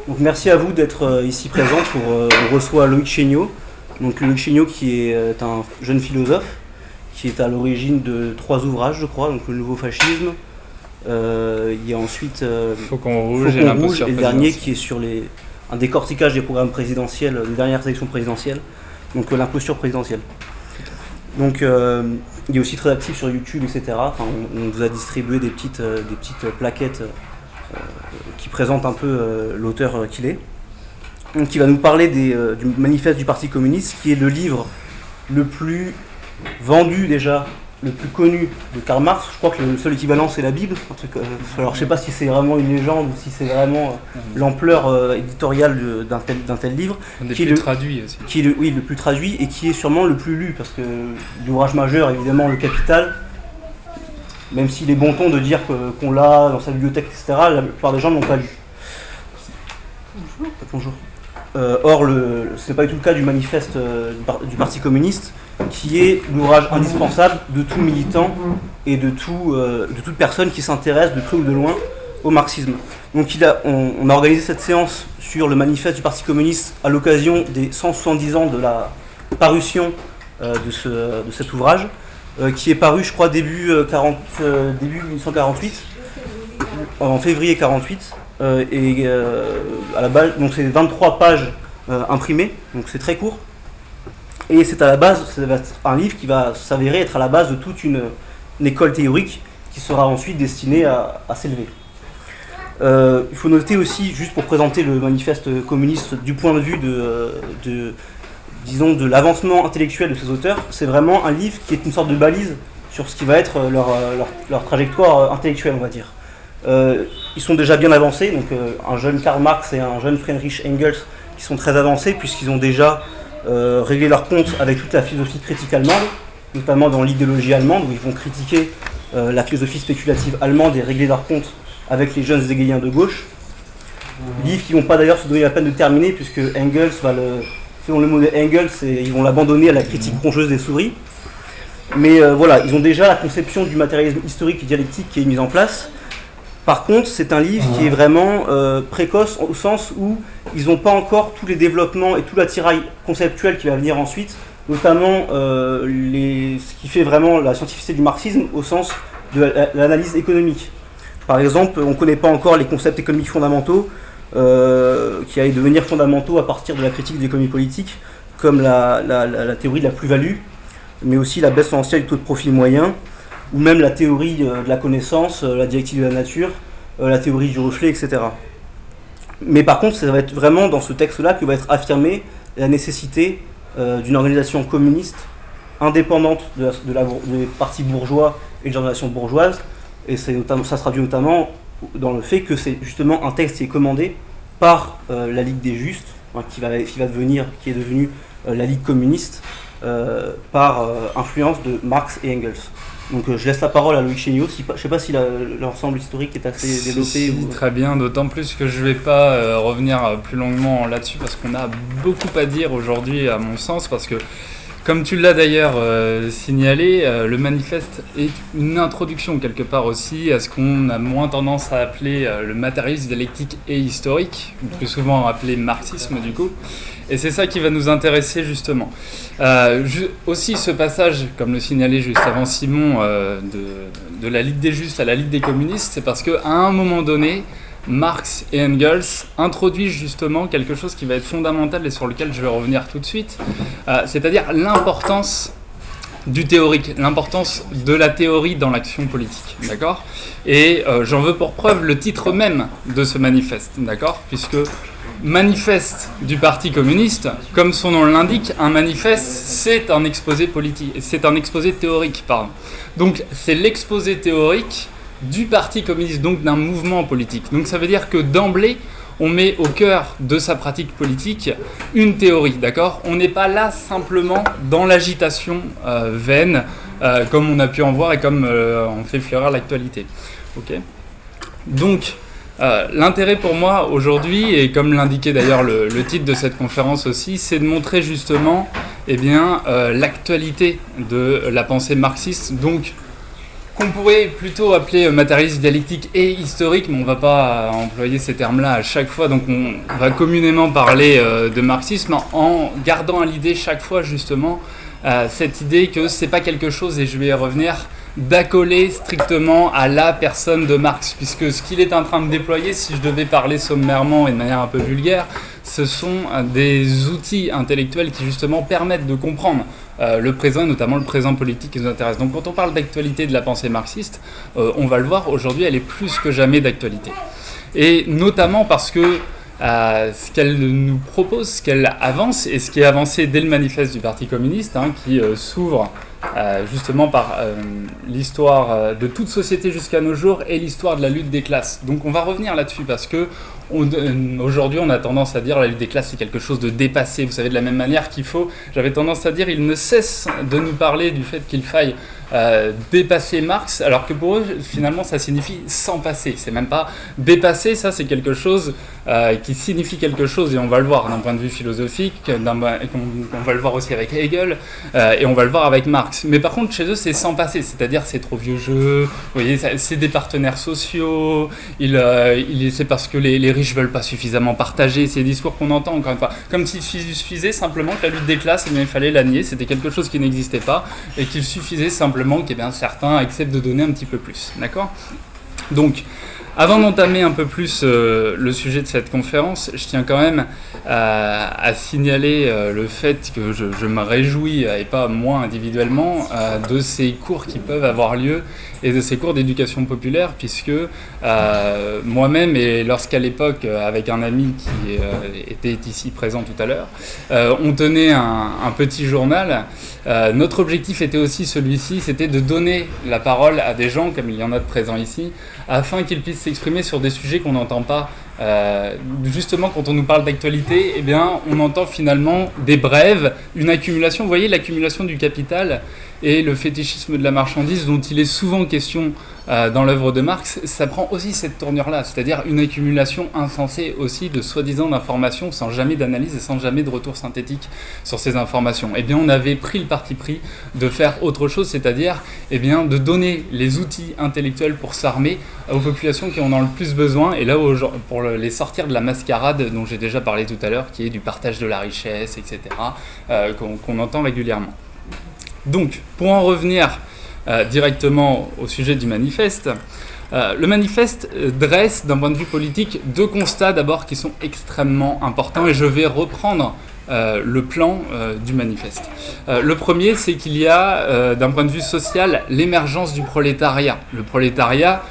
Donc merci à vous d'être ici présent on reçoit Loïc Chéniaud. Donc Loïc Chéniaud qui est un jeune philosophe qui est à l'origine de 3 ouvrages, je crois, donc le nouveau fascisme. Il y a ensuite Faucon Rouge et le dernier qui est sur un décortiquage des programmes présidentiels, des dernières élections présidentielles, donc l'imposture présidentielle. Donc il est aussi très actif sur YouTube, etc. Enfin, on vous a distribué des petites plaquettes qui présentent un peu l'auteur qu'il est. Donc il va nous parler du manifeste du Parti communiste, qui est le livre le plus vendu déjà, le plus connu de Karl Marx. Je crois que le seul équivalent c'est la Bible. Alors je ne sais pas si c'est vraiment une légende ou si c'est vraiment l'ampleur éditoriale d'un tel livre. Qui est le plus traduit aussi. Oui, le plus traduit et qui est sûrement le plus lu, parce que l'ouvrage majeur, évidemment, Le Capital, même s'il est bon ton de dire qu'on l'a dans sa bibliothèque, etc., la plupart des gens ne l'ont pas lu. Bonjour. Or, ce n'est pas du tout le cas du manifeste du Parti communiste, qui est l'ouvrage indispensable de tout militant et de toute personne qui s'intéresse de près ou de loin au marxisme. Donc on a organisé cette séance sur le manifeste du Parti communiste à l'occasion des 170 ans de la parution de cet ouvrage, qui est paru, je crois, début 1948, en février 48. À la base, donc c'est 23 pages imprimées, donc c'est très court. Et c'est à la base, ça va être un livre qui va s'avérer être à la base de toute une école théorique qui sera ensuite destinée à s'élever. Il faut noter aussi, juste pour présenter le manifeste communiste du point de vue de l'avancement intellectuel de ces auteurs, c'est vraiment un livre qui est une sorte de balise sur ce qui va être leur trajectoire intellectuelle, on va dire. Ils sont déjà bien avancés, donc un jeune Karl Marx et un jeune Friedrich Engels qui sont très avancés puisqu'ils ont déjà réglé leur compte avec toute la philosophie critique allemande, notamment dans l'idéologie allemande, où ils vont critiquer la philosophie spéculative allemande et régler leur compte avec les jeunes hegéliens de gauche. Livre qui ne vont pas d'ailleurs se donner la peine de terminer, puisque Engels selon le mot de Engels, ils vont l'abandonner à la critique roncheuse des souris. Mais voilà, ils ont déjà la conception du matérialisme historique et dialectique qui est mise en place. Par contre, c'est un livre qui est vraiment précoce au sens où ils n'ont pas encore tous les développements et tout l'attirail conceptuel qui va venir ensuite, notamment ce qui fait vraiment la scientificité du marxisme au sens de l'analyse économique. Par exemple, on ne connaît pas encore les concepts économiques fondamentaux qui allaient devenir fondamentaux à partir de la critique de l'économie politique, comme la théorie de la plus-value, mais aussi la baisse tendancielle du taux de profit moyen, ou même la théorie de la connaissance, la dialectique de la nature, la théorie du reflet, etc. Mais par contre, ça va être vraiment dans ce texte-là que va être affirmée la nécessité d'une organisation communiste indépendante des partis bourgeois et de l'organisation bourgeoise, et ça se traduit notamment dans le fait que c'est justement un texte qui est commandé par la Ligue des Justes, qui est devenue la Ligue communiste, par influence de Marx et Engels. Donc je laisse la parole à Loïc Chéniaud. Je ne sais pas si l'ensemble historique est assez développé. Très bien, d'autant plus que je ne vais pas revenir plus longuement là-dessus, parce qu'on a beaucoup à dire aujourd'hui à mon sens, parce que comme tu l'as d'ailleurs signalé, le manifeste est une introduction quelque part aussi à ce qu'on a moins tendance à appeler le matérialisme dialectique et historique, plus souvent appelé marxisme du coup. Et c'est ça qui va nous intéresser justement. Aussi ce passage, comme le signalait juste avant Simon, de la Ligue des Justes à la Ligue des communistes, c'est parce qu'à un moment donné, Marx et Engels introduisent justement quelque chose qui va être fondamental et sur lequel je vais revenir tout de suite, c'est-à-dire l'importance du théorique, l'importance de la théorie dans l'action politique, d'accord ? Et j'en veux pour preuve le titre même de ce manifeste, d'accord ? Puisque manifeste du Parti communiste, comme son nom l'indique, un manifeste, c'est un exposé politique, c'est un exposé théorique, pardon. Donc c'est l'exposé théorique du Parti communiste, donc d'un mouvement politique. Donc ça veut dire que d'emblée, on met au cœur de sa pratique politique une théorie, d'accord ? On n'est pas là simplement dans l'agitation vaine, comme on a pu en voir et comme on fait fleurir l'actualité. Okay ? Donc, l'intérêt pour moi aujourd'hui, et comme l'indiquait d'ailleurs le titre de cette conférence aussi, c'est de montrer justement l'actualité de la pensée marxiste, donc qu'on pourrait plutôt appeler matérialiste dialectique et historique, mais on ne va pas employer ces termes-là à chaque fois, donc on va communément parler de marxisme en gardant à l'idée chaque fois justement cette idée que c'est pas quelque chose, et je vais y revenir, d'accoler strictement à la personne de Marx, puisque ce qu'il est en train de déployer, si je devais parler sommairement et de manière un peu vulgaire, ce sont des outils intellectuels qui justement permettent de comprendre le présent, et notamment le présent politique qui nous intéresse. Donc quand on parle d'actualité de la pensée marxiste, on va le voir, aujourd'hui elle est plus que jamais d'actualité. Et notamment parce que ce qu'elle nous propose, ce qu'elle avance, et ce qui est avancé dès le manifeste du Parti communiste, qui s'ouvre justement par l'histoire de toute société jusqu'à nos jours et l'histoire de la lutte des classes. Donc on va revenir là-dessus parce que aujourd'hui on a tendance à dire la lutte des classes c'est quelque chose de dépassé. Vous savez, de la même manière j'avais tendance à dire, il ne cesse de nous parler du fait qu'il faille dépasser Marx, alors que pour eux finalement ça signifie s'en passer. C'est même pas dépasser, ça c'est quelque chose qui signifie quelque chose, et on va le voir d'un point de vue philosophique, on va le voir aussi avec Hegel, et on va le voir avec Marx. Mais par contre chez eux c'est s'en passer, c'est-à-dire c'est trop vieux jeu, vous voyez, c'est des partenaires sociaux, c'est parce que les riches veulent pas suffisamment partager, ces discours qu'on entend encore une fois, comme s'il suffisait simplement que la lutte des classes, il fallait la nier, c'était quelque chose qui n'existait pas, et qu'il suffisait simplement que certains acceptent de donner un petit peu plus, d'accord ? Donc, avant d'entamer un peu plus le sujet de cette conférence, je tiens quand même à signaler le fait que je me réjouis, et pas moi individuellement, de ces cours qui peuvent avoir lieu et de ces cours d'éducation populaire, puisque moi-même, et lorsqu'à l'époque, avec un ami qui était ici présent tout à l'heure, on tenait un petit journal, notre objectif était aussi celui-ci, c'était de donner la parole à des gens, comme il y en a de présents ici, afin qu'ils puissent s'exprimer sur des sujets qu'on n'entend pas. Justement, quand on nous parle d'actualité, eh bien, on entend finalement des brèves, une accumulation. Vous voyez, l'accumulation du capital et le fétichisme de la marchandise dont il est souvent question dans l'œuvre de Marx, ça prend aussi cette tournure-là, c'est-à-dire une accumulation insensée aussi de soi-disant d'informations sans jamais d'analyse et sans jamais de retour synthétique sur ces informations. Eh bien, on avait pris le parti pris de faire autre chose, c'est-à-dire de donner les outils intellectuels pour s'armer aux populations qui en ont le plus besoin, et là, pour les sortir de la mascarade dont j'ai déjà parlé tout à l'heure, qui est du partage de la richesse, etc., qu'on entend régulièrement. Donc, pour en revenir directement au sujet du manifeste, le manifeste dresse d'un point de vue politique deux constats d'abord qui sont extrêmement importants, et je vais reprendre le plan du manifeste. Le premier, c'est qu'il y a d'un point de vue social l'émergence du prolétariat. Le prolétariat,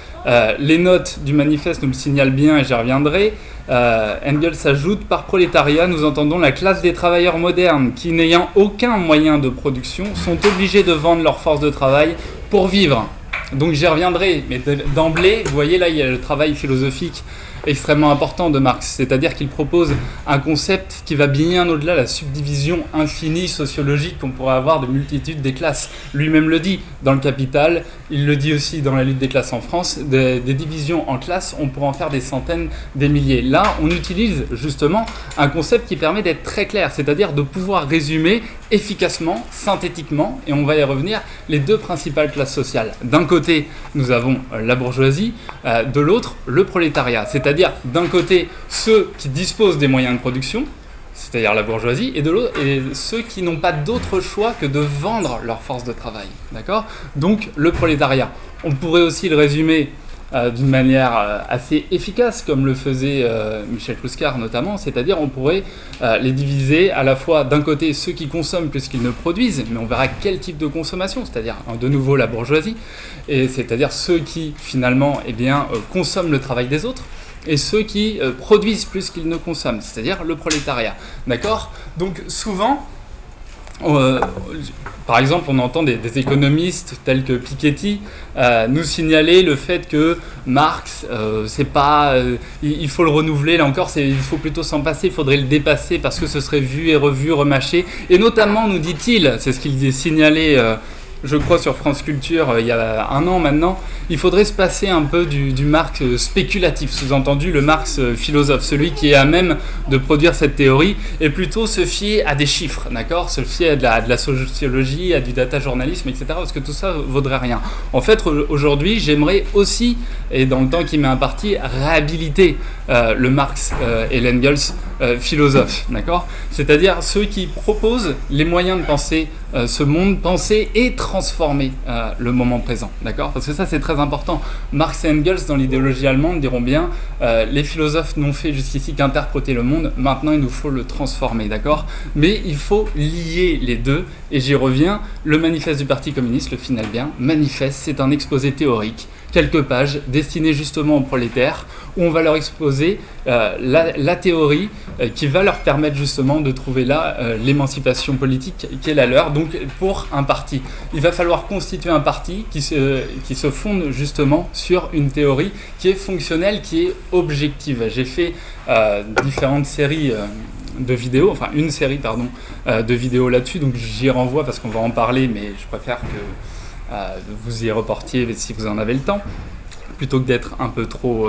les notes du manifeste nous le signalent bien et j'y reviendrai. Engels ajoute: par prolétariat, nous entendons la classe des travailleurs modernes qui, n'ayant aucun moyen de production, sont obligés de vendre leur force de travail pour vivre. Donc j'y reviendrai, mais d'emblée, vous voyez là, il y a le travail philosophique extrêmement important de Marx, c'est-à-dire qu'il propose un concept qui va bien au-delà de la subdivision infinie sociologique qu'on pourrait avoir de multitude des classes. Lui-même le dit dans le Capital, il le dit aussi dans la lutte des classes en France, des divisions en classes, on pourrait en faire des centaines, des milliers. Là, on utilise justement un concept qui permet d'être très clair, c'est-à-dire de pouvoir résumer efficacement, synthétiquement, et on va y revenir, les deux principales classes sociales. D'un côté, nous avons la bourgeoisie, de l'autre, le prolétariat, c'est-à-dire d'un côté ceux qui disposent des moyens de production, c'est-à-dire la bourgeoisie, et de l'autre, et ceux qui n'ont pas d'autre choix que de vendre leur force de travail. D'accord ? Donc le prolétariat. On pourrait aussi le résumer d'une manière assez efficace, comme le faisait Michel Clouscar notamment, c'est-à-dire on pourrait les diviser à la fois d'un côté ceux qui consomment plus qu'ils ne produisent, mais on verra quel type de consommation, c'est-à-dire de nouveau la bourgeoisie, et c'est-à-dire ceux qui finalement consomment le travail des autres, et ceux qui produisent plus qu'ils ne consomment, c'est-à-dire le prolétariat. D'accord ? Donc souvent, par exemple, on entend des économistes tels que Piketty nous signaler le fait que Marx, c'est pas, il faut le renouveler. Là encore, il faut plutôt s'en passer. Il faudrait le dépasser parce que ce serait vu et revu, remâché. Et notamment, nous dit-il, c'est ce qu'il est signalé je crois, sur France Culture il y a un an maintenant, il faudrait se passer un peu du Marx spéculatif, sous-entendu le Marx philosophe, celui qui est à même de produire cette théorie, et plutôt se fier à des chiffres, d'accord, se fier à de la sociologie, à du data journalisme, etc., parce que tout ça vaudrait rien. En fait, aujourd'hui, j'aimerais aussi, et dans le temps qui m'est imparti, réhabiliter le Marx et l'Engels philosophe, d'accord, c'est-à-dire ceux qui proposent les moyens de penser ce monde, penser et transformer le moment présent, d'accord, parce que ça c'est très important. Marx et Engels dans l'idéologie allemande diront bien les philosophes n'ont fait jusqu'ici qu'interpréter le monde, maintenant il nous faut le transformer, d'accord, mais il faut lier les deux, et j'y reviens. Le manifeste du Parti communiste, le final bien, manifeste, c'est un exposé théorique, quelques pages destinées justement aux prolétaires, où on va leur exposer la théorie qui va leur permettre justement de trouver là l'émancipation politique qui est la leur. Donc pour un parti, il va falloir constituer un parti qui se fonde justement sur une théorie qui est fonctionnelle, qui est objective. J'ai fait différentes séries de vidéos, enfin une série pardon, de vidéos là-dessus, donc j'y renvoie parce qu'on va en parler, mais je préfère que vous y reportiez si vous en avez le temps, plutôt que d'être un peu trop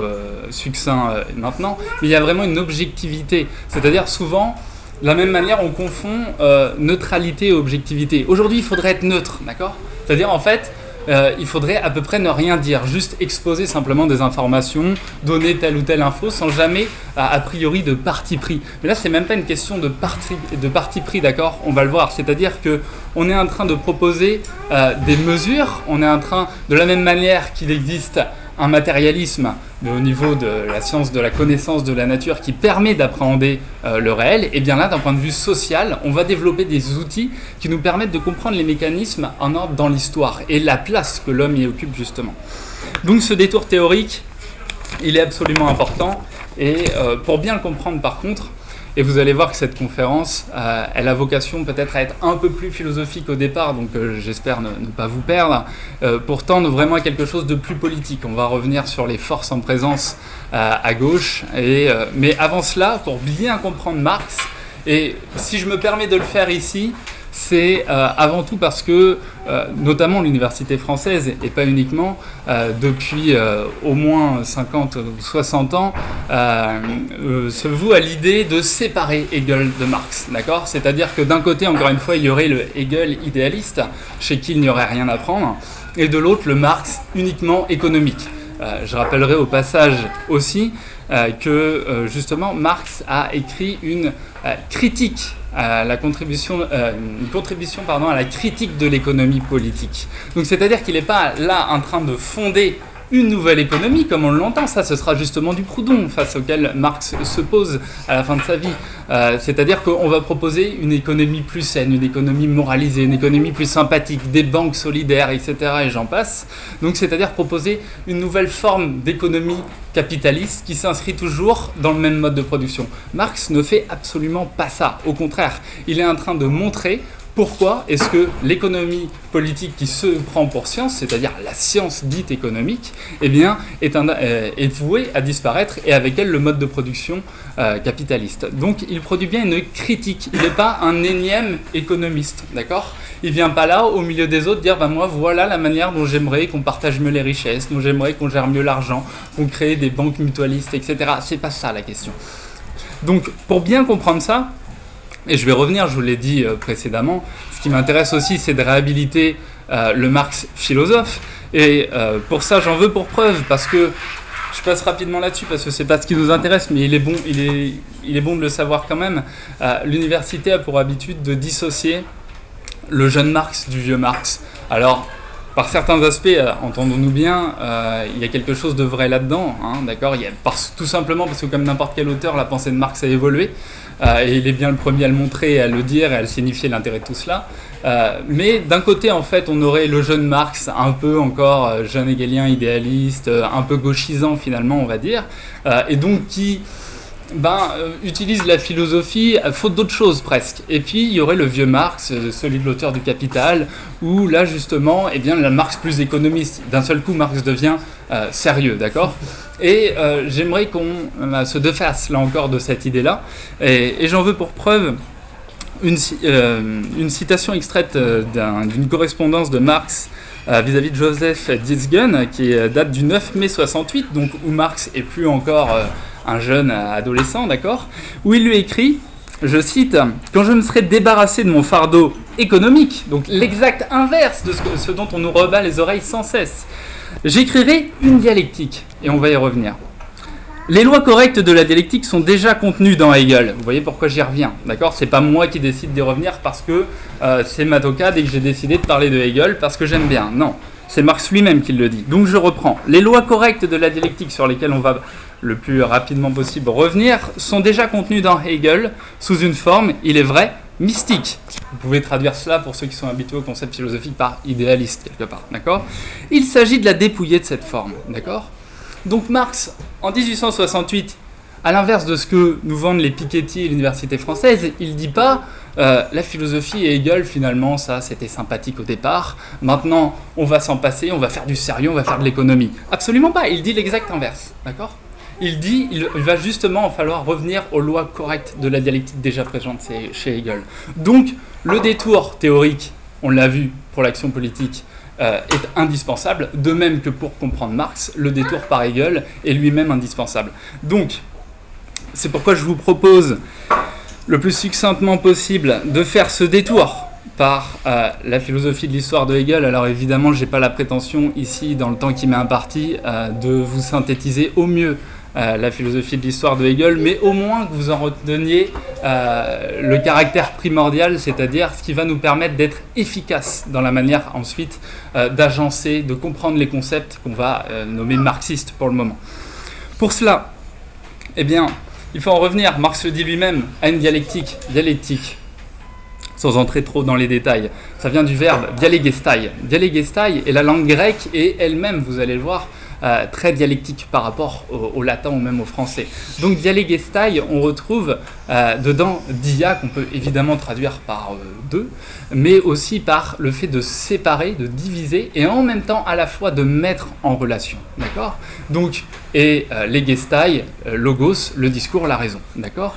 succinct maintenant. Mais il y a vraiment une objectivité, c'est-à-dire souvent, de la même manière, on confond neutralité et objectivité. Aujourd'hui, il faudrait être neutre, d'accord ? C'est-à-dire, en fait, il faudrait à peu près ne rien dire, juste exposer simplement des informations, donner telle ou telle info, sans jamais, a priori, de parti pris. Mais là, c'est même pas une question de parti pris, d'accord ? On va le voir, c'est-à-dire qu'on est en train de proposer des mesures, on est en train, de la même manière qu'il existe un matérialisme au niveau de la science de la connaissance de la nature qui permet d'appréhender le réel, et bien là, d'un point de vue social, on va développer des outils qui nous permettent de comprendre les mécanismes en ordre dans l'histoire et la place que l'homme y occupe justement. Donc ce détour théorique, il est absolument important, et pour bien le comprendre par contre, et vous allez voir que cette conférence, elle a vocation peut-être à être un peu plus philosophique au départ, donc j'espère ne pas vous perdre, pour tendre vraiment à quelque chose de plus politique. On va revenir sur les forces en présence à gauche, mais avant cela, pour bien comprendre Marx, et si je me permets de le faire ici, c'est avant tout parce que, notamment l'université française, et pas uniquement, depuis au moins 50 ou 60 ans, se voue à l'idée de séparer Hegel de Marx, d'accord ? C'est-à-dire que d'un côté, encore une fois, il y aurait le Hegel idéaliste, chez qui il n'y aurait rien à prendre, et de l'autre, le Marx uniquement économique. Je rappellerai au passage aussi que, justement, Marx a écrit une critique une contribution à la critique de l'économie politique. Donc c'est-à-dire qu'il n'est pas là en train de fonder une nouvelle économie comme on l'entend, ça ce sera justement du Proudhon face auquel Marx se pose à la fin de sa vie. C'est-à-dire qu'on va proposer une économie plus saine, une économie moralisée, une économie plus sympathique, des banques solidaires, etc. et j'en passe. Donc c'est-à-dire proposer une nouvelle forme d'économie capitaliste qui s'inscrit toujours dans le même mode de production. Marx ne fait absolument pas ça. Au contraire, il est en train de montrer pourquoi est-ce que l'économie politique qui se prend pour science, c'est-à-dire la science dite économique, eh bien, est vouée à disparaître, et avec elle le mode de production capitaliste. Donc il produit bien une critique, il n'est pas un énième économiste, d'accord ? Il ne vient pas là, au milieu des autres, dire moi voilà la manière dont j'aimerais qu'on partage mieux les richesses, dont j'aimerais qu'on gère mieux l'argent, qu'on crée des banques mutualistes, etc. C'est pas ça la question. Donc pour bien comprendre ça, et je vais revenir, je vous l'ai dit précédemment, ce qui m'intéresse aussi, c'est de réhabiliter le Marx philosophe. Et pour ça, j'en veux pour preuve, parce que je passe rapidement là-dessus, parce que c'est pas ce qui nous intéresse, mais il est bon de le savoir quand même. L'université a pour habitude de dissocier le jeune Marx du vieux Marx. Alors, par certains aspects, entendons-nous bien, il y a quelque chose de vrai là-dedans, hein, d'accord ? Tout simplement parce que, comme n'importe quel auteur, la pensée de Marx a évolué. Et il est bien le premier à le montrer, et à le dire, et à le signifier l'intérêt de tout cela. Mais d'un côté, en fait, on aurait le jeune Marx, un peu encore jeune hegelien idéaliste, un peu gauchisant finalement, on va dire, et donc qui utilise la philosophie faute d'autre chose presque. Et puis il y aurait le vieux Marx, celui de l'auteur du Capital, où là justement, eh bien, le Marx plus économiste. D'un seul coup, Marx devient sérieux, d'accord ? Et j'aimerais qu'on se défasse là encore de cette idée-là. Et j'en veux pour preuve une citation extraite d'une correspondance de Marx vis-à-vis de Joseph Dietzgen, qui date du 9 mai 68, donc où Marx est plus encore un jeune adolescent, d'accord, où il lui écrit, je cite, « Quand je me serai débarrassé de mon fardeau économique, donc l'exact inverse de ce dont on nous rebat les oreilles sans cesse, j'écrirai une dialectique, et on va y revenir. Les lois correctes de la dialectique sont déjà contenues dans Hegel. Vous voyez pourquoi j'y reviens, d'accord ? C'est pas moi qui décide d'y revenir parce que c'est ma toca dès que j'ai décidé de parler de Hegel parce que j'aime bien. Non, c'est Marx lui-même qui le dit. Donc je reprends. Les lois correctes de la dialectique sur lesquelles on va le plus rapidement possible revenir sont déjà contenues dans Hegel sous une forme, il est vrai, mystique. Vous pouvez traduire cela pour ceux qui sont habitués au concept philosophique par idéaliste quelque part, d'accord ? Il s'agit de la dépouiller de cette forme, d'accord ? Donc Marx, en 1868, à l'inverse de ce que nous vendent les Piketty et l'université française, il ne dit pas la philosophie et Hegel, finalement, ça c'était sympathique au départ, maintenant on va s'en passer, on va faire du sérieux, on va faire de l'économie. Absolument pas, il dit l'exact inverse, d'accord ? Il dit il va justement falloir revenir aux lois correctes de la dialectique déjà présente chez Hegel. Donc le détour théorique, on l'a vu pour l'action politique, est indispensable, de même que pour comprendre Marx, le détour par Hegel est lui-même indispensable. Donc, c'est pourquoi je vous propose, le plus succinctement possible, de faire ce détour par la philosophie de l'histoire de Hegel. Alors évidemment, je n'ai pas la prétention ici, dans le temps qui m'est imparti, de vous synthétiser au mieux la philosophie de l'histoire de Hegel, mais au moins que vous en reteniez le caractère primordial, c'est-à-dire ce qui va nous permettre d'être efficaces dans la manière ensuite d'agencer, de comprendre les concepts qu'on va nommer marxistes pour le moment. Pour cela, eh bien, il faut en revenir, Marx le dit lui-même, à une dialectique, sans entrer trop dans les détails. Ça vient du verbe dialegestai. Dialegestai est la langue grecque et elle-même, vous allez le voir, très dialectique par rapport au latin ou même au français. Donc dialegestai, on retrouve dedans dia, qu'on peut évidemment traduire par deux, mais aussi par le fait de séparer, de diviser, et en même temps à la fois de mettre en relation. D'accord ? Donc, et legestai, logos, le discours, la raison. D'accord ?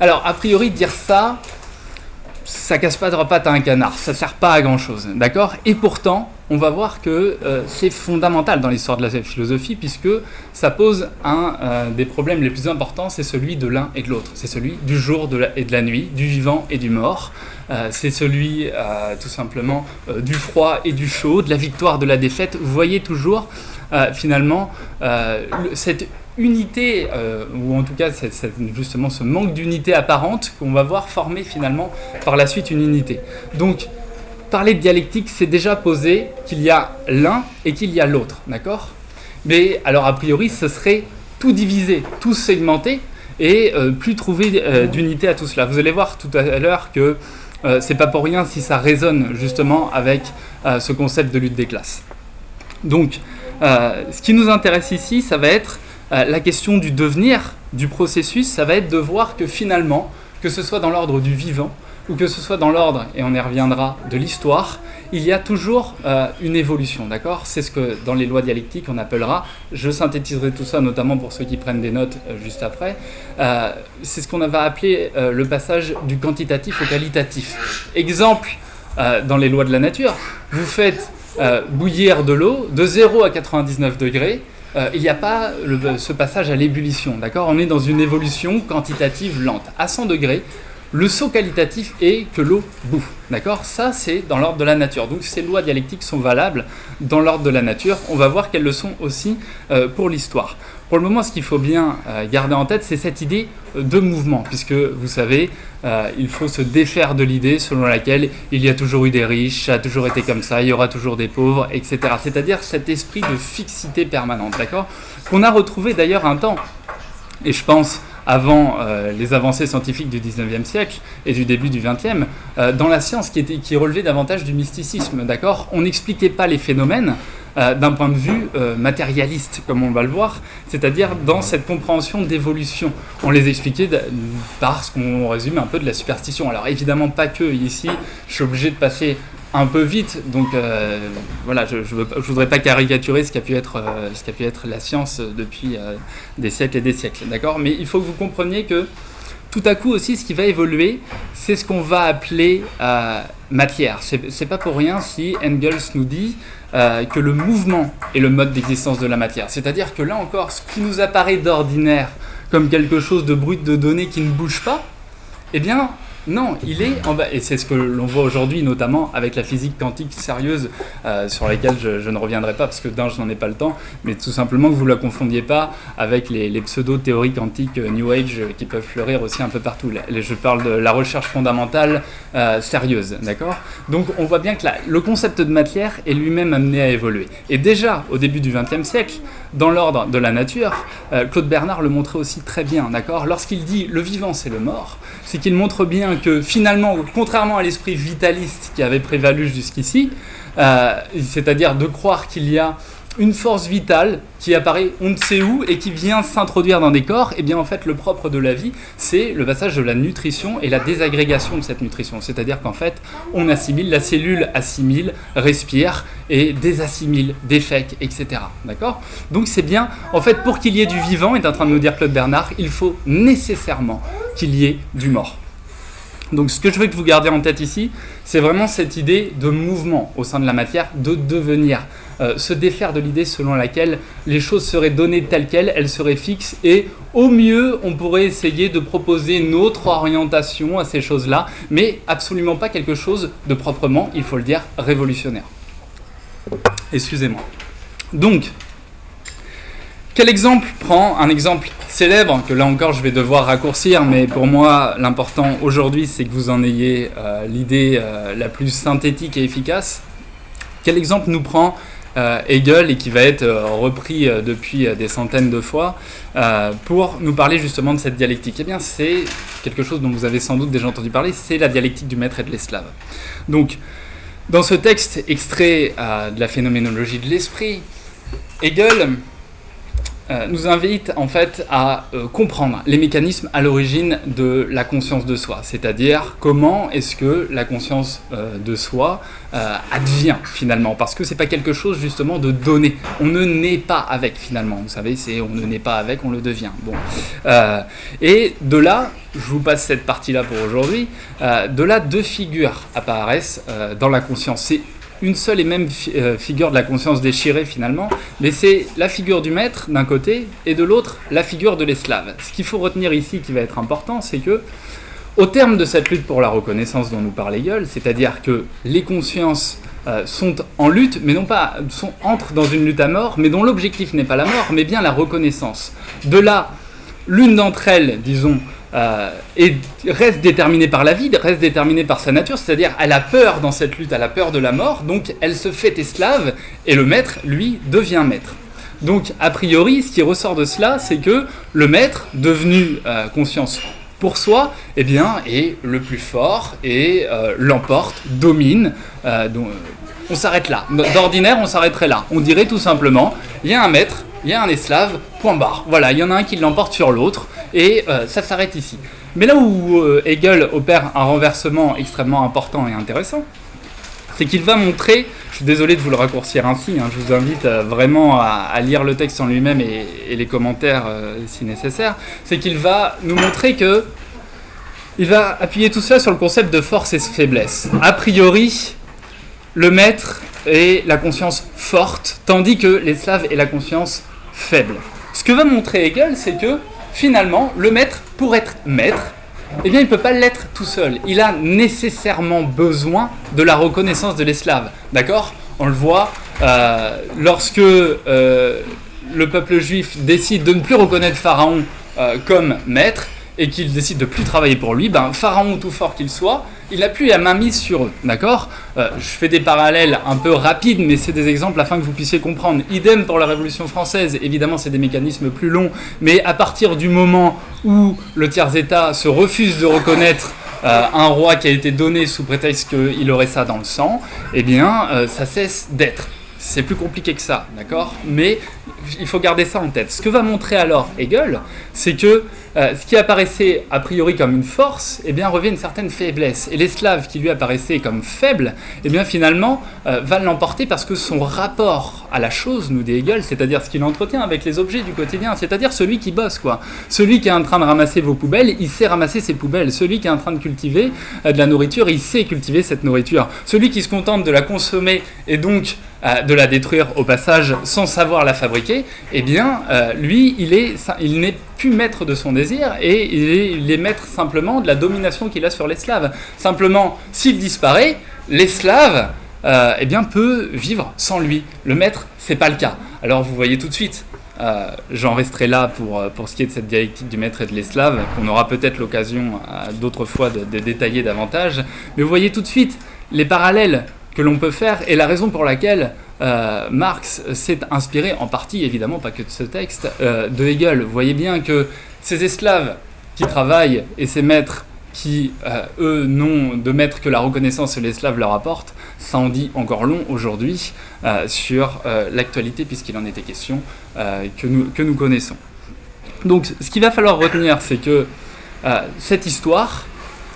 Alors, a priori, dire ça casse pas de pattes à un canard, ça sert pas à grand chose, d'accord ? Et pourtant, on va voir que c'est fondamental dans l'histoire de la philosophie, puisque ça pose un des problèmes les plus importants, c'est celui de l'un et de l'autre. C'est celui du jour et de la nuit, du vivant et du mort. C'est celui, tout simplement, du froid et du chaud, de la victoire, de la défaite. Vous voyez toujours, finalement, cette unité, ou en tout cas justement ce manque d'unité apparente qu'on va voir former finalement par la suite une unité. Donc, parler de dialectique, c'est déjà poser qu'il y a l'un et qu'il y a l'autre, d'accord ? Mais alors a priori, ce serait tout diviser, tout segmenter et plus trouver d'unité à tout cela. Vous allez voir tout à l'heure que c'est pas pour rien si ça résonne justement avec ce concept de lutte des classes. Donc, ce qui nous intéresse ici, ça va être la question du devenir, du processus, ça va être de voir que finalement, que ce soit dans l'ordre du vivant, ou que ce soit dans l'ordre, et on y reviendra, de l'histoire, il y a toujours une évolution, d'accord ? C'est ce que dans les lois dialectiques on appellera, je synthétiserai tout ça notamment pour ceux qui prennent des notes juste après, c'est ce qu'on va appeler le passage du quantitatif au qualitatif. Exemple, dans les lois de la nature, vous faites bouillir de l'eau de 0 à 99 degrés, il n'y a pas ce passage à l'ébullition, d'accord ? On est dans une évolution quantitative lente. À 100 degrés, le saut qualitatif est que l'eau bout, d'accord ? Ça, c'est dans l'ordre de la nature. Donc, ces lois dialectiques sont valables dans l'ordre de la nature. On va voir qu'elles le sont aussi pour l'histoire. Pour le moment, ce qu'il faut bien garder en tête, c'est cette idée de mouvement, puisque, vous savez, il faut se défaire de l'idée selon laquelle il y a toujours eu des riches, ça a toujours été comme ça, il y aura toujours des pauvres, etc. C'est-à-dire cet esprit de fixité permanente, d'accord ? Qu'on a retrouvé d'ailleurs un temps, et je pense avant les avancées scientifiques du 19e siècle et du début du 20e, dans la science qui relevait davantage du mysticisme, d'accord ? On n'expliquait pas les phénomènes d'un point de vue matérialiste, comme on va le voir, c'est-à-dire dans cette compréhension d'évolution. On les expliquait par ce qu'on résume un peu de la superstition. Alors évidemment pas que, ici, je suis obligé de passer un peu vite, donc voilà, je voudrais pas caricaturer ce qu'a pu être la science depuis des siècles et des siècles, d'accord ? Mais il faut que vous compreniez que tout à coup aussi, ce qui va évoluer, c'est ce qu'on va appeler matière. C'est pas pour rien si Engels nous dit que le mouvement est le mode d'existence de la matière. C'est-à-dire que là encore, ce qui nous apparaît d'ordinaire comme quelque chose de brut, de donné qui ne bouge pas, eh bien, non, il est en bas, et c'est ce que l'on voit aujourd'hui, notamment avec la physique quantique sérieuse, sur laquelle je ne reviendrai pas, parce que d'un, je n'en ai pas le temps, mais tout simplement que vous ne la confondiez pas avec les pseudo-théories quantiques New Age qui peuvent fleurir aussi un peu partout. Je parle de la recherche fondamentale sérieuse, d'accord ? Donc on voit bien que le concept de matière est lui-même amené à évoluer. Et déjà, au début du XXe siècle, dans l'ordre de la nature, Claude Bernard le montrait aussi très bien, d'accord ? Lorsqu'il dit « le vivant, c'est le mort », c'est qu'il montre bien que finalement, contrairement à l'esprit vitaliste qui avait prévalu jusqu'ici, c'est-à-dire de croire qu'il y a une force vitale qui apparaît on ne sait où et qui vient s'introduire dans des corps, et bien en fait le propre de la vie, c'est le passage de la nutrition et la désagrégation de cette nutrition. C'est-à-dire qu'en fait, on assimile, la cellule assimile, respire et désassimile, défèque, etc. D'accord ? Donc c'est bien, en fait, pour qu'il y ait du vivant, est en train de nous dire Claude Bernard, il faut nécessairement qu'il y ait du mort. Donc ce que je veux que vous gardiez en tête ici, c'est vraiment cette idée de mouvement au sein de la matière, de devenir, se défaire de l'idée selon laquelle les choses seraient données telles quelles, elles seraient fixes, et au mieux on pourrait essayer de proposer une autre orientation à ces choses-là, mais absolument pas quelque chose de proprement, il faut le dire, révolutionnaire. Excusez-moi. Donc, quel exemple prend un exemple célèbre, que là encore je vais devoir raccourcir, mais pour moi l'important aujourd'hui c'est que vous en ayez l'idée la plus synthétique et efficace. Quel exemple nous prend Hegel, et qui va être repris depuis des centaines de fois, pour nous parler justement de cette dialectique ? Eh bien c'est quelque chose dont vous avez sans doute déjà entendu parler, c'est la dialectique du maître et de l'esclave. Donc dans ce texte extrait de la phénoménologie de l'esprit, Hegel nous invite en fait à comprendre les mécanismes à l'origine de la conscience de soi, c'est-à-dire comment est-ce que la conscience de soi advient finalement, parce que c'est pas quelque chose justement de donné, on ne naît pas avec finalement, vous savez, c'est on ne naît pas avec, on le devient. Bon, et de là, je vous passe cette partie-là pour aujourd'hui, de là deux figures apparaissent dans la conscience. C'est une seule et même figure de la conscience déchirée finalement, mais c'est la figure du maître d'un côté et de l'autre la figure de l'esclave. Ce qu'il faut retenir ici qui va être important, c'est que au terme de cette lutte pour la reconnaissance dont nous parle Hegel, c'est-à-dire que les consciences sont en lutte, mais non pas entrent dans une lutte à mort, mais dont l'objectif n'est pas la mort, mais bien la reconnaissance. De là, l'une d'entre elles, disons, reste déterminée par la vie, reste déterminée par sa nature, c'est-à-dire elle a peur dans cette lutte, elle a peur de la mort, donc elle se fait esclave, et le maître, lui, devient maître. Donc, a priori, ce qui ressort de cela, c'est que le maître, devenu conscience pour soi, eh bien, est le plus fort et l'emporte, domine. On s'arrête là. D'ordinaire, on s'arrêterait là. On dirait tout simplement, il y a un maître, il y a un esclave, point barre. Voilà, il y en a un qui l'emporte sur l'autre, et ça s'arrête ici. Mais là où Hegel opère un renversement extrêmement important et intéressant, c'est qu'il va montrer, je suis désolé de vous le raccourcir ainsi, hein, je vous invite vraiment à lire le texte en lui-même et les commentaires si nécessaire, c'est qu'il va nous montrer que il va appuyer tout ça sur le concept de force et faiblesse. A priori, le maître est la conscience forte, tandis que l'esclave est la conscience faible. Ce que va montrer Hegel, c'est que finalement, le maître, pour être maître, eh bien, il ne peut pas l'être tout seul. Il a nécessairement besoin de la reconnaissance de l'esclave. D'accord ? On le voit lorsque le peuple juif décide de ne plus reconnaître Pharaon comme maître, et qu'il décide de plus travailler pour lui, Pharaon, tout fort qu'il soit, il n'a plus la main mise sur eux, d'accord ? Je fais des parallèles un peu rapides, mais c'est des exemples afin que vous puissiez comprendre. Idem pour la Révolution française, évidemment c'est des mécanismes plus longs, mais à partir du moment où le tiers-État se refuse de reconnaître un roi qui a été donné sous prétexte qu'il aurait ça dans le sang, eh bien ça cesse d'être. C'est plus compliqué que ça, d'accord ? Mais il faut garder ça en tête. Ce que va montrer alors Hegel, c'est que ce qui apparaissait a priori comme une force, eh bien, revêt une certaine faiblesse. Et l'esclave qui lui apparaissait comme faible, eh bien, finalement, va l'emporter parce que son rapport à la chose, nous dit Hegel, c'est-à-dire ce qu'il entretient avec les objets du quotidien, c'est-à-dire celui qui bosse, quoi. Celui qui est en train de ramasser vos poubelles, il sait ramasser ses poubelles. Celui qui est en train de cultiver de la nourriture, il sait cultiver cette nourriture. Celui qui se contente de la consommer et donc de la détruire au passage sans savoir la fabriquer, eh bien, lui, il n'est plus maître de son désir et il est maître simplement de la domination qu'il a sur l'esclave. Simplement, s'il disparaît, l'esclave eh bien, peut vivre sans lui. Le maître, c'est pas le cas. Alors vous voyez tout de suite, j'en resterai là pour ce qui est de cette dialectique du maître et de l'esclave, qu'on aura peut-être l'occasion d'autres fois de détailler davantage, mais vous voyez tout de suite les parallèles que l'on peut faire et la raison pour laquelle Marx s'est inspiré, en partie évidemment, pas que de ce texte, de Hegel. Vous voyez bien que ces esclaves qui travaillent et ces maîtres qui, eux, n'ont de maître que la reconnaissance que l'esclave leur apporte, ça en dit encore long aujourd'hui sur l'actualité, puisqu'il en était question, que nous connaissons. Donc ce qu'il va falloir retenir, c'est que cette histoire,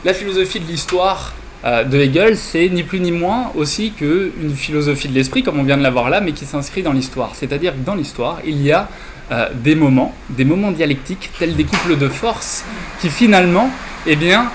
la philosophie de l'histoire de Hegel, c'est ni plus ni moins aussi qu'une philosophie de l'esprit, comme on vient de l'avoir là, mais qui s'inscrit dans l'histoire. C'est-à-dire que dans l'histoire, il y a des moments dialectiques, tels des couples de force, qui finalement, eh bien,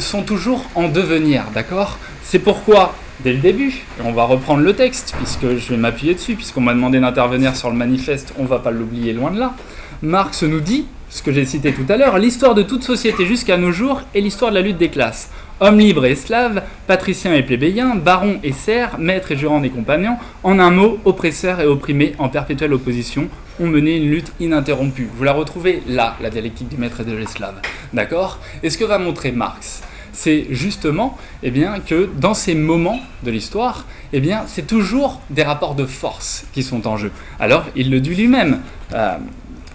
sont toujours en devenir, d'accord ? C'est pourquoi, dès le début, et on va reprendre le texte, puisque je vais m'appuyer dessus, puisqu'on m'a demandé d'intervenir sur le manifeste, on ne va pas l'oublier, loin de là. Marx nous dit, ce que j'ai cité tout à l'heure, l'histoire de toute société jusqu'à nos jours est l'histoire de la lutte des classes. Hommes libres et esclaves, patriciens et plébéiens, barons et serfs, maîtres et jurants et compagnons, en un mot, oppresseurs et opprimés en perpétuelle opposition, ont mené une lutte ininterrompue. Vous la retrouvez là, la dialectique du maître et de l'esclave. D'accord ? Et ce que va montrer Marx, c'est justement eh bien, que dans ces moments de l'histoire, eh bien, c'est toujours des rapports de force qui sont en jeu. Alors, il le dit lui-même.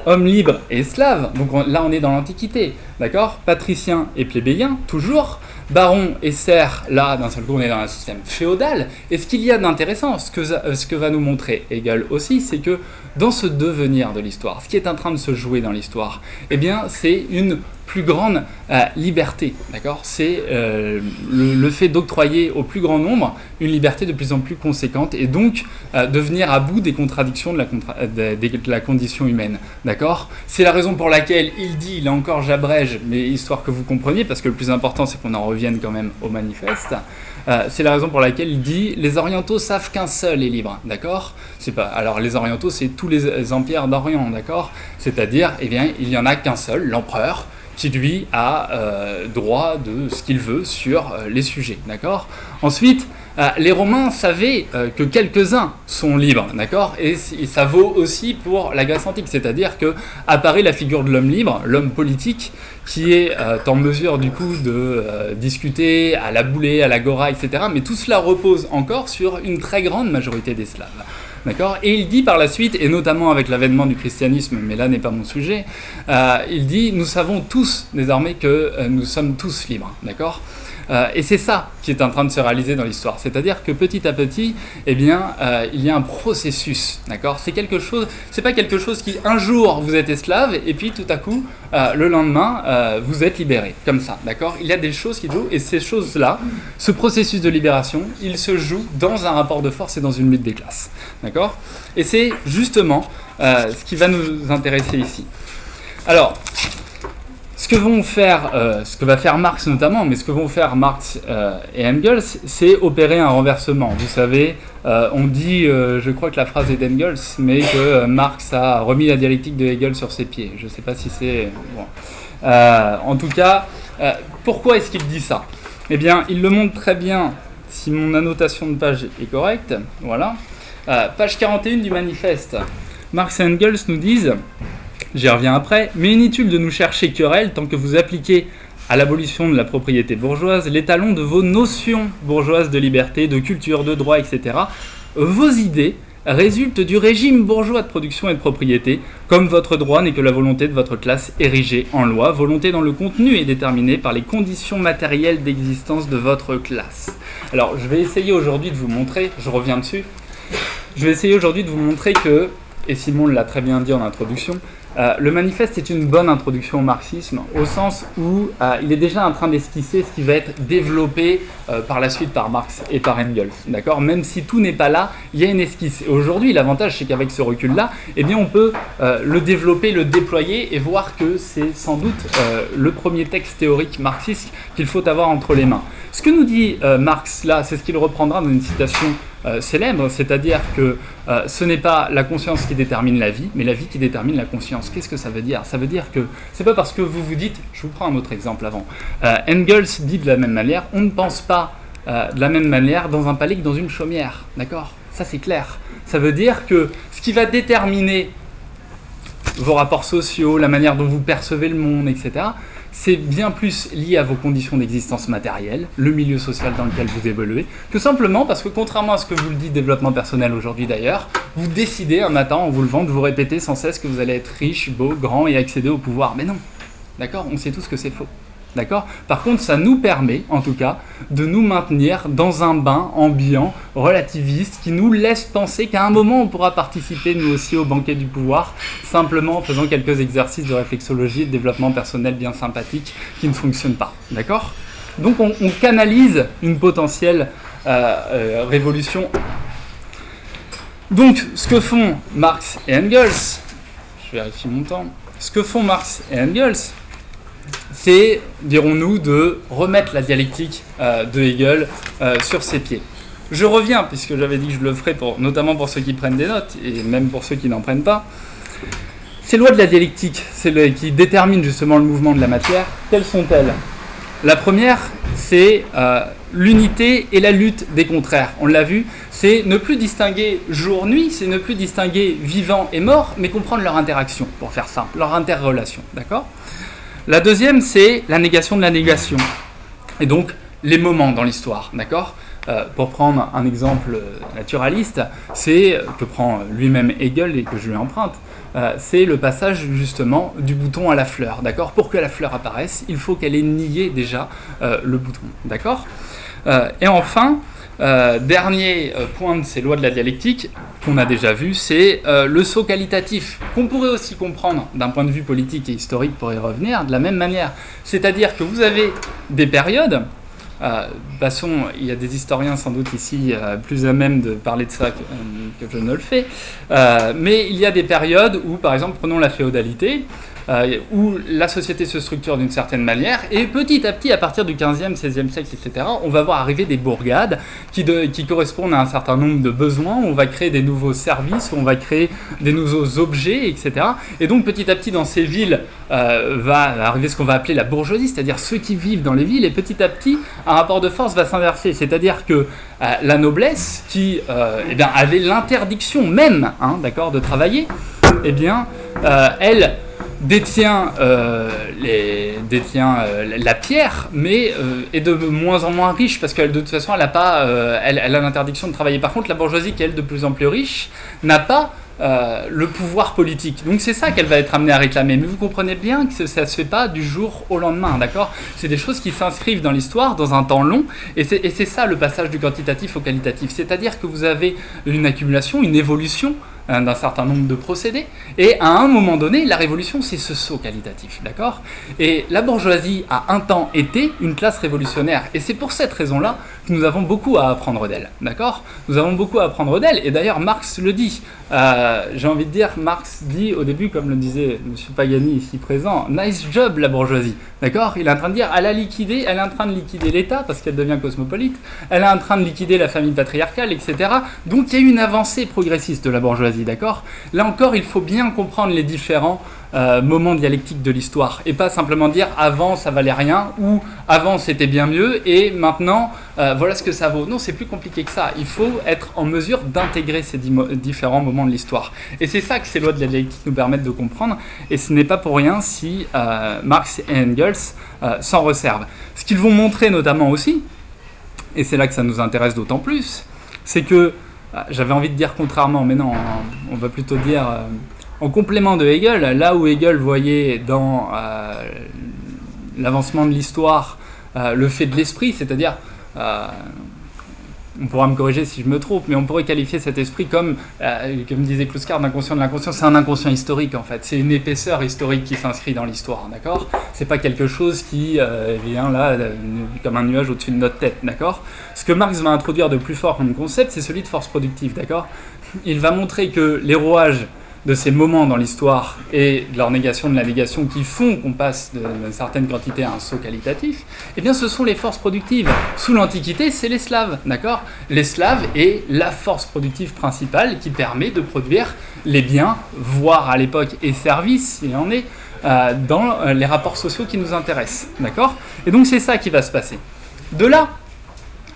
Hommes libres et esclaves, donc là on est dans l'Antiquité, d'accord ? Patriciens et plébéiens, toujours. Barons et serfs, là d'un seul coup on est dans un système féodal. Et ce qu'il y a d'intéressant, ce que va nous montrer Hegel aussi, c'est que dans ce devenir de l'histoire, ce qui est en train de se jouer dans l'histoire, eh bien c'est une plus grande liberté, d'accord ? C'est le fait d'octroyer au plus grand nombre une liberté de plus en plus conséquente et donc de venir à bout des contradictions de la condition humaine, d'accord ? C'est la raison pour laquelle il dit, là encore j'abrège, mais histoire que vous compreniez, parce que le plus important c'est qu'on en revienne quand même au manifeste, c'est la raison pour laquelle il dit « Les orientaux savent qu'un seul est libre », d'accord ? C'est pas, alors les orientaux c'est tous les empires d'Orient, d'accord ? C'est-à-dire, eh bien, il n'y en a qu'un seul, l'empereur, qui lui a droit de ce qu'il veut sur les sujets, d'accord ? Ensuite, les Romains savaient que quelques-uns sont libres, d'accord ? Et ça vaut aussi pour la Grèce antique, c'est-à-dire que apparaît la figure de l'homme libre, l'homme politique, qui est en mesure du coup de discuter à la boulée, à l'agora, etc. Mais tout cela repose encore sur une très grande majorité d'esclaves. D'accord ? Et il dit par la suite, et notamment avec l'avènement du christianisme, mais là n'est pas mon sujet, il dit « Nous savons tous désormais que nous sommes tous libres. » D'accord ? Et c'est ça qui est en train de se réaliser dans l'histoire. C'est-à-dire que petit à petit, eh bien, il y a un processus. D'accord ? C'est quelque chose, c'est pas quelque chose qui, un jour, vous êtes esclave, et puis tout à coup, le lendemain, vous êtes libéré. Comme ça. D'accord ? Il y a des choses qui jouent, et ces choses-là, ce processus de libération, il se joue dans un rapport de force et dans une lutte des classes. D'accord ? Et c'est justement ce qui va nous intéresser ici. Alors, ce que va faire Marx notamment, mais ce que vont faire Marx et Engels, c'est opérer un renversement. Vous savez, on dit, je crois que la phrase est d'Engels, mais que Marx a remis la dialectique de Hegel sur ses pieds. Je ne sais pas si c'est... Bon. En tout cas, pourquoi est-ce qu'il dit ça ? Eh bien, il le montre très bien, si mon annotation de page est correcte. Voilà. Page 41 du manifeste. Marx et Engels nous disent... J'y reviens après, mais inutile de nous chercher querelle tant que vous appliquez à l'abolition de la propriété bourgeoise l'étalon de vos notions bourgeoises de liberté, de culture, de droit, etc. Vos idées résultent du régime bourgeois de production et de propriété, comme votre droit n'est que la volonté de votre classe érigée en loi, volonté dont le contenu est déterminé par les conditions matérielles d'existence de votre classe. Alors, je vais essayer aujourd'hui de vous montrer, je reviens dessus, que, et Simon l'a très bien dit en introduction, Le manifeste est une bonne introduction au marxisme, au sens où il est déjà en train d'esquisser ce qui va être développé par la suite par Marx et par Engels. D'accord ? Même si tout n'est pas là, il y a une esquisse. Et aujourd'hui, l'avantage, c'est qu'avec ce recul-là, eh bien, on peut le développer, le déployer et voir que c'est sans doute le premier texte théorique marxiste qu'il faut avoir entre les mains. Ce que nous dit Marx là, c'est ce qu'il reprendra dans une citation célèbre, c'est-à-dire que ce n'est pas la conscience qui détermine la vie, mais la vie qui détermine la conscience. Qu'est-ce que ça veut dire ? Ça veut dire que c'est pas parce que vous vous dites, je vous prends un autre exemple avant, Engels dit de la même manière, on ne pense pas de la même manière dans un palais que dans une chaumière, d'accord ? Ça c'est clair. Ça veut dire que ce qui va déterminer vos rapports sociaux, la manière dont vous percevez le monde, etc., c'est bien plus lié à vos conditions d'existence matérielle, le milieu social dans lequel vous évoluez, que simplement parce que, contrairement à ce que vous le dit développement personnel aujourd'hui d'ailleurs, vous décidez un matin en vous levant de vous répéter sans cesse que vous allez être riche, beau, grand et accéder au pouvoir. Mais non, d'accord ? On sait tous que c'est faux. D'accord ? Par contre, ça nous permet, en tout cas, de nous maintenir dans un bain ambiant, relativiste, qui nous laisse penser qu'à un moment, on pourra participer, nous aussi, au banquet du pouvoir, simplement en faisant quelques exercices de réflexologie et de développement personnel bien sympathiques qui ne fonctionnent pas. D'accord ? Donc, on canalise une potentielle révolution. Donc, ce que font Marx et Engels, je vérifie mon temps, ce que font Marx et Engels, c'est, dirons-nous, de remettre la dialectique de Hegel sur ses pieds. Je reviens, puisque j'avais dit que je le ferais, notamment pour ceux qui prennent des notes, et même pour ceux qui n'en prennent pas. Ces lois de la dialectique, qui déterminent justement le mouvement de la matière, quelles sont-elles ? La première, c'est l'unité et la lutte des contraires. On l'a vu, c'est ne plus distinguer jour-nuit, c'est ne plus distinguer vivant et mort, mais comprendre leur interaction, pour faire simple, leur interrelation, d'accord ? La deuxième, c'est la négation de la négation, et donc les moments dans l'histoire, d'accord ? Pour prendre un exemple naturaliste, c'est que prend lui-même Hegel et que je lui emprunte, c'est le passage justement du bouton à la fleur, d'accord ? Pour que la fleur apparaisse, il faut qu'elle ait nié déjà le bouton, d'accord ? Et enfin, dernier point de ces lois de la dialectique qu'on a déjà vu, c'est le saut qualitatif, qu'on pourrait aussi comprendre d'un point de vue politique et historique pour y revenir, de la même manière. C'est-à-dire que vous avez des périodes, de toute façon, il y a des historiens sans doute ici plus à même de parler de ça que je ne le fais, mais il y a des périodes où, par exemple, prenons la féodalité, où la société se structure d'une certaine manière, et petit à petit, à partir du 15e, 16e siècle, etc., on va voir arriver des bourgades qui correspondent à un certain nombre de besoins, on va créer des nouveaux services, on va créer des nouveaux objets, etc. Et donc, petit à petit, dans ces villes, va arriver ce qu'on va appeler la bourgeoisie, c'est-à-dire ceux qui vivent dans les villes, et petit à petit, un rapport de force va s'inverser, c'est-à-dire que la noblesse, qui avait l'interdiction même, d'accord, de travailler, elle détient la pierre, mais est de moins en moins riche parce qu'elle de toute façon elle a l'interdiction de travailler. Par contre, la bourgeoisie, qui est elle de plus en plus riche, n'a pas le pouvoir politique. Donc c'est ça qu'elle va être amenée à réclamer. Mais vous comprenez bien que ça ne se fait pas du jour au lendemain, d'accord ? C'est des choses qui s'inscrivent dans l'histoire, dans un temps long, et c'est ça le passage du quantitatif au qualitatif. C'est-à-dire que vous avez une accumulation, une évolution d'un certain nombre de procédés, et à un moment donné, la révolution, c'est ce saut qualitatif, d'accord ? Et la bourgeoisie a un temps été une classe révolutionnaire, et c'est pour cette raison-là que nous avons beaucoup à apprendre d'elle, d'accord ? Nous avons beaucoup à apprendre d'elle, et d'ailleurs Marx le dit. J'ai envie de dire, Marx dit au début, comme le disait M. Pagani ici présent, « nice job la bourgeoisie », d'accord ? Il est en train de dire, elle est en train de liquider l'État, parce qu'elle devient cosmopolite, elle est en train de liquider la famille patriarcale, etc. Donc il y a eu une avancée progressiste de la bourgeoisie, d'accord ? Là encore, il faut bien comprendre les différents moments dialectiques de l'histoire, et pas simplement dire avant ça valait rien, ou avant c'était bien mieux, et maintenant voilà ce que ça vaut. Non, c'est plus compliqué que ça. Il faut être en mesure d'intégrer ces différents moments de l'histoire. Et c'est ça que ces lois de la dialectique nous permettent de comprendre, et ce n'est pas pour rien si Marx et Engels s'en resservent. Ce qu'ils vont montrer notamment aussi, et c'est là que ça nous intéresse d'autant plus, c'est que, j'avais envie de dire contrairement, mais non, on va plutôt dire en complément de Hegel, là où Hegel voyait dans l'avancement de l'histoire le fait de l'esprit, c'est-à-dire on pourra me corriger si je me trompe, mais on pourrait qualifier cet esprit comme disait Kluskar, d'inconscient de l'inconscient. C'est un inconscient historique en fait, c'est une épaisseur historique qui s'inscrit dans l'histoire, d'accord ? C'est pas quelque chose qui vient là comme un nuage au-dessus de notre tête, d'accord ? Ce que Marx va introduire de plus fort comme concept, c'est celui de force productive, d'accord ? Il va montrer que les rouages de ces moments dans l'histoire et de leur négation, de la négation qui font qu'on passe d'une certaine quantité à un saut qualitatif, eh bien ce sont les forces productives. Sous l'Antiquité, c'est les Slaves, d'accord ? Les Slaves est la force productive principale qui permet de produire les biens, voire à l'époque et services, s'il en est, dans les rapports sociaux qui nous intéressent, d'accord ? Et donc c'est ça qui va se passer. De là,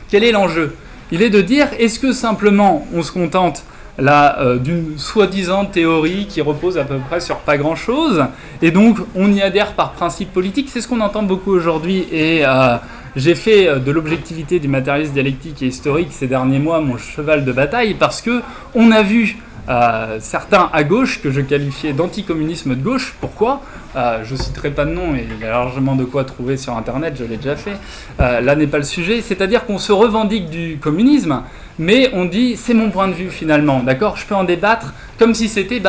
quel est l'enjeu ? Il est de dire, est-ce que simplement on se contente là, d'une soi-disant théorie qui repose à peu près sur pas grand-chose, et donc on y adhère par principe politique, c'est ce qu'on entend beaucoup aujourd'hui, et j'ai fait de l'objectivité du matérialisme dialectique et historique ces derniers mois mon cheval de bataille, parce que on a vu certains à gauche, que je qualifiais d'anticommunisme de gauche. Pourquoi ? Je ne citerai pas de nom, et il y a largement de quoi trouver sur Internet, je l'ai déjà fait. Là n'est pas le sujet, c'est-à-dire qu'on se revendique du communisme, mais on dit, c'est mon point de vue finalement, d'accord ? Je peux en débattre comme si c'était,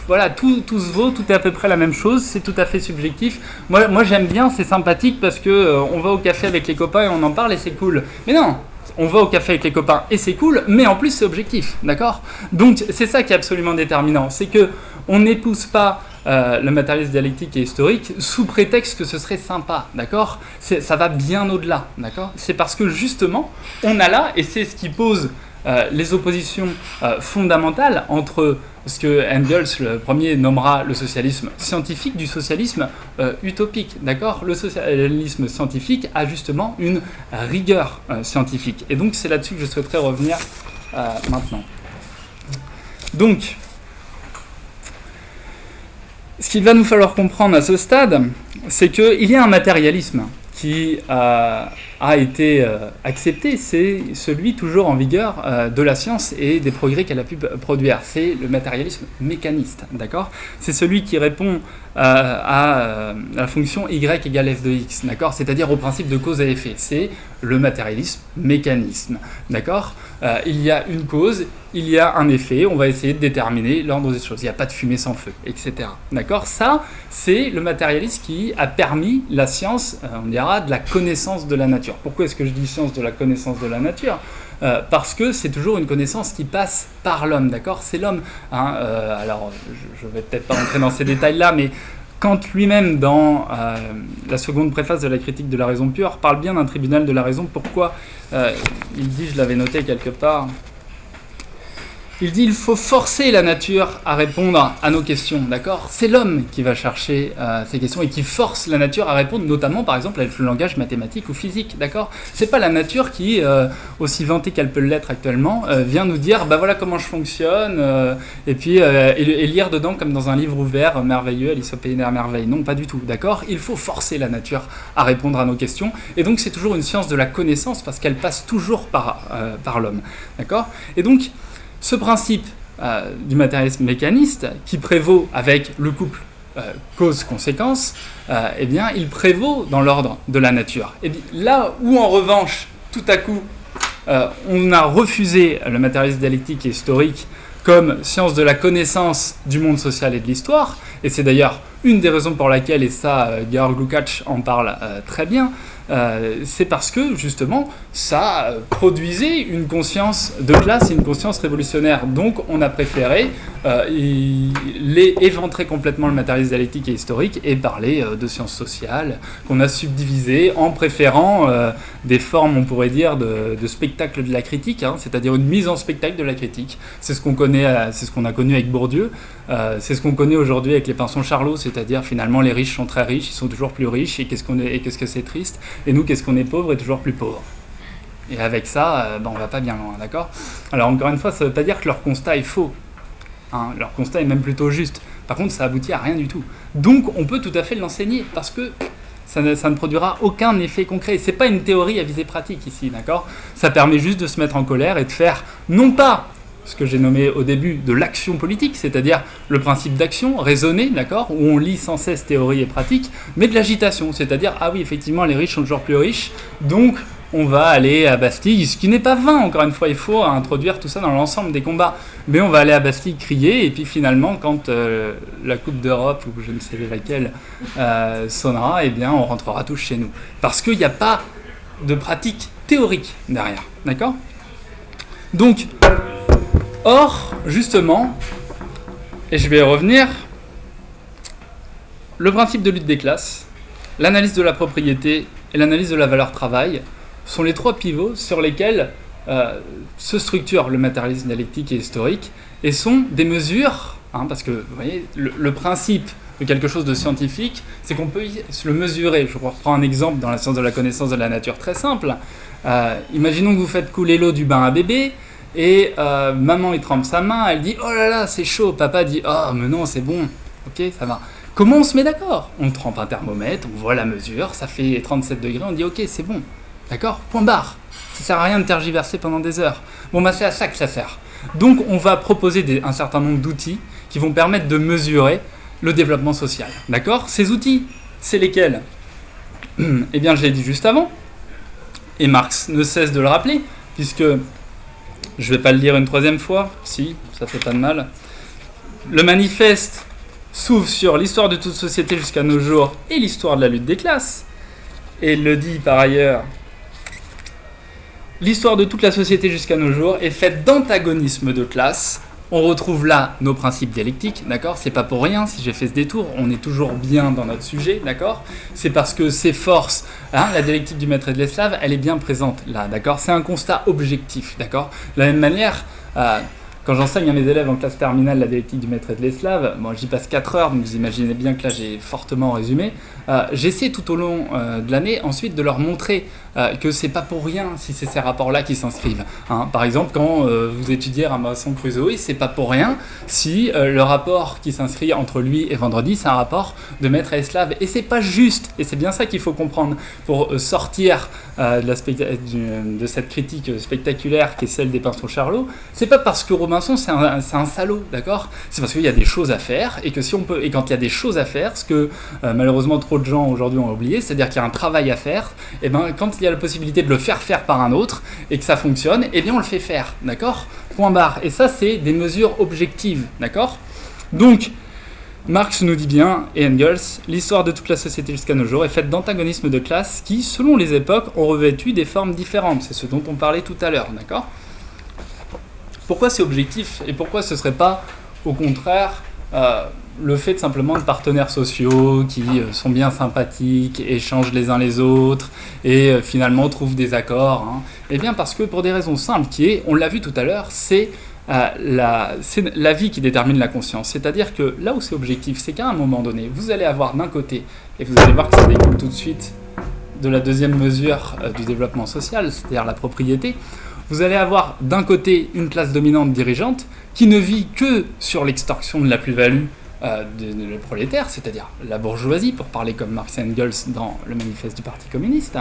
voilà, tout se vaut, tout est à peu près la même chose, c'est tout à fait subjectif. Moi j'aime bien, c'est sympathique parce que on va au café avec les copains et on en parle et c'est cool. Mais non, on va au café avec les copains et c'est cool, mais en plus c'est objectif, d'accord ? Donc c'est ça qui est absolument déterminant, c'est que on n'épouse pas le matérialisme dialectique et historique sous prétexte que ce serait sympa, d'accord ? Ça va bien au-delà, d'accord ? C'est parce que justement, on a là, et c'est ce qui pose les oppositions fondamentales entre ce que Engels, le premier, nommera le socialisme scientifique du socialisme utopique, d'accord ? Le socialisme scientifique a justement une rigueur scientifique. Et donc c'est là-dessus que je souhaiterais revenir maintenant. Donc, ce qu'il va nous falloir comprendre à ce stade, c'est qu'il y a un matérialisme qui a été accepté, c'est celui toujours en vigueur de la science et des progrès qu'elle a pu produire. C'est le matérialisme mécaniste, d'accord ? C'est celui qui répond à la fonction y égale f de x, d'accord ? C'est-à-dire au principe de cause à effet. C'est le matérialisme mécanisme, d'accord ? Il y a une cause, il y a un effet, on va essayer de déterminer l'ordre des choses. Il n'y a pas de fumée sans feu, etc. D'accord ? Ça, c'est le matérialisme qui a permis la science, on dira, de la connaissance de la nature. Pourquoi est-ce que je dis science de la connaissance de la nature ? Parce que c'est toujours une connaissance qui passe par l'homme, d'accord ? C'est l'homme. Alors, je ne vais peut-être pas rentrer dans ces détails-là, mais Kant lui-même, dans la seconde préface de la critique de la raison pure, parle bien d'un tribunal de la raison. Pourquoi ? Il dit, je l'avais noté quelque part, il dit il faut forcer la nature à répondre à nos questions, d'accord ? C'est l'homme qui va chercher ces questions et qui force la nature à répondre, notamment par exemple avec le langage mathématique ou physique, d'accord ? C'est pas la nature qui, aussi vantée qu'elle peut l'être actuellement, vient nous dire voilà comment je fonctionne, et puis et lire dedans comme dans un livre ouvert, merveilleux, Alice au pays des merveilles. Non, pas du tout, d'accord ? Il faut forcer la nature à répondre à nos questions, et donc c'est toujours une science de la connaissance parce qu'elle passe toujours par l'homme, d'accord ? Et donc, ce principe du matérialisme mécaniste qui prévaut avec le couple cause-conséquence, eh bien, il prévaut dans l'ordre de la nature. Et bien, là où, en revanche, tout à coup, on a refusé le matérialisme dialectique et historique comme science de la connaissance du monde social et de l'histoire, et c'est d'ailleurs une des raisons pour laquelle, et ça, Georg Lukács en parle très bien, c'est parce que justement ça produisait une conscience de classe et une conscience révolutionnaire. Donc on a préféré éventrer complètement le matérialisme dialectique et historique et parler de sciences sociales qu'on a subdivisées en préférant des formes, on pourrait dire, de spectacle de la critique, c'est-à-dire une mise en spectacle de la critique. C'est ce qu'on connaît, c'est ce qu'on a connu avec Bourdieu, c'est ce qu'on connaît aujourd'hui avec les Pinson Charlot, c'est-à-dire finalement les riches sont très riches, ils sont toujours plus riches, et qu'est-ce que c'est triste. Et nous, qu'est-ce qu'on est pauvre et toujours plus pauvre. Et avec ça, on va pas bien loin, d'accord ? Alors encore une fois, ça ne veut pas dire que leur constat est faux. Leur constat est même plutôt juste. Par contre, ça aboutit à rien du tout. Donc, on peut tout à fait l'enseigner, parce que ça ne produira aucun effet concret. C'est pas une théorie à visée pratique ici, d'accord ? Ça permet juste de se mettre en colère et de faire, non pas ce que j'ai nommé au début de l'action politique, c'est-à-dire le principe d'action raisonnée, d'accord, où on lit sans cesse théorie et pratique, mais de l'agitation, c'est-à-dire, ah oui, effectivement, les riches sont toujours plus riches, donc on va aller à Bastille, ce qui n'est pas vain, encore une fois, il faut introduire tout ça dans l'ensemble des combats. Mais on va aller à Bastille crier, et puis finalement, quand la Coupe d'Europe, ou je ne sais laquelle, sonnera, eh bien, on rentrera tous chez nous. Parce qu'il n'y a pas de pratique théorique derrière, d'accord ? Donc, or, justement, et je vais y revenir, le principe de lutte des classes, l'analyse de la propriété et l'analyse de la valeur travail sont les trois pivots sur lesquels se structure le matérialisme dialectique et historique, et sont des mesures, parce que vous voyez, le principe de quelque chose de scientifique, c'est qu'on peut le mesurer. Je reprends un exemple dans la science de la connaissance de la nature très simple. Imaginons que vous faites couler l'eau du bain à bébé, et maman il trempe sa main, elle dit « Oh là là, c'est chaud », papa dit « Oh mais non, c'est bon, ok, ça va ». Comment on se met d'accord ? On trempe un thermomètre, on voit la mesure, ça fait 37 degrés, on dit « Ok, c'est bon ». D'accord ? Point barre. Ça sert à rien de tergiverser pendant des heures. Bon, bah c'est à ça que ça sert. Donc, on va proposer un certain nombre d'outils qui vont permettre de mesurer le développement social. D'accord ? Ces outils, c'est lesquels ? Eh bien, je l'ai dit juste avant, et Marx ne cesse de le rappeler, puisque, je ne vais pas le lire une troisième fois, si, ça fait pas de mal. Le manifeste s'ouvre sur l'histoire de toute société jusqu'à nos jours et l'histoire de la lutte des classes. Et il le dit par ailleurs, l'histoire de toute la société jusqu'à nos jours est faite d'antagonisme de classe. On retrouve là nos principes dialectiques, d'accord ? C'est pas pour rien si j'ai fait ce détour, on est toujours bien dans notre sujet, d'accord ? C'est parce que ces forces, la dialectique du maître et de l'esclave, elle est bien présente là, d'accord ? C'est un constat objectif, d'accord ? De la même manière, quand j'enseigne à mes élèves en classe terminale la dialectique du maître et de l'esclave, moi j'y passe 4 heures, donc vous imaginez bien que là j'ai fortement résumé, j'essaie tout au long de l'année ensuite de leur montrer que c'est pas pour rien si c'est ces rapports-là qui s'inscrivent. Par exemple, quand vous étudiez Robinson Crusoe, c'est pas pour rien si le rapport qui s'inscrit entre lui et Vendredi, c'est un rapport de maître et esclave. Et c'est pas juste, et c'est bien ça qu'il faut comprendre pour sortir de cette critique spectaculaire qui est celle des pinceaux Charlot. C'est pas parce que Robinson c'est un salaud, d'accord ? C'est parce qu'il y a des choses à faire, et que si on peut, et quand il y a des choses à faire, ce que malheureusement trop de gens aujourd'hui ont oublié, c'est-à-dire qu'il y a un travail à faire, et ben quand il y a la possibilité de le faire par un autre et que ça fonctionne, eh bien on le fait faire, d'accord ? Point barre. Et ça, c'est des mesures objectives, d'accord ? Donc, Marx nous dit bien, et Engels, l'histoire de toute la société jusqu'à nos jours est faite d'antagonismes de classe qui, selon les époques, ont revêtu des formes différentes. C'est ce dont on parlait tout à l'heure, d'accord ? Pourquoi c'est objectif et pourquoi ce ne serait pas, au contraire, le fait simplement de partenaires sociaux qui sont bien sympathiques, échangent les uns les autres et finalement trouvent des accords, Eh bien parce que pour des raisons simples qui est, on l'a vu tout à l'heure, c'est la vie qui détermine la conscience. C'est-à-dire que là où c'est objectif, c'est qu'à un moment donné, vous allez avoir d'un côté, et vous allez voir que ça découle tout de suite de la deuxième mesure du développement social, c'est-à-dire la propriété, vous allez avoir d'un côté une classe dominante dirigeante qui ne vit que sur l'extorsion de la plus-value le prolétaire, c'est-à-dire la bourgeoisie, pour parler comme Marx et Engels dans le manifeste du Parti communiste,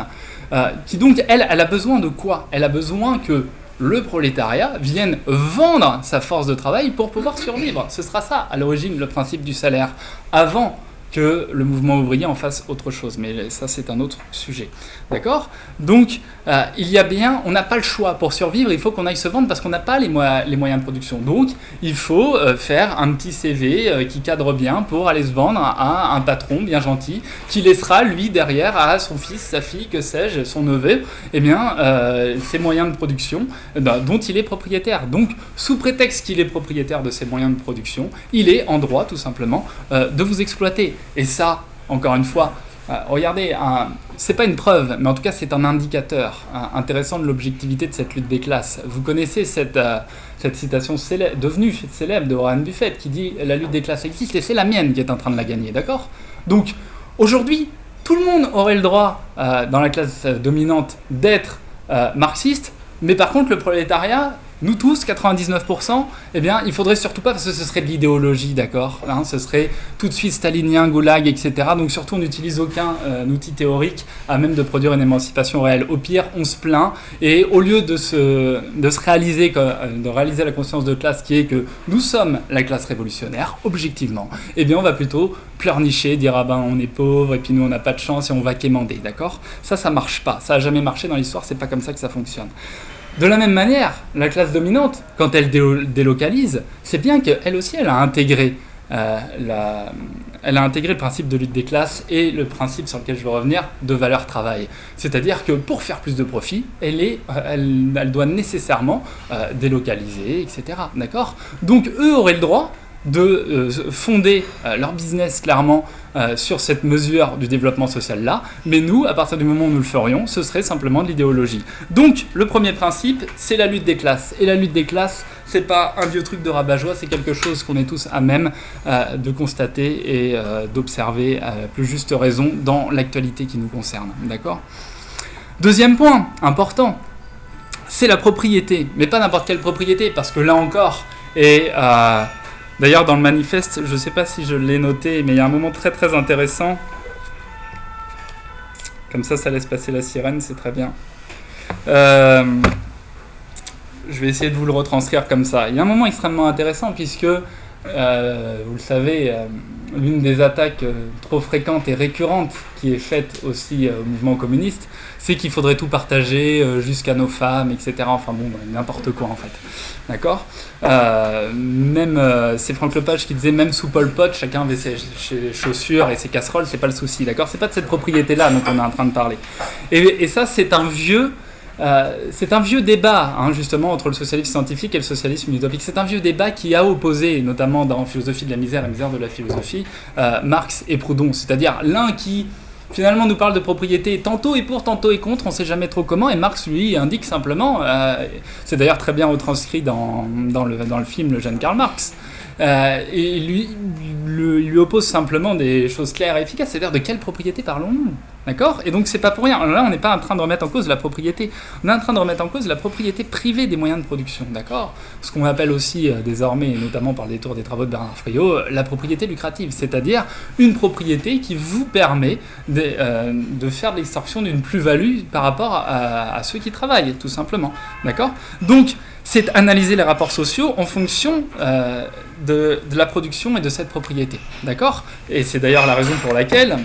qui donc, elle a besoin de quoi ? Elle a besoin que le prolétariat vienne vendre sa force de travail pour pouvoir survivre. Ce sera ça, à l'origine, le principe du salaire, avant que le mouvement ouvrier en fasse autre chose. Mais ça, c'est un autre sujet. D'accord ? Donc, il y a bien, on n'a pas le choix. Pour survivre, il faut qu'on aille se vendre parce qu'on n'a pas les moyens de production. Donc, il faut faire un petit CV qui cadre bien pour aller se vendre à un patron bien gentil qui laissera, lui, derrière, à son fils, sa fille, que sais-je, son neveu, eh bien, ses moyens de production dont il est propriétaire. Donc, sous prétexte qu'il est propriétaire de ses moyens de production, il est en droit, tout simplement, de vous exploiter. Et ça, encore une fois, regardez, c'est pas une preuve, mais en tout cas c'est un indicateur intéressant de l'objectivité de cette lutte des classes. Vous connaissez cette citation devenue célèbre de Warren Buffett qui dit « La lutte des classes existe et c'est la mienne qui est en train de la gagner », d'accord ? Donc, aujourd'hui, tout le monde aurait le droit, dans la classe dominante, d'être marxiste, mais par contre le prolétariat, Nous tous, 99%, eh bien, il faudrait surtout pas, parce que ce serait de l'idéologie, d'accord, hein, ce serait tout de suite stalinien, goulag, etc. Donc surtout, on n'utilise aucun outil théorique à même de produire une émancipation réelle. Au pire, on se plaint, et au lieu de réaliser la conscience de classe qui est que nous sommes la classe révolutionnaire, objectivement, eh bien, on va plutôt pleurnicher, dire ah ben on est pauvre et puis nous on n'a pas de chance et on va quémander, d'accord ? Ça marche pas, ça a jamais marché dans l'histoire, c'est pas comme ça que ça fonctionne. De la même manière, la classe dominante, quand elle délocalise, c'est bien qu'elle aussi elle a intégré le principe de lutte des classes et le principe sur lequel je veux revenir de valeur travail. C'est-à-dire que pour faire plus de profit, elle doit nécessairement délocaliser, etc. D'accord ? Donc eux auraient le droit de fonder leur business clairement sur cette mesure du développement social-là, mais nous, à partir du moment où nous le ferions, ce serait simplement de l'idéologie. Donc, le premier principe, c'est la lutte des classes. Et la lutte des classes, c'est pas un vieux truc de rabat-joie, c'est quelque chose qu'on est tous à même de constater et d'observer à la plus juste raison dans l'actualité qui nous concerne. D'accord ? Deuxième point, important, c'est la propriété. Mais pas n'importe quelle propriété, parce que là encore, d'ailleurs, dans le manifeste, je ne sais pas si je l'ai noté, mais il y a un moment très très intéressant. Comme ça laisse passer la sirène, c'est très bien. Je vais essayer de vous le retranscrire comme ça. Il y a un moment extrêmement intéressant puisque, vous le savez, l'une des attaques trop fréquentes et récurrentes qui est faite aussi au mouvement communiste, c'est qu'il faudrait tout partager jusqu'à nos femmes, etc. Enfin bon, n'importe quoi en fait. D'accord ? C'est Franck Lepage qui disait même sous Pol Pot, chacun avait ses chaussures et ses casseroles, c'est pas le souci. D'accord ? C'est pas de cette propriété-là dont on est en train de parler. Et ça, c'est un vieux débat, hein, justement, entre le socialisme scientifique et le socialisme utopique. C'est un vieux débat qui a opposé, notamment dans Philosophie de la misère et misère de la philosophie, Marx et Proudhon. C'est-à-dire l'un qui, finalement, nous parle de propriété tantôt et pour, tantôt et contre, on ne sait jamais trop comment, et Marx, lui, indique simplement, c'est d'ailleurs très bien retranscrit dans le film Le jeune Karl Marx, et lui oppose simplement des choses claires et efficaces, c'est-à-dire de quelle propriété parlons-nous ? D'accord ? Et donc c'est pas pour rien. Alors là, on n'est pas en train de remettre en cause la propriété. On est en train de remettre en cause la propriété privée des moyens de production. D'accord ? Ce qu'on appelle aussi désormais, et notamment par le détour des travaux de Bernard Friot, la propriété lucrative. C'est-à-dire une propriété qui vous permet de faire de l'extraction d'une plus-value par rapport à ceux qui travaillent, tout simplement. D'accord ? Donc, c'est analyser les rapports sociaux en fonction de la production et de cette propriété. D'accord ? Et c'est d'ailleurs la raison pour laquelle...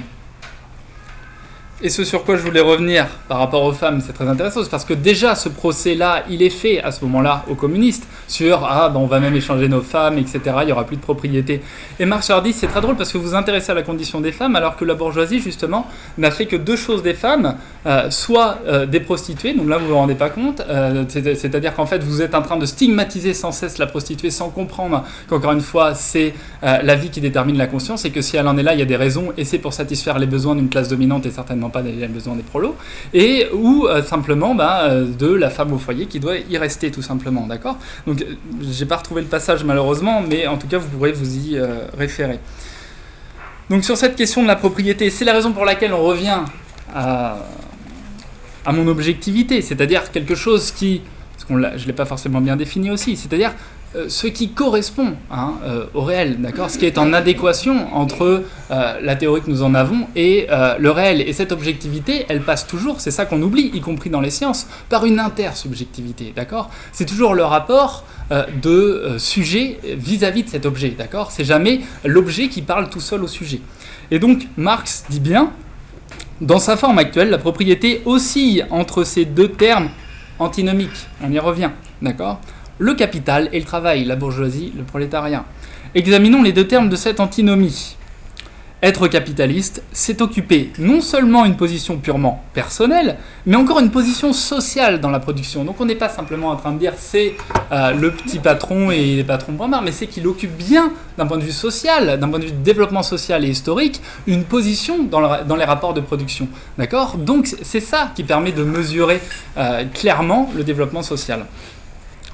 Et ce sur quoi je voulais revenir par rapport aux femmes, c'est très intéressant, c'est parce que déjà ce procès-là, il est fait à ce moment-là aux communistes sur on va même échanger nos femmes, etc. Il n'y aura plus de propriété. Et Marx leur dit c'est très drôle parce que vous vous intéressez à la condition des femmes alors que la bourgeoisie justement n'a fait que deux choses des femmes, soit des prostituées, donc là vous vous rendez pas compte, c'est-à-dire qu'en fait vous êtes en train de stigmatiser sans cesse la prostituée sans comprendre qu'encore une fois c'est la vie qui détermine la conscience et que si elle en est là il y a des raisons et c'est pour satisfaire les besoins d'une classe dominante et certainement pas les besoins des prolos, ou simplement de la femme au foyer qui doit y rester tout simplement, d'accord ? Donc j'ai pas retrouvé le passage malheureusement, mais en tout cas vous pourrez vous y référer. Donc sur cette question de la propriété, c'est la raison pour laquelle on revient à mon objectivité, c'est-à-dire quelque chose qui, je ne l'ai pas forcément bien défini aussi, c'est-à-dire ce qui correspond au réel, d'accord ? Ce qui est en adéquation entre la théorie que nous en avons et le réel. Et cette objectivité, elle passe toujours, c'est ça qu'on oublie, y compris dans les sciences, par une intersubjectivité, d'accord ? C'est toujours le rapport de sujet vis-à-vis de cet objet, d'accord ? C'est jamais l'objet qui parle tout seul au sujet. Et donc, Marx dit bien, dans sa forme actuelle, la propriété oscille entre ces deux termes antinomiques. On y revient, d'accord ? Le capital et le travail, la bourgeoisie, le prolétariat. Examinons les deux termes de cette antinomie. Être capitaliste, c'est occuper non seulement une position purement personnelle, mais encore une position sociale dans la production. Donc on n'est pas simplement en train de dire c'est le petit patron et les patrons point barre, mais c'est qu'il occupe bien, d'un point de vue social, d'un point de vue de développement social et historique, une position dans les rapports de production. D'accord ? Donc c'est ça qui permet de mesurer clairement le développement social.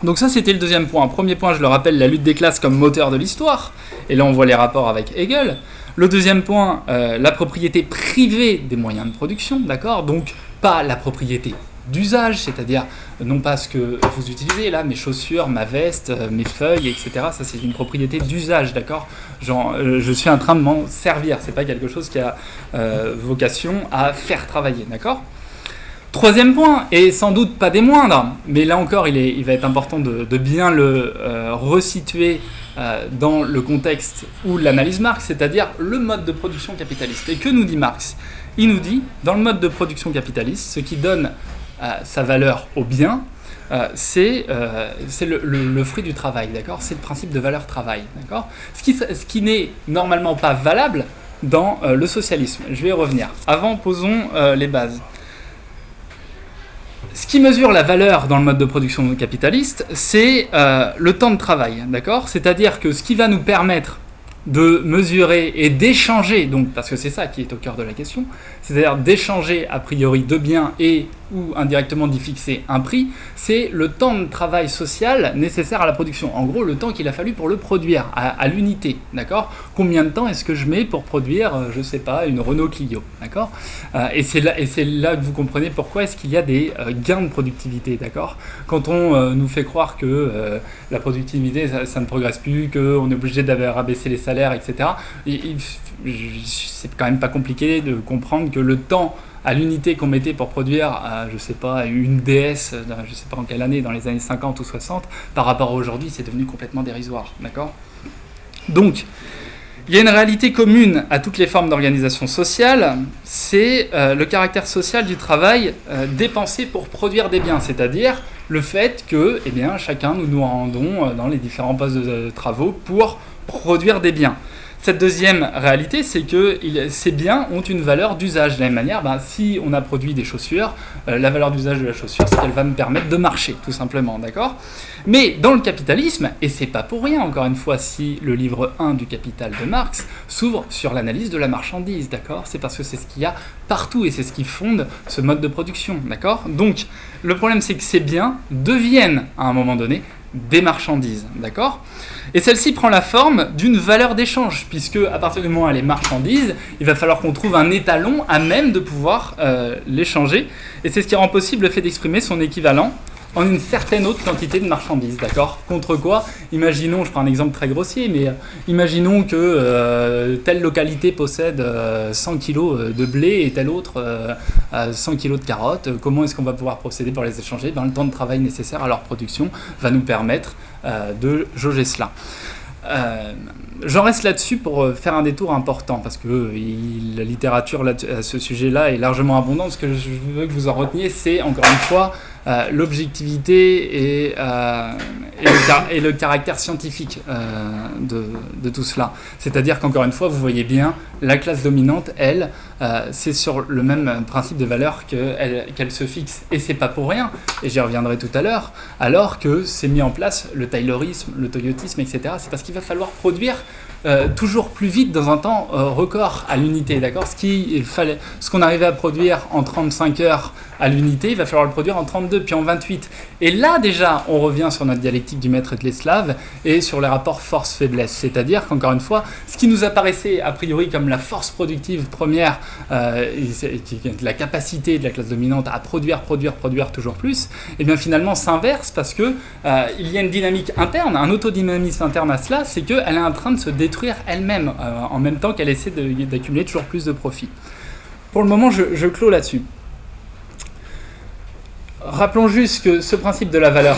Donc ça, c'était le deuxième point. Premier point, je le rappelle, la lutte des classes comme moteur de l'histoire. Et là, on voit les rapports avec Hegel. Le deuxième point, la propriété privée des moyens de production, d'accord ? Donc, pas la propriété d'usage, c'est-à-dire non pas ce que vous utilisez là, mes chaussures, ma veste, mes feuilles, etc. Ça c'est une propriété d'usage, d'accord ? Genre, je suis en train de m'en servir, c'est pas quelque chose qui a vocation à faire travailler, d'accord ? Troisième point, et sans doute pas des moindres, mais là encore il va être important de bien le resituer dans le contexte où l'analyse Marx, c'est-à-dire le mode de production capitaliste. Et que nous dit Marx ? Il nous dit, dans le mode de production capitaliste, ce qui donne sa valeur au bien, c'est le fruit du travail, d'accord ? C'est le principe de valeur travail, d'accord ? Ce qui n'est normalement pas valable dans le socialisme. Je vais y revenir. Avant, posons les bases. Ce qui mesure la valeur dans le mode de production capitaliste, c'est le temps de travail, d'accord ? C'est-à-dire que ce qui va nous permettre de mesurer et d'échanger, donc, parce que c'est ça qui est au cœur de la question, c'est-à-dire d'échanger a priori de biens et ou indirectement d'y fixer un prix, c'est le temps de travail social nécessaire à la production. En gros, le temps qu'il a fallu pour le produire, à l'unité, d'accord ? Combien de temps est-ce que je mets pour produire, je sais pas, une Renault Clio, d'accord ? Et c'est là que vous comprenez pourquoi est-ce qu'il y a des gains de productivité, d'accord ? Quand on nous fait croire que la productivité, ça ne progresse plus, qu'on est obligé d'abaisser les salaires, etc., c'est quand même pas compliqué de comprendre que le temps à l'unité qu'on mettait pour produire, je sais pas, une DS, je sais pas en quelle année, dans les années 50 ou 60, par rapport à aujourd'hui, c'est devenu complètement dérisoire, d'accord ? Donc, il y a une réalité commune à toutes les formes d'organisation sociale, c'est le caractère social du travail dépensé pour produire des biens, c'est-à-dire le fait que, eh bien, chacun nous rendons dans les différents postes de travaux pour produire des biens. Cette deuxième réalité, c'est que ces biens ont une valeur d'usage. De la même manière, si on a produit des chaussures, la valeur d'usage de la chaussure, c'est qu'elle va me permettre de marcher, tout simplement, d'accord ? Mais dans le capitalisme, et c'est pas pour rien, encore une fois, si le livre 1 du Capital de Marx s'ouvre sur l'analyse de la marchandise, d'accord ? C'est parce que c'est ce qu'il y a partout et c'est ce qui fonde ce mode de production, d'accord ? Donc, le problème, c'est que ces biens deviennent, à un moment donné, des marchandises, d'accord ? Et celle-ci prend la forme d'une valeur d'échange, puisque à partir du moment où elle est marchandise, il va falloir qu'on trouve un étalon à même de pouvoir l'échanger, et c'est ce qui rend possible le fait d'exprimer son équivalent en une certaine autre quantité de marchandises, d'accord ? Contre quoi ? Imaginons, je prends un exemple très grossier, mais imaginons que telle localité possède 100 kg de blé et telle autre 100 kg de carottes. Comment est-ce qu'on va pouvoir procéder pour les échanger ? Le temps de travail nécessaire à leur production va nous permettre de jauger cela. J'en reste là-dessus pour faire un détour important, parce que la littérature à ce sujet-là est largement abondante. Ce que je veux que vous en reteniez, c'est encore une fois l'objectivité et le caractère scientifique de tout cela. C'est-à-dire qu'encore une fois, vous voyez bien, la classe dominante, elle, c'est sur le même principe de valeur qu'elle se fixe. Et c'est pas pour rien, et j'y reviendrai tout à l'heure, alors que c'est mis en place le taylorisme, le toyotisme, etc. C'est parce qu'il va falloir produire toujours plus vite dans un temps record à l'unité, d'accord ? Ce qu'on arrivait à produire en 35 heures à l'unité, il va falloir le produire en 32 puis en 28. Et là déjà, on revient sur notre dialectique du maître et de l'esclave et sur les rapports force-faiblesse. C'est-à-dire qu'encore une fois, ce qui nous apparaissait a priori comme la force productive première, la capacité de la classe dominante à produire toujours plus, et bien finalement s'inverse parce que il y a une dynamique interne, un autodynamisme interne à cela, c'est qu'elle est en train de se détruire elle-même en même temps qu'elle essaie d'accumuler toujours plus de profit. Pour le moment, je clôt là-dessus. Rappelons juste que ce principe de la valeur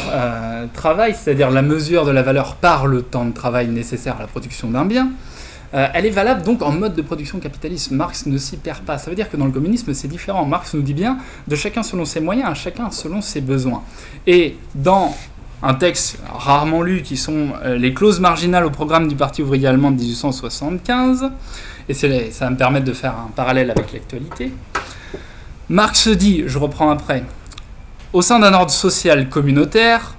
travail, c'est-à-dire la mesure de la valeur par le temps de travail nécessaire à la production d'un bien, elle est valable donc en mode de production capitaliste. Marx ne s'y perd pas. Ça veut dire que dans le communisme, c'est différent. Marx nous dit bien de chacun selon ses moyens, à chacun selon ses besoins. Et dans un texte rarement lu qui sont les clauses marginales au programme du Parti ouvrier allemand de 1875, et ça va me permettre de faire un parallèle avec l'actualité, Marx dit, je reprends après, au sein d'un ordre social communautaire,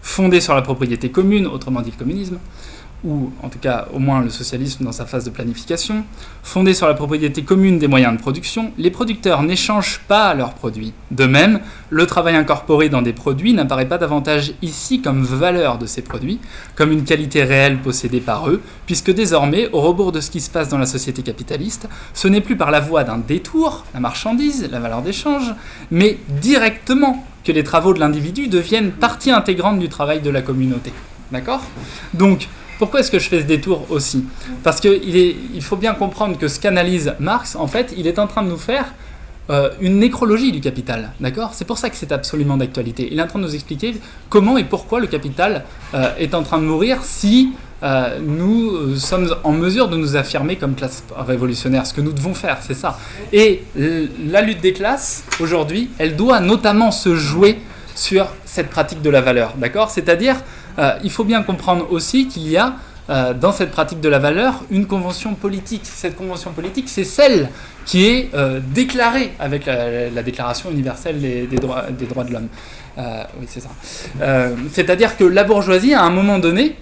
fondé sur la propriété commune, autrement dit le communisme, ou en tout cas au moins le socialisme dans sa phase de planification, fondé sur la propriété commune des moyens de production, les producteurs n'échangent pas leurs produits. De même, le travail incorporé dans des produits n'apparaît pas davantage ici comme valeur de ces produits, comme une qualité réelle possédée par eux, puisque désormais, au rebours de ce qui se passe dans la société capitaliste, ce n'est plus par la voie d'un détour, la marchandise, la valeur d'échange, mais directement que les travaux de l'individu deviennent partie intégrante du travail de la communauté. D'accord ? Donc, pourquoi est-ce que je fais ce détour aussi ? Parce qu'il faut bien comprendre que ce qu'analyse Marx, en fait, il est en train de nous faire une nécrologie du capital. D'accord ? C'est pour ça que c'est absolument d'actualité. Il est en train de nous expliquer comment et pourquoi le capital est en train de mourir si nous sommes en mesure de nous affirmer comme classe révolutionnaire. Ce que nous devons faire, c'est ça. Et la lutte des classes, aujourd'hui, elle doit notamment se jouer sur cette pratique de la valeur. D'accord ? C'est-à-dire, il faut bien comprendre aussi qu'il y a dans cette pratique de la valeur une convention politique. Cette convention politique, c'est celle qui est déclarée avec la Déclaration universelle des droits de l'homme. Oui, c'est ça. C'est-à-dire que la bourgeoisie, à un moment donné,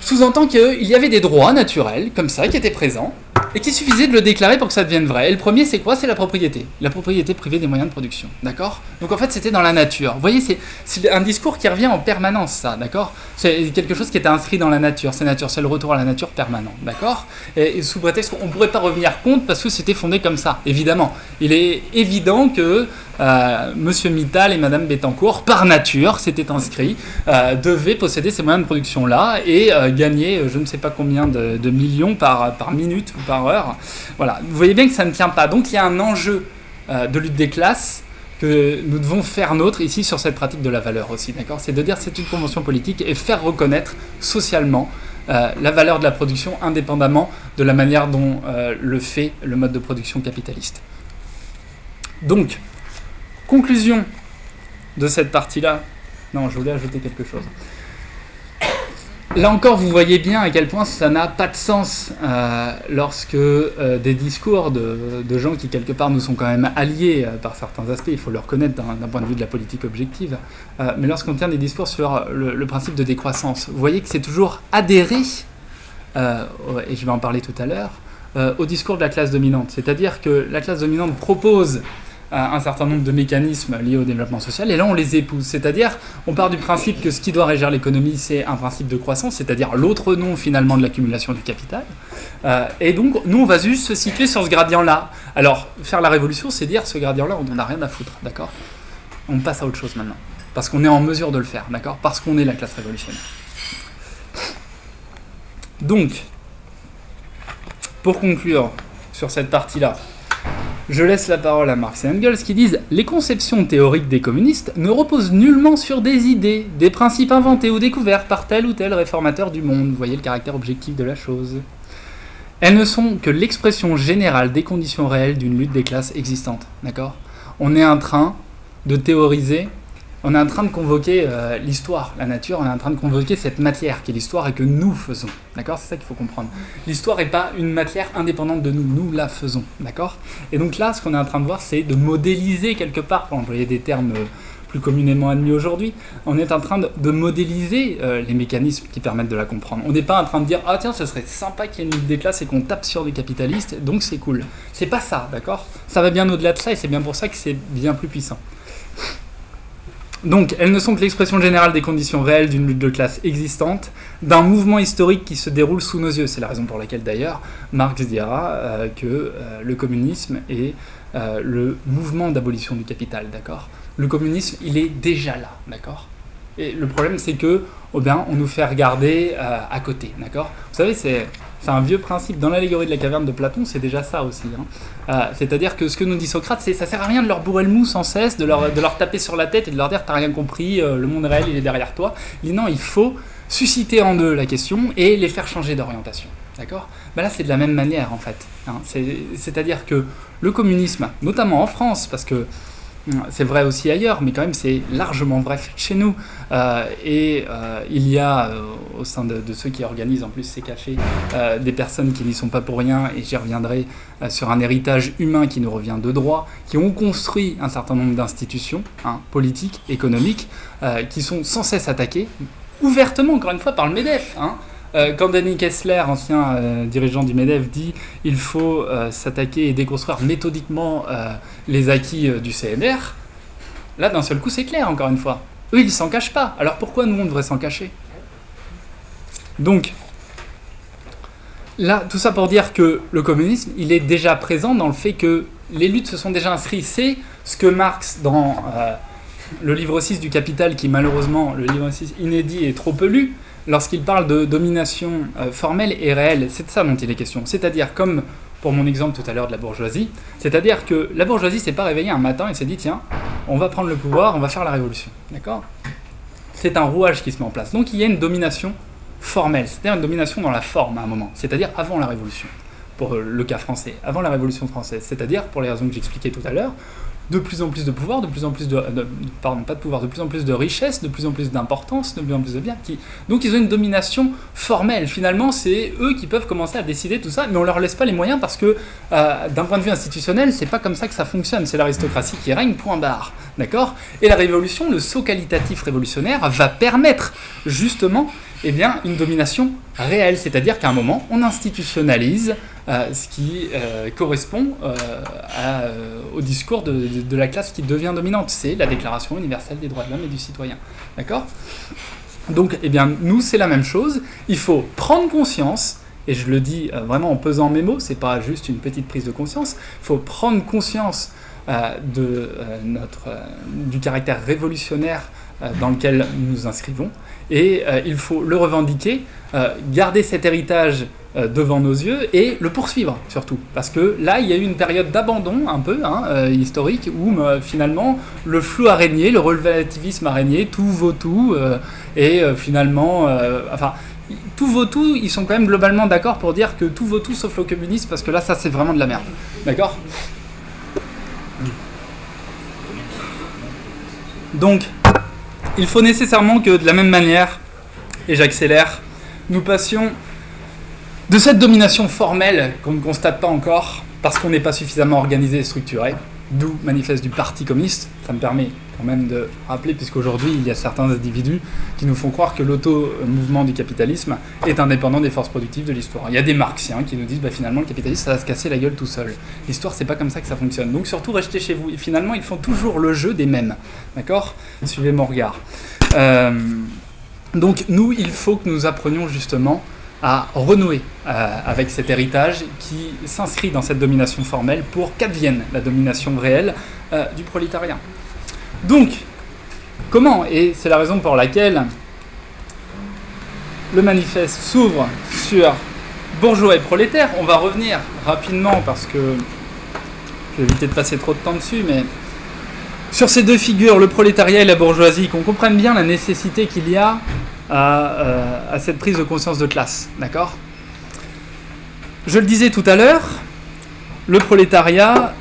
sous-entend qu'il y avait des droits naturels, comme ça, qui étaient présents, et qu'il suffisait de le déclarer pour que ça devienne vrai. Et le premier, c'est quoi ? C'est la propriété privée des moyens de production, d'accord ? Donc en fait, c'était dans la nature. Vous voyez, c'est un discours qui revient en permanence, ça, d'accord ? C'est quelque chose qui était inscrit dans la nature. C'est le retour à la nature permanent, d'accord ? Et sous prétexte qu'on ne pourrait pas revenir compte parce que c'était fondé comme ça, évidemment. Il est évident que Monsieur Mittal et Madame Bettencourt, par nature, c'était inscrit, devaient posséder ces moyens de production-là et gagner je ne sais pas combien de millions par minute ou par heure. Voilà. Vous voyez bien que ça ne tient pas. Donc il y a un enjeu de lutte des classes que nous devons faire nôtre ici sur cette pratique de la valeur aussi. D'accord ? C'est de dire que c'est une convention politique et faire reconnaître socialement la valeur de la production indépendamment de la manière dont le fait le mode de production capitaliste. Donc, conclusion de cette partie-là. Non, je voulais ajouter quelque chose. Là encore, vous voyez bien à quel point ça n'a pas de sens lorsque des discours de gens qui, quelque part, nous sont quand même alliés par certains aspects, il faut le reconnaître d'un point de vue de la politique objective, mais lorsqu'on tient des discours sur le principe de décroissance, vous voyez que c'est toujours adhéré, et je vais en parler tout à l'heure, au discours de la classe dominante. C'est-à-dire que la classe dominante propose un certain nombre de mécanismes liés au développement social, et là on les épouse. C'est-à-dire, on part du principe que ce qui doit régir l'économie, c'est un principe de croissance, c'est-à-dire l'autre nom finalement de l'accumulation du capital. Et donc, nous on va juste se situer sur ce gradient-là. Alors, faire la révolution, c'est dire ce gradient-là, on n'en a rien à foutre, d'accord ? On passe à autre chose maintenant, parce qu'on est en mesure de le faire, d'accord ? Parce qu'on est la classe révolutionnaire. Donc, pour conclure sur cette partie-là, je laisse la parole à Marx et Engels qui disent « Les conceptions théoriques des communistes ne reposent nullement sur des idées, des principes inventés ou découverts par tel ou tel réformateur du monde. » Vous voyez le caractère objectif de la chose. Elles ne sont que l'expression générale des conditions réelles d'une lutte des classes existantes. D'accord ? On est en train de théoriser, on est en train de convoquer l'histoire, la nature, on est en train de convoquer cette matière qui est l'histoire et que nous faisons. D'accord ? C'est ça qu'il faut comprendre. L'histoire n'est pas une matière indépendante de nous, nous la faisons. D'accord ? Et donc là, ce qu'on est en train de voir, c'est de modéliser quelque part, pour employer des termes plus communément admis aujourd'hui, on est en train de modéliser les mécanismes qui permettent de la comprendre. On n'est pas en train de dire « Ah tiens, ce serait sympa qu'il y ait une lutte des classes et qu'on tape sur des capitalistes, donc c'est cool. » C'est pas ça, d'accord ? Ça va bien au-delà de ça et c'est bien pour ça que c'est bien plus puissant. Donc, elles ne sont que l'expression générale des conditions réelles d'une lutte de classe existante, d'un mouvement historique qui se déroule sous nos yeux. C'est la raison pour laquelle, d'ailleurs, Marx dira que le communisme est le mouvement d'abolition du capital, d'accord ? Le communisme, il est déjà là, d'accord ? Et le problème, c'est que, on nous fait regarder à côté, d'accord ? Vous savez, c'est un vieux principe. Dans l'allégorie de la caverne de Platon, c'est déjà ça aussi. C'est-à-dire que ce que nous dit Socrate, c'est ça sert à rien de leur bourrer le mou sans cesse, de leur taper sur la tête et de leur dire t'as rien compris, le monde réel il est derrière toi. Il dit non, il faut susciter en eux la question et les faire changer d'orientation. D'accord ? Là, c'est de la même manière en fait. C'est-à-dire que le communisme, notamment en France, parce que c'est vrai aussi ailleurs, mais quand même c'est largement vrai chez nous. Il y a au sein de ceux qui organisent en plus ces cafés des personnes qui n'y sont pas pour rien, et j'y reviendrai sur un héritage humain qui nous revient de droit, qui ont construit un certain nombre d'institutions politiques, économiques, qui sont sans cesse attaquées, ouvertement encore une fois par le MEDEF. Quand Danny Kessler, ancien dirigeant du MEDEF, dit « il faut s'attaquer et déconstruire méthodiquement les acquis du CNR », là d'un seul coup c'est clair encore une fois. Eux ils s'en cachent pas, alors pourquoi nous on devrait s'en cacher ? Donc, là tout ça pour dire que le communisme il est déjà présent dans le fait que les luttes se sont déjà inscrites. C'est ce que Marx dans le livre 6 du Capital, qui malheureusement, le livre 6 inédit est trop peu lu, lorsqu'il parle de domination formelle et réelle, c'est de ça dont il est question. C'est-à-dire, comme pour mon exemple tout à l'heure de la bourgeoisie, c'est-à-dire que la bourgeoisie s'est pas réveillée un matin et s'est dit, tiens, on va prendre le pouvoir, on va faire la révolution. D'accord ? C'est un rouage qui se met en place. Donc il y a une domination formelle, c'est-à-dire une domination dans la forme à un moment, c'est-à-dire avant la révolution, pour le cas français, avant la révolution française, c'est-à-dire, pour les raisons que j'expliquais tout à l'heure, de plus en plus de pouvoir, de plus en plus de plus en plus de richesse, de plus en plus d'importance, de plus en plus de biens. Donc ils ont une domination formelle. Finalement, c'est eux qui peuvent commencer à décider tout ça, mais on leur laisse pas les moyens parce que, d'un point de vue institutionnel, c'est pas comme ça que ça fonctionne. C'est l'aristocratie qui règne, point barre. D'accord ? Et la révolution, le saut qualitatif révolutionnaire, va permettre justement une domination réelle, c'est-à-dire qu'à un moment, on institutionnalise ce qui correspond au discours de la classe qui devient dominante. C'est la Déclaration universelle des droits de l'homme et du citoyen. D'accord ? Donc, nous, c'est la même chose. Il faut prendre conscience, et je le dis vraiment en pesant mes mots, c'est pas juste une petite prise de conscience, il faut prendre conscience du caractère révolutionnaire dans lequel nous nous inscrivons, et il faut le revendiquer, garder cet héritage devant nos yeux et le poursuivre surtout, parce que là il y a eu une période d'abandon un peu historique où finalement le flou a régné, le relativisme a régné, tout vaut tout, et finalement tout vaut tout, ils sont quand même globalement d'accord pour dire que tout vaut tout sauf le communisme, parce que là ça c'est vraiment de la merde, d'accord ? Donc il faut nécessairement que de la même manière, et j'accélère, nous passions de cette domination formelle qu'on ne constate pas encore, parce qu'on n'est pas suffisamment organisé et structuré, d'où manifeste du Parti communiste. Ça me permet quand même de rappeler, puisqu'aujourd'hui il y a certains individus qui nous font croire que l'auto-mouvement du capitalisme est indépendant des forces productives de l'histoire. Il y a des marxiens qui nous disent finalement le capitalisme ça va se casser la gueule tout seul. L'histoire c'est pas comme ça que ça fonctionne. Donc surtout restez chez vous. Et finalement ils font toujours le jeu des mêmes. D'accord ? Suivez mon regard. Donc nous il faut que nous apprenions justement à renouer avec cet héritage qui s'inscrit dans cette domination formelle pour qu'advienne la domination réelle du prolétariat. Donc, comment ? Et c'est la raison pour laquelle le manifeste s'ouvre sur bourgeois et prolétaires. On va revenir rapidement parce que je vais éviter de passer trop de temps dessus, mais sur ces deux figures, le prolétariat et la bourgeoisie, qu'on comprenne bien la nécessité qu'il y a à cette prise de conscience de classe, d'accord ? Je le disais tout à l'heure, le prolétariat,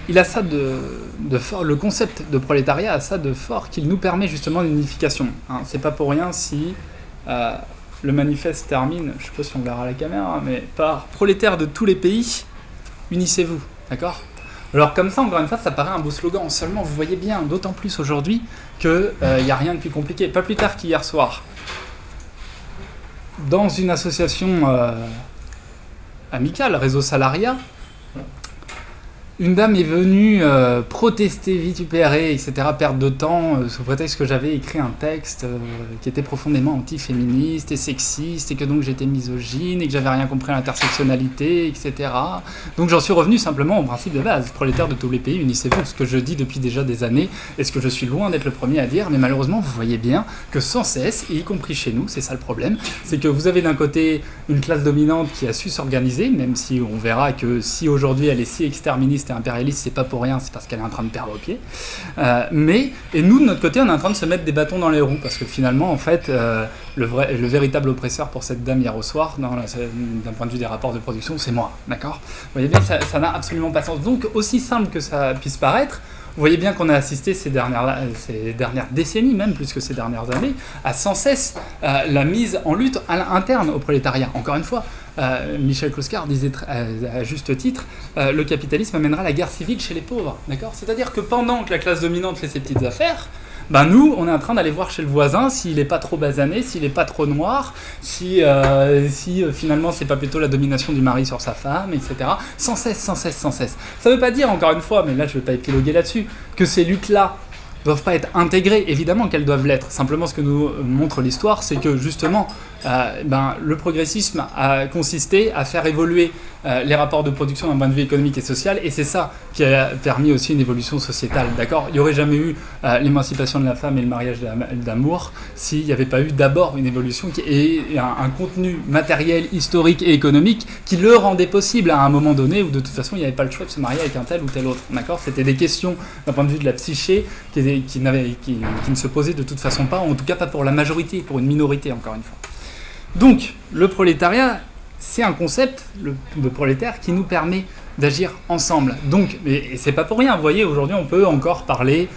il a ça de fort, le concept de prolétariat a ça de fort qu'il nous permet justement une unification. C'est pas pour rien si le manifeste termine, je sais pas si on verra à la caméra, mais par prolétaires de tous les pays, unissez-vous, d'accord ? Alors comme ça, encore une fois, ça paraît un beau slogan. Seulement, vous voyez bien, d'autant plus aujourd'hui, qu'il n'y a rien de plus compliqué. Pas plus tard qu'hier soir, dans une association amicale, Réseau Salariat, une dame est venue protester, vitupérer, etc., perdre de temps, sous prétexte que j'avais écrit un texte qui était profondément anti-féministe et sexiste, et que donc j'étais misogyne, et que j'avais rien compris à l'intersectionnalité, etc. Donc j'en suis revenu simplement au principe de base, prolétaires de tous les pays, unissez-vous, ce que je dis depuis déjà des années, et ce que je suis loin d'être le premier à dire, mais malheureusement vous voyez bien que sans cesse, et y compris chez nous, c'est ça le problème, c'est que vous avez d'un côté une classe dominante qui a su s'organiser, même si on verra que si aujourd'hui elle est si exterministe et impérialiste, c'est pas pour rien, c'est parce qu'elle est en train de perdre pied. Et nous, de notre côté, on est en train de se mettre des bâtons dans les roues, parce que finalement, en fait, le véritable oppresseur pour cette dame hier au soir, d'un point de vue des rapports de production, c'est moi, d'accord ? Vous voyez bien, ça n'a absolument pas de sens. Donc, aussi simple que ça puisse paraître, vous voyez bien qu'on a assisté ces dernières décennies, même plus que ces dernières années, à sans cesse la mise en lutte interne au prolétariat. Encore une fois, Michel Clouscar disait à juste titre, le capitalisme amènera la guerre civile chez les pauvres. D'accord ? C'est-à-dire que pendant que la classe dominante fait ses petites affaires, nous, on est en train d'aller voir chez le voisin s'il n'est pas trop basané, s'il n'est pas trop noir, si finalement c'est pas plutôt la domination du mari sur sa femme, etc. Sans cesse. Ça ne veut pas dire, encore une fois, mais là je ne vais pas épiloguer là-dessus, que ces luttes-là doivent pas être intégrées, évidemment qu'elles doivent l'être. Simplement, ce que nous montre l'histoire, c'est que justement, le progressisme a consisté à faire évoluer les rapports de production d'un point de vue économique et social, et c'est ça qui a permis aussi une évolution sociétale, d'accord ? Il n'y aurait jamais eu l'émancipation de la femme et le mariage d'amour s'il n'y avait pas eu d'abord une évolution et un contenu matériel, historique et économique qui le rendait possible à un moment donné où de toute façon il n'y avait pas le choix de se marier avec un tel ou tel autre, d'accord ? C'était des questions d'un point de vue de la psyché qui ne se posaient de toute façon pas, en tout cas pas pour la majorité, pour une minorité encore une fois. Donc, le prolétariat, c'est un concept, le prolétaire, qui nous permet d'agir ensemble. Donc, et c'est pas pour rien, vous voyez, aujourd'hui on peut encore parler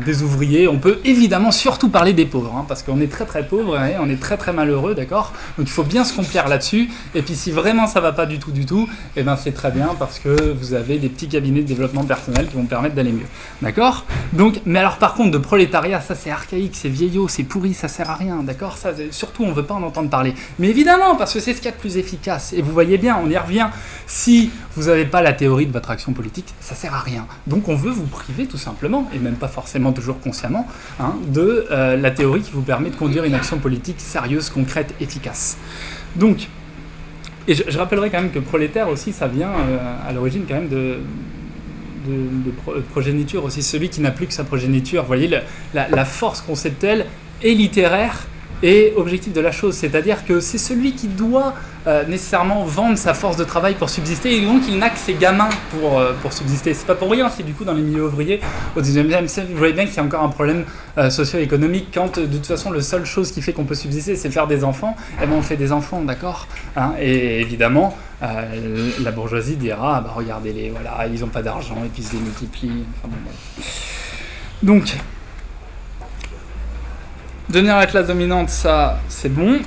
des ouvriers, on peut évidemment surtout parler des pauvres, hein, parce qu'on est très très pauvres, hein, on est très très malheureux, d'accord ? Donc il faut bien se complaire là-dessus, et puis si vraiment ça va pas du tout, eh ben c'est très bien, parce que vous avez des petits cabinets de développement personnel qui vont permettre d'aller mieux, d'accord ? Donc, mais alors par contre, de prolétariat, ça c'est archaïque, c'est vieillot, c'est pourri, ça sert à rien, d'accord ? Ça, surtout on veut pas en entendre parler. Mais évidemment, parce que c'est ce qu'il y a de plus efficace, et vous voyez bien, on y revient, si vous n'avez pas la théorie de votre action politique, ça sert à rien. Donc on veut vous priver tout simplement, et même pas forcément toujours consciemment, hein, de la théorie qui vous permet de conduire une action politique sérieuse, concrète, efficace. Donc, et je rappellerai quand même que prolétaire aussi, ça vient à l'origine quand même de progéniture aussi, celui qui n'a plus que sa progéniture. Vous voyez, la force conceptuelle et littéraire et objectif de la chose, c'est-à-dire que c'est celui qui doit nécessairement vendre sa force de travail pour subsister, et donc il n'a que ses gamins pour subsister. C'est pas pour rien si du coup dans les milieux ouvriers au 19e siècle, vous voyez bien qu'il y a encore un problème socio-économique quand de toute façon la seule chose qui fait qu'on peut subsister c'est faire des enfants, et ben on fait des enfants, d'accord, hein, et évidemment la bourgeoisie dira bah regardez-les, voilà, ils n'ont pas d'argent et puis ils se démultiplient. Enfin, bon. Donc devenir la classe dominante, ça, c'est bon.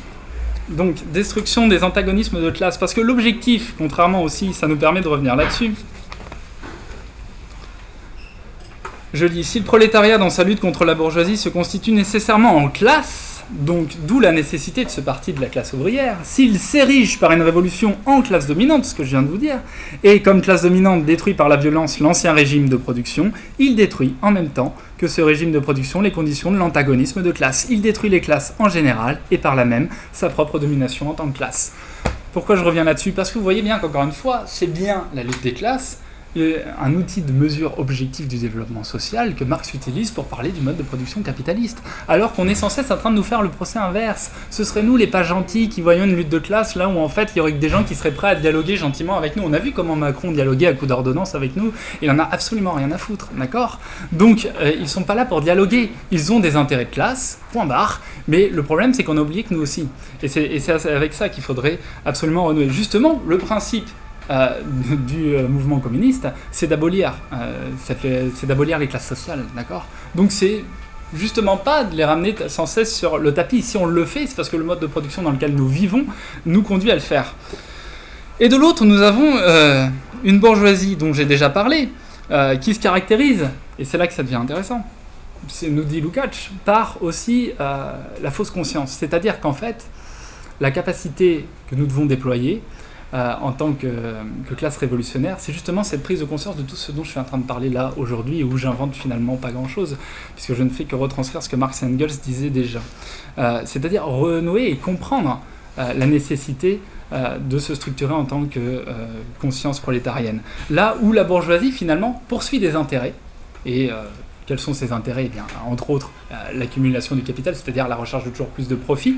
Donc, destruction des antagonismes de classe. Parce que l'objectif, contrairement aussi, ça nous permet de revenir là-dessus. Je lis, si le prolétariat, dans sa lutte contre la bourgeoisie, se constitue nécessairement en classe, donc d'où la nécessité de ce parti de la classe ouvrière, s'il s'érige par une révolution en classe dominante, ce que je viens de vous dire, et comme classe dominante détruit par la violence l'ancien régime de production, il détruit en même temps que ce régime de production les conditions de l'antagonisme de classe. Il détruit les classes en général et par là même sa propre domination en tant que classe. Pourquoi je reviens là-dessus ? Parce que vous voyez bien qu'encore une fois, c'est bien la lutte des classes, un outil de mesure objective du développement social que Marx utilise pour parler du mode de production capitaliste, alors qu'on est sans cesse en train de nous faire le procès inverse. Ce serait nous les pas gentils qui voyons une lutte de classe là où en fait il y aurait que des gens qui seraient prêts à dialoguer gentiment avec nous. On a vu comment Macron dialoguait à coups d'ordonnance avec nous, il en a absolument rien à foutre, d'accord ? Donc ils sont pas là pour dialoguer, ils ont des intérêts de classe, point barre, mais le problème c'est qu'on a oublié que nous aussi. Et c'est avec ça qu'il faudrait absolument renouer. Justement, le principe du mouvement communiste, c'est d'abolir les classes sociales, d'accord ? Donc c'est justement pas de les ramener sans cesse sur le tapis. Si on le fait, c'est parce que le mode de production dans lequel nous vivons nous conduit à le faire. Et de l'autre, nous avons une bourgeoisie dont j'ai déjà parlé, qui se caractérise, et c'est là que ça devient intéressant, nous dit Lukács, par aussi la fausse conscience. C'est-à-dire qu'en fait, la capacité que nous devons déployer en tant que classe révolutionnaire, c'est justement cette prise de conscience de tout ce dont je suis en train de parler là aujourd'hui, où j'invente finalement pas grand-chose, puisque je ne fais que retranscrire ce que Marx et Engels disaient déjà. C'est-à-dire renouer et comprendre la nécessité de se structurer en tant que conscience prolétarienne. Là où la bourgeoisie finalement poursuit des intérêts, et quels sont ces intérêts ? Eh bien, entre autres, l'accumulation du capital, c'est-à-dire la recherche de toujours plus de profit,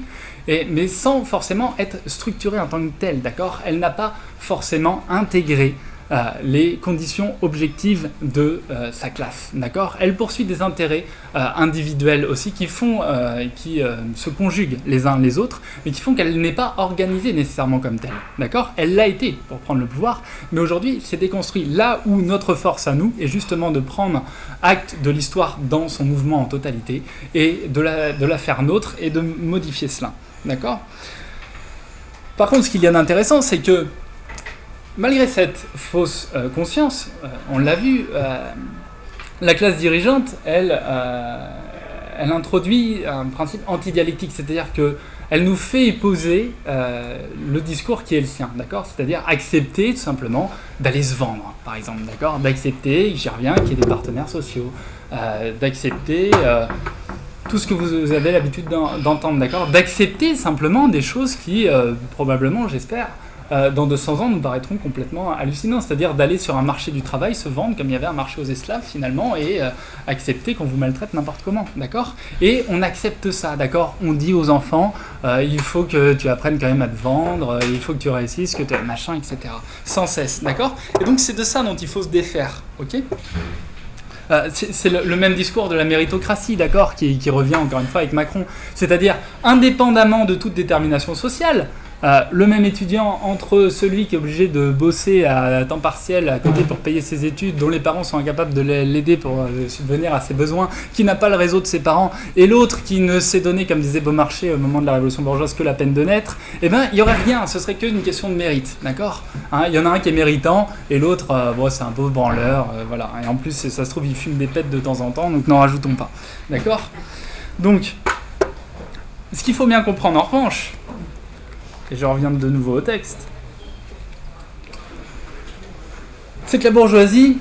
mais sans forcément être structurée en tant que telle, d'accord ? Elle n'a pas forcément intégré les conditions objectives de sa classe, d'accord ? Elle poursuit des intérêts individuels aussi qui se conjuguent les uns les autres, mais qui font qu'elle n'est pas organisée nécessairement comme telle, d'accord ? Elle l'a été pour prendre le pouvoir, mais aujourd'hui c'est déconstruit. Là où notre force à nous est justement de prendre acte de l'histoire dans son mouvement en totalité et de la faire nôtre et de modifier cela, d'accord ? Par contre, ce qu'il y a d'intéressant, c'est que malgré cette fausse conscience, on l'a vu, la classe dirigeante, elle introduit un principe antidialectique, c'est-à-dire qu'elle nous fait poser le discours qui est le sien, d'accord ? C'est-à-dire accepter tout simplement d'aller se vendre, par exemple, d'accord ? D'accepter, j'y reviens, qu'il y ait des partenaires sociaux, d'accepter tout ce que vous avez l'habitude d'entendre, d'accord ? D'accepter simplement des choses qui, probablement, j'espère, dans 200 ans, nous paraîtront complètement hallucinants. C'est-à-dire d'aller sur un marché du travail, se vendre comme il y avait un marché aux esclaves, finalement, et accepter qu'on vous maltraite n'importe comment, d'accord ? Et on accepte ça, d'accord ? On dit aux enfants, il faut que tu apprennes quand même à te vendre, il faut que tu réussisses, que tu machin, etc. Sans cesse, d'accord ? Et donc, c'est de ça dont il faut se défaire, ok ? C'est le même discours de la méritocratie, d'accord, qui revient encore une fois avec Macron. C'est-à-dire, indépendamment de toute détermination sociale, le même étudiant, entre celui qui est obligé de bosser à temps partiel à côté pour payer ses études, dont les parents sont incapables de l'aider pour subvenir à ses besoins, qui n'a pas le réseau de ses parents, et l'autre qui ne s'est donné, comme disait Beaumarchais au moment de la Révolution bourgeoise, que la peine de naître, eh ben, il n'y aurait rien, ce serait qu'une question de mérite, d'accord ? Il y en a un qui est méritant, et l'autre, c'est un pauvre branleur, voilà. Et en plus, ça se trouve, il fume des pètes de temps en temps, donc n'en rajoutons pas, d'accord ? Donc, ce qu'il faut bien comprendre en revanche, et je reviens de nouveau au texte, c'est que la bourgeoisie,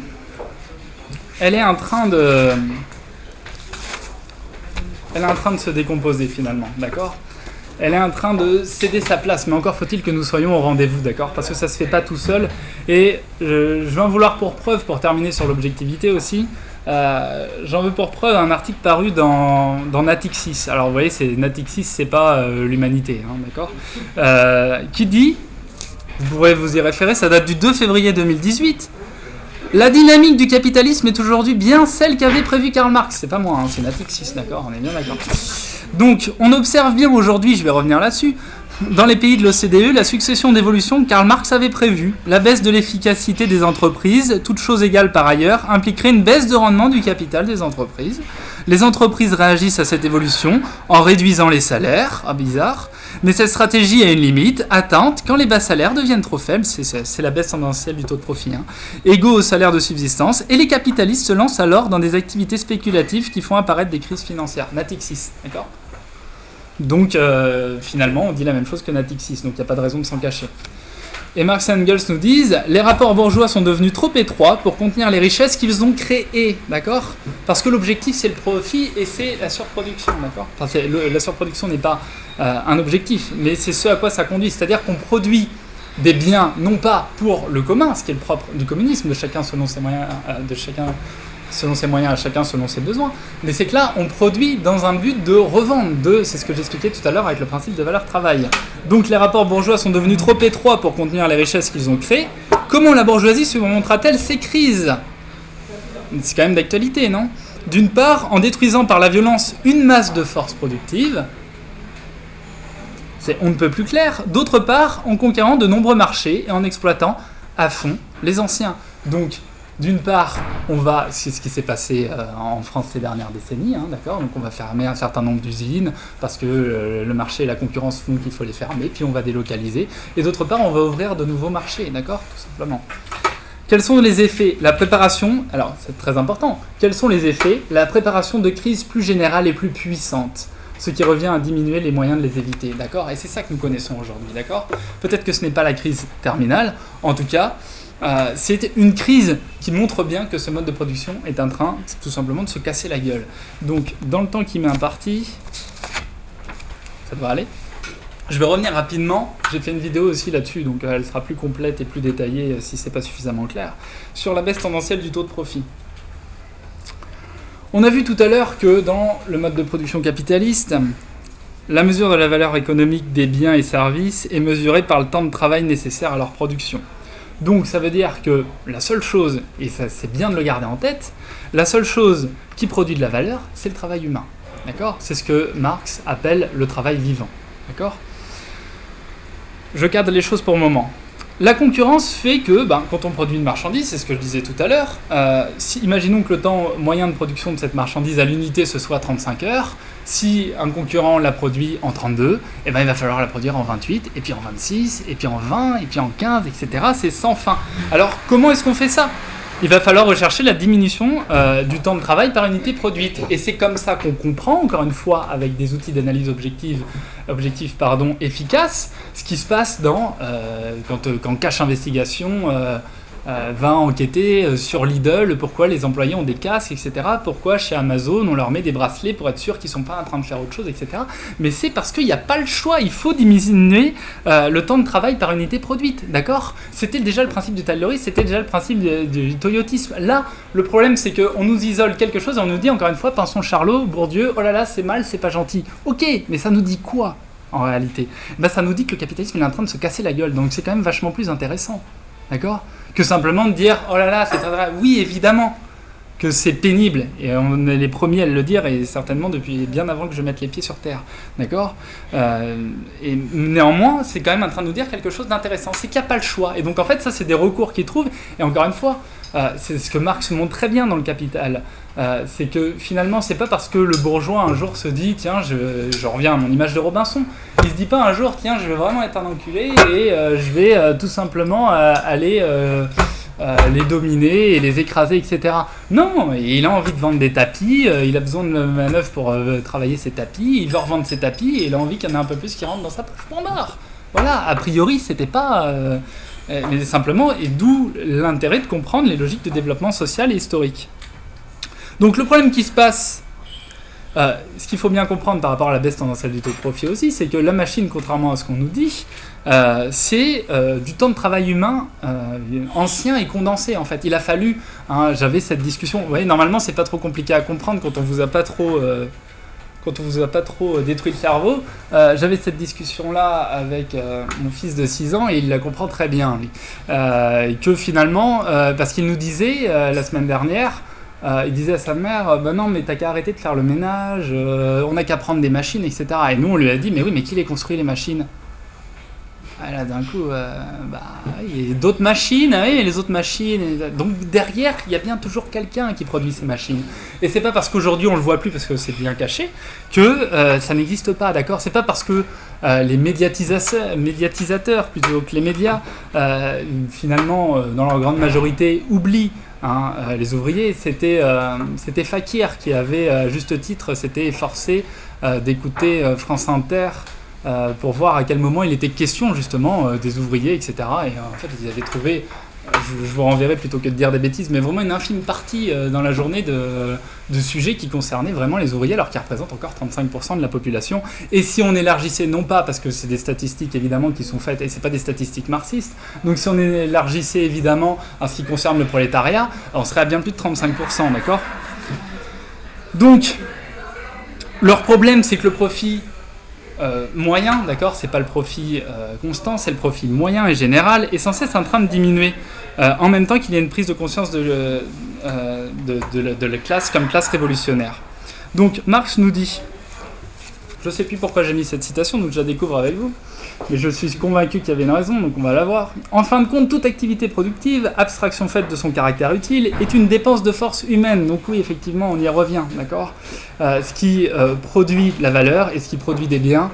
elle est en train de se décomposer finalement, d'accord ? Elle est en train de céder sa place, mais encore faut-il que nous soyons au rendez-vous, d'accord ? Parce que ça se fait pas tout seul, et je vais en vouloir pour preuve, pour terminer sur l'objectivité aussi, j'en veux pour preuve un article paru dans Natixis. Alors vous voyez, Natixis, c'est pas l'humanité, hein, d'accord, qui dit, vous pourrez vous y référer, ça date du 2 février 2018, la dynamique du capitalisme est aujourd'hui bien celle qu'avait prévu Karl Marx. C'est pas moi, hein, c'est Natixis, d'accord, on est bien d'accord. Donc on observe bien aujourd'hui, je vais revenir là-dessus, dans les pays de l'OCDE, la succession d'évolutions que Karl Marx avait prévue. La baisse de l'efficacité des entreprises, toutes choses égales par ailleurs, impliquerait une baisse de rendement du capital des entreprises. Les entreprises réagissent à cette évolution en réduisant les salaires, bizarre, mais cette stratégie a une limite, atteinte quand les bas salaires deviennent trop faibles, c'est la baisse tendancielle du taux de profit, égaux au salaire de subsistance, et les capitalistes se lancent alors dans des activités spéculatives qui font apparaître des crises financières. Natixis, d'accord ? Donc, finalement, on dit la même chose que Natixis, donc il n'y a pas de raison de s'en cacher. Et Marx et Engels nous disent « Les rapports bourgeois sont devenus trop étroits pour contenir les richesses qu'ils ont créées, d'accord ? Parce que l'objectif, c'est le profit et c'est la surproduction, d'accord ? Enfin, la surproduction n'est pas un objectif, mais c'est ce à quoi ça conduit. C'est-à-dire qu'on produit des biens, non pas pour le commun, ce qui est le propre du communisme, de chacun selon ses moyens, selon ses moyens, à chacun selon ses besoins. Mais c'est que là, on produit dans un but de revendre, c'est ce que j'expliquais tout à l'heure avec le principe de valeur-travail. Donc les rapports bourgeois sont devenus trop étroits pour contenir les richesses qu'ils ont créées. Comment la bourgeoisie surmontera-t-elle ces crises ? C'est quand même d'actualité, non ? D'une part, en détruisant par la violence une masse de forces productives, c'est on ne peut plus clair. D'autre part, en conquérant de nombreux marchés et en exploitant à fond les anciens. Donc, d'une part, c'est ce qui s'est passé en France ces dernières décennies, d'accord ? Donc on va fermer un certain nombre d'usines parce que le marché et la concurrence font qu'il faut les fermer, puis on va délocaliser. Et d'autre part, on va ouvrir de nouveaux marchés, d'accord ? Tout simplement. Quels sont les effets ? La préparation, alors c'est très important, quels sont les effets ? La préparation de crises plus générales et plus puissantes, ce qui revient à diminuer les moyens de les éviter, d'accord ? Et c'est ça que nous connaissons aujourd'hui, d'accord ? Peut-être que ce n'est pas la crise terminale, en tout cas, c'est une crise qui montre bien que ce mode de production est en train tout simplement de se casser la gueule. Donc, dans le temps qui m'est imparti, ça devrait aller. Je vais revenir rapidement, j'ai fait une vidéo aussi là-dessus, donc elle sera plus complète et plus détaillée si c'est pas suffisamment clair, sur la baisse tendancielle du taux de profit. On a vu tout à l'heure que dans le mode de production capitaliste, la mesure de la valeur économique des biens et services est mesurée par le temps de travail nécessaire à leur production. Donc ça veut dire que la seule chose, et ça c'est bien de le garder en tête, la seule chose qui produit de la valeur, c'est le travail humain. D'accord ? C'est ce que Marx appelle le travail vivant. D'accord ? Je cadre les choses pour le moment. La concurrence fait que, quand on produit une marchandise, c'est ce que je disais tout à l'heure, imaginons que le temps moyen de production de cette marchandise à l'unité ce soit 35 heures, si un concurrent la produit en 32, il va falloir la produire en 28, et puis en 26, et puis en 20, et puis en 15, etc. C'est sans fin. Alors, comment est-ce qu'on fait ça ? Il va falloir rechercher la diminution du temps de travail par unité produite. Et c'est comme ça qu'on comprend, encore une fois, avec des outils d'analyse objectifs efficaces, ce qui se passe quand Cache Investigation va enquêter sur Lidl, pourquoi les employés ont des casques, etc. Pourquoi chez Amazon on leur met des bracelets pour être sûr qu'ils ne sont pas en train de faire autre chose, etc. Mais c'est parce qu'il n'y a pas le choix, il faut diminuer le temps de travail par unité produite, d'accord ? C'était déjà le principe du taylorisme, c'était déjà le principe du toyotisme. Là, le problème c'est qu'on nous isole quelque chose et on nous dit encore une fois, pensons Charlot, Bourdieu, oh là là c'est mal, c'est pas gentil. Ok, mais ça nous dit quoi en réalité ? Ça nous dit que le capitalisme est en train de se casser la gueule, donc c'est quand même vachement plus intéressant. D'accord ? Que simplement de dire oh là là, c'est très grave. Oui, évidemment que c'est pénible, et on est les premiers à le dire, et certainement depuis bien avant que je mette les pieds sur terre. D'accord ? Et néanmoins, c'est quand même en train de nous dire quelque chose d'intéressant. C'est qu'il n'y a pas le choix. Et donc en fait, ça, c'est des recours qu'ils trouvent. Et encore une fois, c'est ce que Marx montre très bien dans le Capital. C'est que finalement, c'est pas parce que le bourgeois un jour se dit tiens, je reviens à mon image de Robinson. Il se dit pas un jour tiens, je vais vraiment être un enculé et je vais tout simplement aller les dominer et les écraser, etc. Non, il a envie de vendre des tapis, il a besoin de manœuvres pour travailler ses tapis, il veut revendre ses tapis et il a envie qu'il y en ait un peu plus qui rentre dans sa poche pour barre. Voilà, a priori, c'était pas... mais simplement, et d'où l'intérêt de comprendre les logiques de développement social et historique. Donc le problème qui se passe, ce qu'il faut bien comprendre par rapport à la baisse tendancielle du taux de profit aussi, c'est que la machine, contrairement à ce qu'on nous dit, c'est du temps de travail humain ancien et condensé en fait. Il a fallu, j'avais cette discussion, vous voyez, normalement c'est pas trop compliqué à comprendre quand on vous a pas trop... Quand on vous a pas trop détruit le cerveau, j'avais cette discussion-là avec mon fils de 6 ans et il la comprend très bien. Lui. Et que finalement, parce qu'il nous disait la semaine dernière, il disait à sa mère, non mais t'as qu'à arrêter de faire le ménage, on n'a qu'à prendre des machines, etc. Et nous on lui a dit, mais oui, mais qui les construit les machines ? Ah là, d'un coup, il y a d'autres machines, oui, les autres machines. Donc derrière, il y a bien toujours quelqu'un qui produit ces machines. Et c'est pas parce qu'aujourd'hui on le voit plus parce que c'est bien caché que ça n'existe pas, d'accord ? C'est pas parce que les médiatisateurs plutôt que les médias, finalement, dans leur grande majorité, oublient les ouvriers. C'était Fakir qui avait, à juste titre, s'était efforcé d'écouter France Inter. Pour voir à quel moment il était question justement des ouvriers, etc. Et en fait, ils avaient trouvé, je vous renverrai plutôt que de dire des bêtises, mais vraiment une infime partie dans la journée de sujets qui concernaient vraiment les ouvriers, alors qu'ils représentent encore 35% de la population. Et si on élargissait, non pas parce que c'est des statistiques évidemment qui sont faites, et c'est pas des statistiques marxistes, donc si on élargissait évidemment en ce qui concerne le prolétariat, on serait à bien plus de 35%, d'accord ? Donc, leur problème, c'est que le profit moyen, d'accord, c'est pas le profit constant, c'est le profit moyen et général, est sans cesse en train de diminuer, en même temps qu'il y a une prise de conscience de la classe comme classe révolutionnaire. Donc Marx nous dit, je sais plus pourquoi j'ai mis cette citation, donc je la découvre avec vous, mais je suis convaincu qu'il y avait une raison, donc on va la voir. En fin de compte, toute activité productive, abstraction faite de son caractère utile, est une dépense de force humaine. Donc oui, effectivement, on y revient, d'accord ? Ce qui produit la valeur et ce qui produit des biens,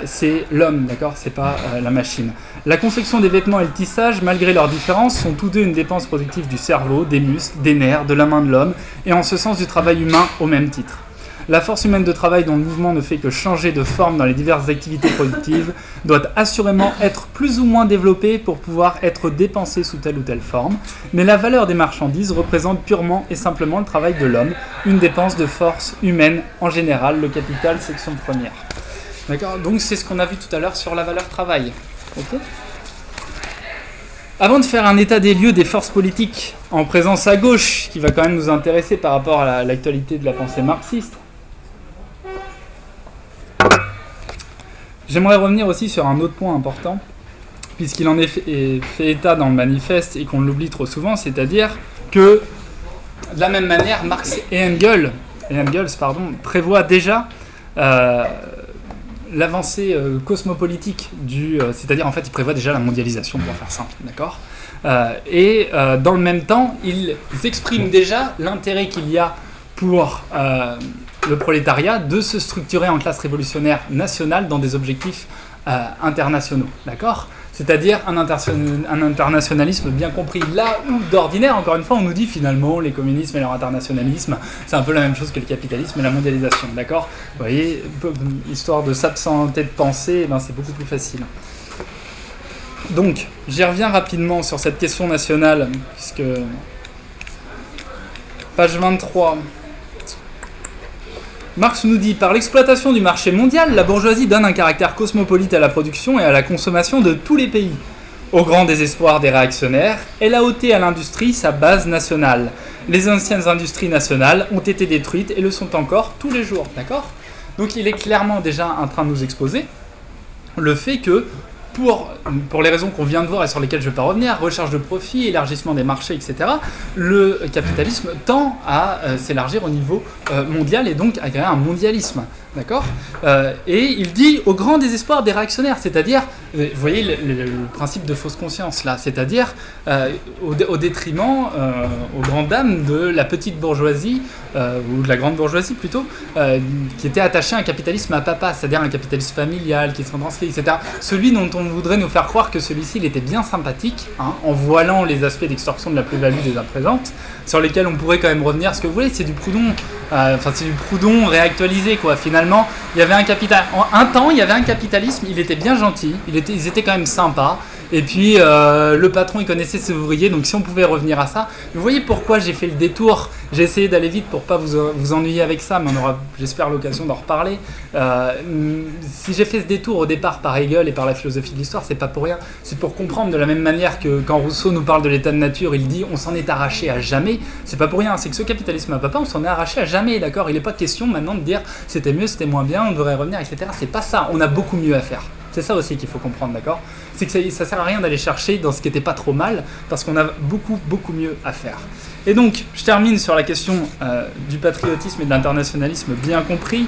c'est l'homme, d'accord ? C'est pas la machine. La confection des vêtements et le tissage, malgré leurs différences, sont tous deux une dépense productive du cerveau, des muscles, des nerfs, de la main de l'homme, et en ce sens du travail humain au même titre. La force humaine de travail dont le mouvement ne fait que changer de forme dans les diverses activités productives doit assurément être plus ou moins développée pour pouvoir être dépensée sous telle ou telle forme, mais la valeur des marchandises représente purement et simplement le travail de l'homme, une dépense de force humaine en général, le capital, section première. D'accord ? Donc c'est ce qu'on a vu tout à l'heure sur la valeur travail. Okay ? Avant de faire un état des lieux des forces politiques en présence à gauche, qui va quand même nous intéresser par rapport à l'actualité de la pensée marxiste, j'aimerais revenir aussi sur un autre point important, puisqu'il en est fait état dans le manifeste et qu'on l'oublie trop souvent, c'est-à-dire que, de la même manière, Marx et Engels prévoient déjà l'avancée cosmopolitique c'est-à-dire en fait ils prévoient déjà la mondialisation, pour faire simple, d'accord ? Et dans le même temps, ils expriment déjà l'intérêt qu'il y a pour le prolétariat de se structurer en classe révolutionnaire nationale dans des objectifs internationaux, d'accord ? C'est-à-dire un internationalisme bien compris. Là où, d'ordinaire, encore une fois, on nous dit finalement les communismes et leur internationalisme, c'est un peu la même chose que le capitalisme et la mondialisation, d'accord ? Vous voyez, histoire de s'absenter de penser, c'est beaucoup plus facile. Donc, j'y reviens rapidement sur cette question nationale, puisque... Page 23. Marx nous dit « Par l'exploitation du marché mondial, la bourgeoisie donne un caractère cosmopolite à la production et à la consommation de tous les pays. Au grand désespoir des réactionnaires, elle a ôté à l'industrie sa base nationale. Les anciennes industries nationales ont été détruites et le sont encore tous les jours. » D'accord ? Donc il est clairement déjà en train de nous exposer le fait que, pour les raisons qu'on vient de voir et sur lesquelles je ne vais pas revenir, recherche de profit, élargissement des marchés, etc., le capitalisme tend à s'élargir au niveau mondial et donc à créer un mondialisme. D'accord ? Et il dit au grand désespoir des réactionnaires, c'est-à-dire, vous voyez le principe de fausse conscience là, c'est-à-dire au détriment, aux grandes dames de la petite bourgeoisie, ou de la grande bourgeoisie plutôt, qui était attachée à un capitalisme à papa, c'est-à-dire un capitalisme familial, qui s'en transcrit, etc. Celui dont on voudrait nous faire croire que celui-ci il était bien sympathique, hein, en voilant les aspects d'extorsion de la plus-value des imprimantes, sur lesquels on pourrait quand même revenir, parce que vous voyez, c'est du Proudhon, c'est du Proudhon réactualisé, quoi. Finalement, il y avait un temps, il y avait un capitalisme, il était bien gentil, ils étaient quand même sympas, et puis le patron, il connaissait ses ouvriers, donc si on pouvait revenir à ça, vous voyez pourquoi j'ai fait le détour, j'ai essayé d'aller vite pour pas vous ennuyer avec ça, mais on aura, j'espère, l'occasion d'en reparler. Si j'ai fait ce détour au départ par Hegel et par la philosophie de l'histoire, c'est pas pour rien, c'est pour comprendre de la même manière que quand Rousseau nous parle de l'état de nature, il dit on s'en est arraché à jamais, c'est pas pour rien, c'est que ce capitalisme à papa, on s'en est arraché à jamais, d'accord ? Il n'est pas question maintenant de dire c'était mieux, c'était moins bien, on devrait revenir, etc. C'est pas ça, on a beaucoup mieux à faire. C'est ça aussi qu'il faut comprendre, d'accord ? C'est que ça sert à rien d'aller chercher dans ce qui n'était pas trop mal, parce qu'on a beaucoup, beaucoup mieux à faire. Et donc, je termine sur la question du patriotisme et de l'internationalisme bien compris.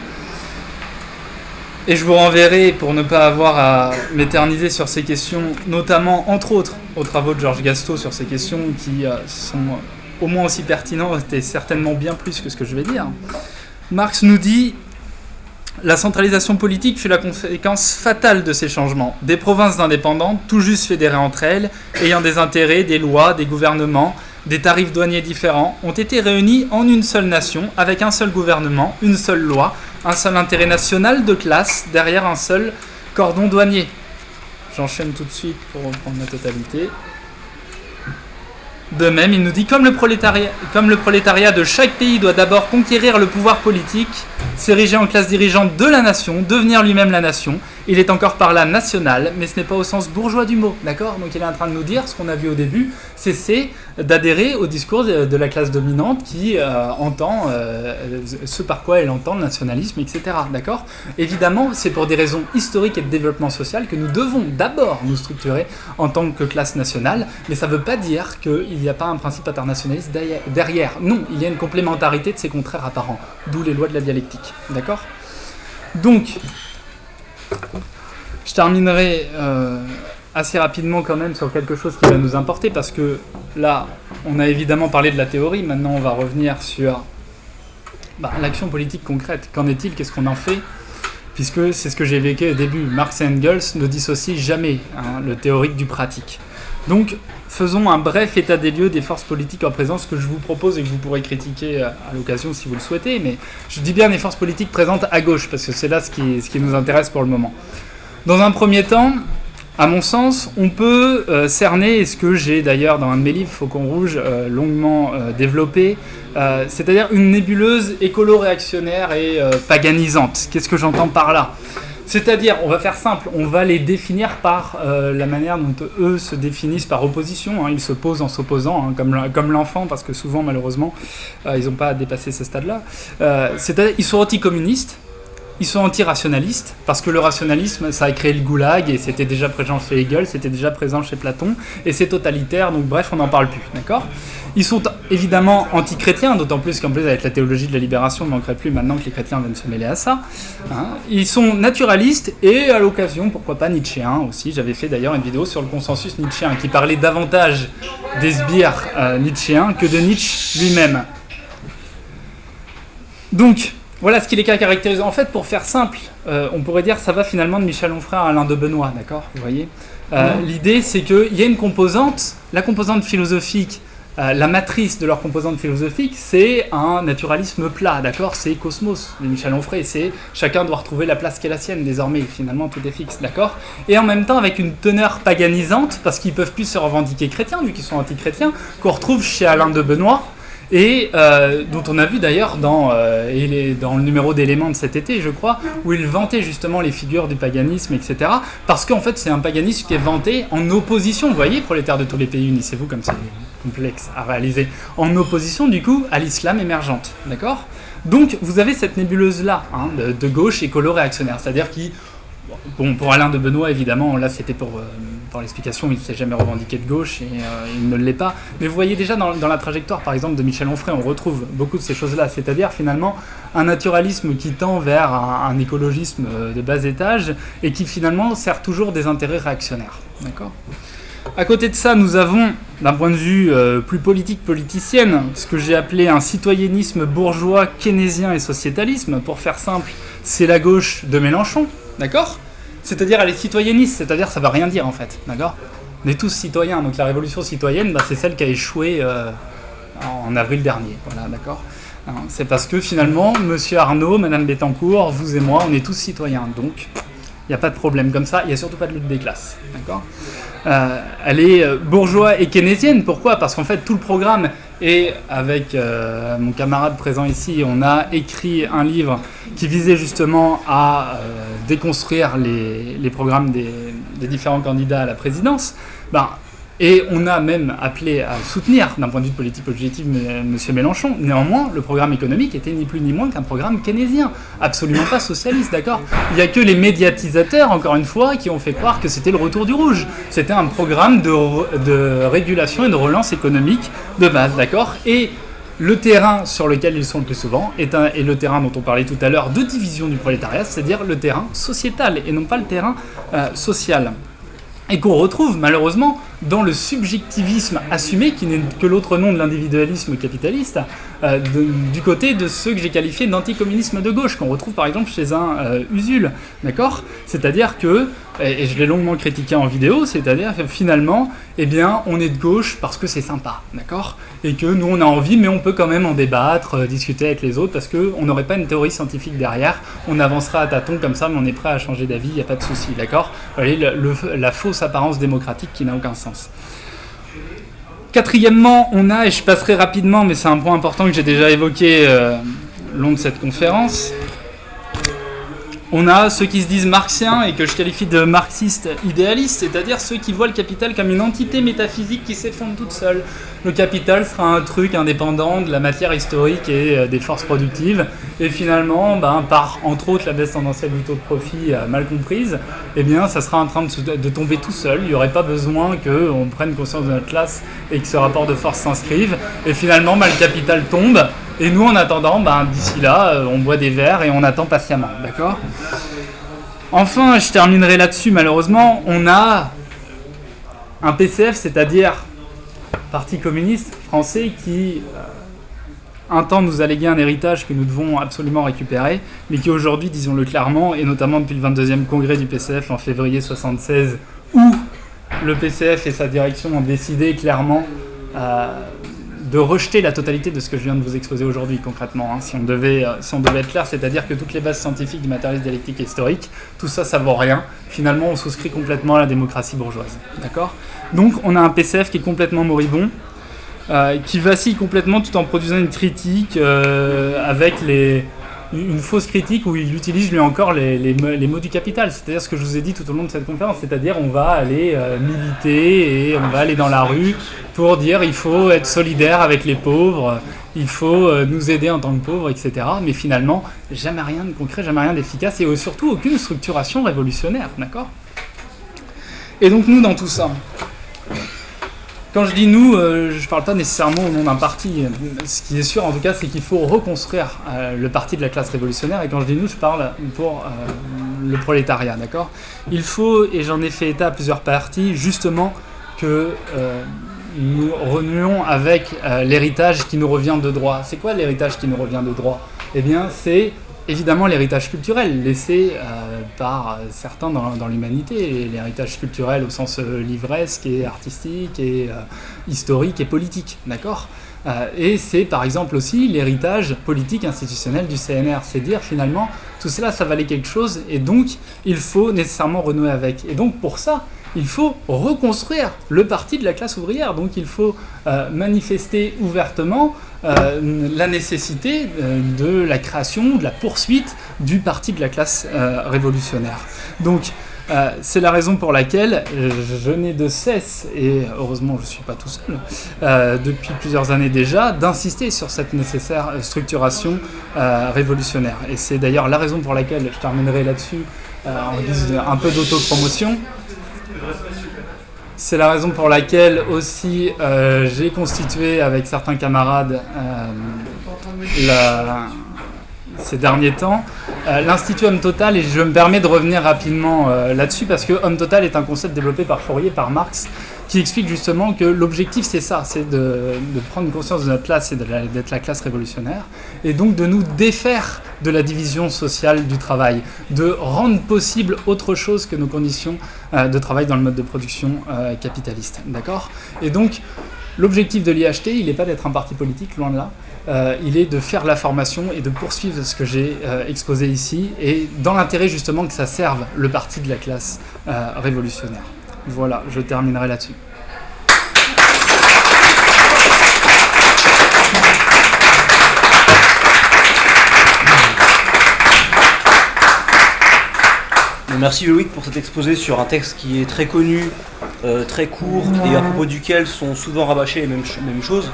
Et je vous renverrai, pour ne pas avoir à m'éterniser sur ces questions, notamment, entre autres, aux travaux de Georges Gastaut sur ces questions qui sont au moins aussi pertinentes et certainement bien plus que ce que je vais dire. Marx nous dit... La centralisation politique fut la conséquence fatale de ces changements. Des provinces indépendantes, tout juste fédérées entre elles, ayant des intérêts, des lois, des gouvernements, des tarifs douaniers différents, ont été réunies en une seule nation, avec un seul gouvernement, une seule loi, un seul intérêt national de classe, derrière un seul cordon douanier. J'enchaîne tout de suite pour reprendre la totalité. De même, il nous dit comme le prolétariat de chaque pays doit d'abord conquérir le pouvoir politique, s'ériger en classe dirigeante de la nation, devenir lui-même la nation, il est encore par là national, mais ce n'est pas au sens bourgeois du mot, d'accord ? Donc il est en train de nous dire, ce qu'on a vu au début, c'est d'adhérer au discours de la classe dominante qui entend ce par quoi elle entend le nationalisme, etc., d'accord ? Évidemment, c'est pour des raisons historiques et de développement social que nous devons d'abord nous structurer en tant que classe nationale, mais ça ne veut pas dire qu'il n'y a pas un principe internationaliste derrière. Non, il y a une complémentarité de ces contraires apparents, d'où les lois de la dialectique, d'accord ? Donc, je terminerai assez rapidement quand même sur quelque chose qui va nous importer, parce que là, on a évidemment parlé de la théorie, maintenant on va revenir sur l'action politique concrète. Qu'en est-il ? Qu'est-ce qu'on en fait ? Puisque c'est ce que j'ai évoqué au début, Marx et Engels ne dissocient jamais le théorique du pratique. Donc, faisons un bref état des lieux des forces politiques en présence, que je vous propose et que vous pourrez critiquer à l'occasion si vous le souhaitez, mais je dis bien les forces politiques présentes à gauche, parce que c'est là ce qui nous intéresse pour le moment. Dans un premier temps, à mon sens, on peut cerner, et ce que j'ai d'ailleurs dans un de mes livres, Faucon Rouge, longuement développé, c'est-à-dire une nébuleuse écolo-réactionnaire et paganisante. Qu'est-ce que j'entends par là ? C'est-à-dire, on va faire simple, on va les définir par la manière dont eux se définissent par opposition, hein, ils se posent en s'opposant, hein, comme l'enfant, parce que souvent, malheureusement, ils n'ont pas dépassé ce stade-là. C'est-à-dire, ils sont anticommunistes, ils sont anti-rationalistes, parce que le rationalisme, ça a créé le goulag, et c'était déjà présent chez Hegel, c'était déjà présent chez Platon, et c'est totalitaire, donc bref, on n'en parle plus, d'accord ? Ils sont évidemment anti-chrétiens, d'autant plus qu'en plus avec la théologie de la libération, on ne manquerait plus maintenant que les chrétiens viennent se mêler à ça. Hein. Ils sont naturalistes et à l'occasion, pourquoi pas nietzschéens aussi. J'avais fait d'ailleurs une vidéo sur le consensus nietzschéen qui parlait davantage des sbires nietzschéens que de Nietzsche lui-même. Donc, voilà ce qui les caractérise. En fait, pour faire simple, on pourrait dire ça va finalement de Michel Onfray à Alain de Benoît, d'accord ? Vous voyez ? L'idée, c'est qu'il y a une composante, la composante philosophique, la matrice de leur composante philosophique, c'est un naturalisme plat, d'accord? C'est Cosmos de Michel Onfray, c'est chacun doit retrouver la place qui est la sienne désormais, finalement tout est fixe, d'accord? Et en même temps avec une teneur paganisante, parce qu'ils peuvent plus se revendiquer chrétiens, vu qu'ils sont anti-chrétiens, qu'on retrouve chez Alain de Benoît, et dont on a vu d'ailleurs dans le numéro d'Éléments de cet été, je crois, où il vantait justement les figures du paganisme, etc. Parce qu'en fait, c'est un paganisme qui est vanté en opposition, vous voyez, prolétaires de tous les pays, unissez-vous, comme c'est complexe à réaliser, en opposition du coup à l'islam émergente, d'accord? Donc vous avez cette nébuleuse-là, hein, de gauche écolo-réactionnaire, c'est-à-dire qui... Bon, pour Alain de Benoît, évidemment, là c'était pour l'explication, il ne s'est jamais revendiqué de gauche et il ne l'est pas. Mais vous voyez déjà dans la trajectoire, par exemple, de Michel Onfray, on retrouve beaucoup de ces choses-là, c'est-à-dire finalement un naturalisme qui tend vers un écologisme de bas étage et qui finalement sert toujours des intérêts réactionnaires. D'accord ? À côté de ça, nous avons, d'un point de vue plus politicienne, ce que j'ai appelé un citoyennisme bourgeois, keynésien et sociétalisme. Pour faire simple, c'est la gauche de Mélenchon. D'accord ? C'est-à-dire elle est citoyenniste, c'est-à-dire ça ne veut rien dire en fait, d'accord ? On est tous citoyens, donc la révolution citoyenne, c'est celle qui a échoué en avril dernier, voilà, d'accord ? C'est parce que finalement, monsieur Arnaud, madame Bettencourt, vous et moi, on est tous citoyens, donc il n'y a pas de problème comme ça, il n'y a surtout pas de lutte des classes, d'accord ? Elle est bourgeois et keynésienne, pourquoi ? Parce qu'en fait tout le programme, et avec mon camarade présent ici, on a écrit un livre qui visait justement à déconstruire les programmes des différents candidats à la présidence, et on a même appelé à soutenir, d'un point de vue politique objectif, M. Mélenchon. Néanmoins, le programme économique était ni plus ni moins qu'un programme keynésien, absolument pas socialiste, d'accord ? Il n'y a que les médiatisateurs, encore une fois, qui ont fait croire que c'était le retour du rouge. C'était un programme de régulation et de relance économique de base, d'accord ? Et le terrain sur lequel ils sont le plus souvent est le terrain dont on parlait tout à l'heure de division du prolétariat, c'est-à-dire le terrain sociétal et non pas le terrain social. Et qu'on retrouve malheureusement dans le subjectivisme assumé, qui n'est que l'autre nom de l'individualisme capitaliste, du côté de ceux que j'ai qualifiés d'anticommunisme de gauche, qu'on retrouve par exemple chez un Usul, d'accord ? C'est-à-dire que, et je l'ai longuement critiqué en vidéo, c'est-à-dire que finalement, eh bien, on est de gauche parce que c'est sympa, d'accord ? Et que nous on a envie, mais on peut quand même en débattre, discuter avec les autres, parce qu'on n'aurait pas une théorie scientifique derrière, on avancera à tâtons comme ça, mais on est prêt à changer d'avis, il n'y a pas de souci, d'accord ? Vous voyez, la fausse apparence démocratique qui n'a aucun sens. Quatrièmement, on a, et je passerai rapidement, mais c'est un point important que j'ai déjà évoqué le long de cette conférence, on a ceux qui se disent marxiens et que je qualifie de marxistes idéalistes, c'est-à-dire ceux qui voient le capital comme une entité métaphysique qui s'effondre toute seule. Le capital sera un truc indépendant de la matière historique et des forces productives, et finalement, par entre autres la baisse tendancielle du taux de profit mal comprise, eh bien, ça sera en train de tomber tout seul. Il n'y aurait pas besoin qu'on prenne conscience de notre classe et que ce rapport de force s'inscrive, et finalement, le capital tombe. Et nous, en attendant, d'ici là, on boit des verres et on attend patiemment, d'accord ? Enfin, je terminerai là-dessus, malheureusement, on a un PCF, c'est-à-dire Parti communiste français, qui un temps nous a légué un héritage que nous devons absolument récupérer, mais qui aujourd'hui, disons-le clairement, et notamment depuis le 22e congrès du PCF en février 1976, où le PCF et sa direction ont décidé clairement de rejeter la totalité de ce que je viens de vous exposer aujourd'hui concrètement, hein, si on devait être clair, c'est-à-dire que toutes les bases scientifiques du matérialisme dialectique et historique, tout ça, ça vaut rien. Finalement, on souscrit complètement à la démocratie bourgeoise, d'accord ? Donc, on a un PCF qui est complètement moribond, qui vacille complètement tout en produisant une critique avec une fausse critique où il utilise lui encore les mots du capital, c'est-à-dire ce que je vous ai dit tout au long de cette conférence, c'est-à-dire on va aller militer et on va aller dans la rue pour dire il faut être solidaire avec les pauvres, il faut nous aider en tant que pauvres, etc. Mais finalement, jamais rien de concret, jamais rien d'efficace et surtout aucune structuration révolutionnaire, d'accord ? Et donc nous, dans tout ça, quand je dis nous, je ne parle pas nécessairement au nom d'un parti. Ce qui est sûr, en tout cas, c'est qu'il faut reconstruire le parti de la classe révolutionnaire. Et quand je dis nous, je parle pour le prolétariat, d'accord ? Il faut, et j'en ai fait état à plusieurs parties, justement que nous renouons avec l'héritage qui nous revient de droit. C'est quoi l'héritage qui nous revient de droit ? Eh bien, c'est évidemment l'héritage culturel laissé par certains dans l'humanité, l'héritage culturel au sens livresque et artistique et historique et politique, d'accord ? Et c'est par exemple aussi l'héritage politique institutionnel du CNR, c'est dire finalement tout cela ça valait quelque chose et donc il faut nécessairement renouer avec. Et donc pour ça, il faut reconstruire le parti de la classe ouvrière, donc il faut manifester ouvertement la nécessité de la création, de la poursuite du parti de la classe révolutionnaire. Donc c'est la raison pour laquelle je n'ai de cesse, et heureusement je ne suis pas tout seul, depuis plusieurs années déjà, d'insister sur cette nécessaire structuration révolutionnaire. Et c'est d'ailleurs la raison pour laquelle, je terminerai là-dessus, en guise un peu d'autopromotion, c'est la raison pour laquelle aussi j'ai constitué avec certains camarades ces derniers temps l'Institut Homme Total, et je me permets de revenir rapidement là-dessus parce que Homme Total est un concept développé par Fourier, par Marx, qui explique justement que l'objectif c'est ça, c'est de prendre conscience de notre classe et d'être la classe révolutionnaire, et donc de nous défaire de la division sociale du travail, de rendre possible autre chose que nos conditions de travail dans le mode de production capitaliste, d'accord ? Et donc l'objectif de l'IHT, il n'est pas d'être un parti politique, loin de là, il est de faire la formation et de poursuivre ce que j'ai exposé ici, et dans l'intérêt justement que ça serve le parti de la classe révolutionnaire. Voilà, je terminerai là-dessus. Merci Loïc pour cet exposé sur un texte qui est très connu, très court, et à propos duquel sont souvent rabâchées les mêmes choses.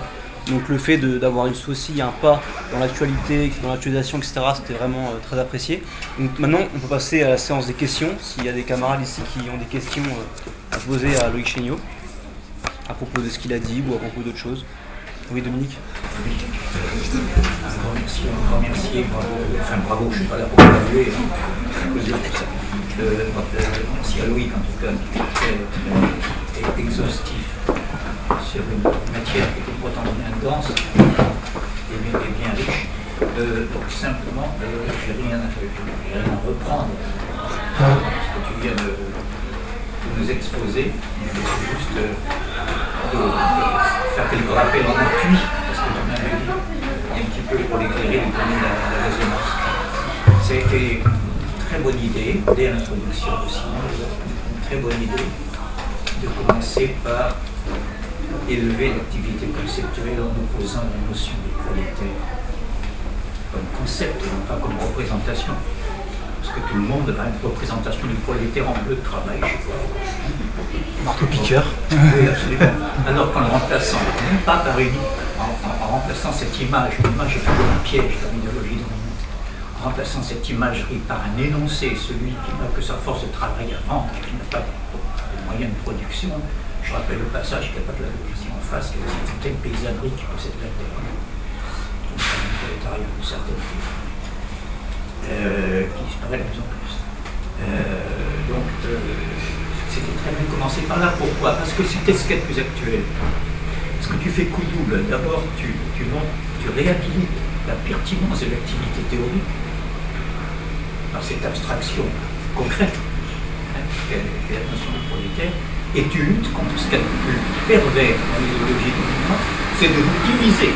Donc le fait d'avoir une saucille, un pas dans l'actualité, dans l'actualisation, etc., c'était vraiment très apprécié. Donc maintenant, on peut passer à la séance des questions, s'il y a des camarades ici qui ont des questions à poser à Loïc Chéniaud, à propos de ce qu'il a dit ou à propos d'autres choses. Oui, Dominique. Bravo, je ne suis pas là pour évaluer. Merci à Loïc, en tout cas, qui est exhaustif sur une matière qui était pourtant bien dense et bien riche. Donc simplement, je n'ai rien à reprendre ce que tu viens de nous exposer. Je vais juste faire quelques rappels en appui, parce que tu m'as dit un petit peu pour l'éclairer du domaine de la résonance. Ça a été une très bonne idée, dès l'introduction aussi, une très bonne idée de commencer par élever l'activité conceptuelle en opposant la notion de prolétaire comme concept, non pas comme représentation. Parce que tout le monde a une représentation du prolétaire en bleu de travail, je sais pas. Marteau-piqueur. Oui, absolument. Alors qu'en le remplaçant, même pas par en remplaçant cette image, l'image est toujours un piège dans l'idéologie dominante, en remplaçant cette imagerie par un énoncé, celui qui n'a que sa force de travail à vendre, qui n'a pas de moyens de production. Je rappelle le passage qu'il n'y a pas de la logique en face, qu'il y a aussi une certaine paysannerie qui possède la terre, qui est un prolétariat d'une certaine qui disparaît de plus en plus. Donc, c'était très bien de commencer par là. Pourquoi ? Parce que c'était ce qui est le plus actuel. Parce que tu fais coup double. D'abord, tu réhabilites la pertinence de l'activité théorique par cette abstraction concrète, qu'est la notion de prolétaire. Et tu luttes contre ce qu'il y a de plus pervers dans l'idéologie dominante, c'est de nous diviser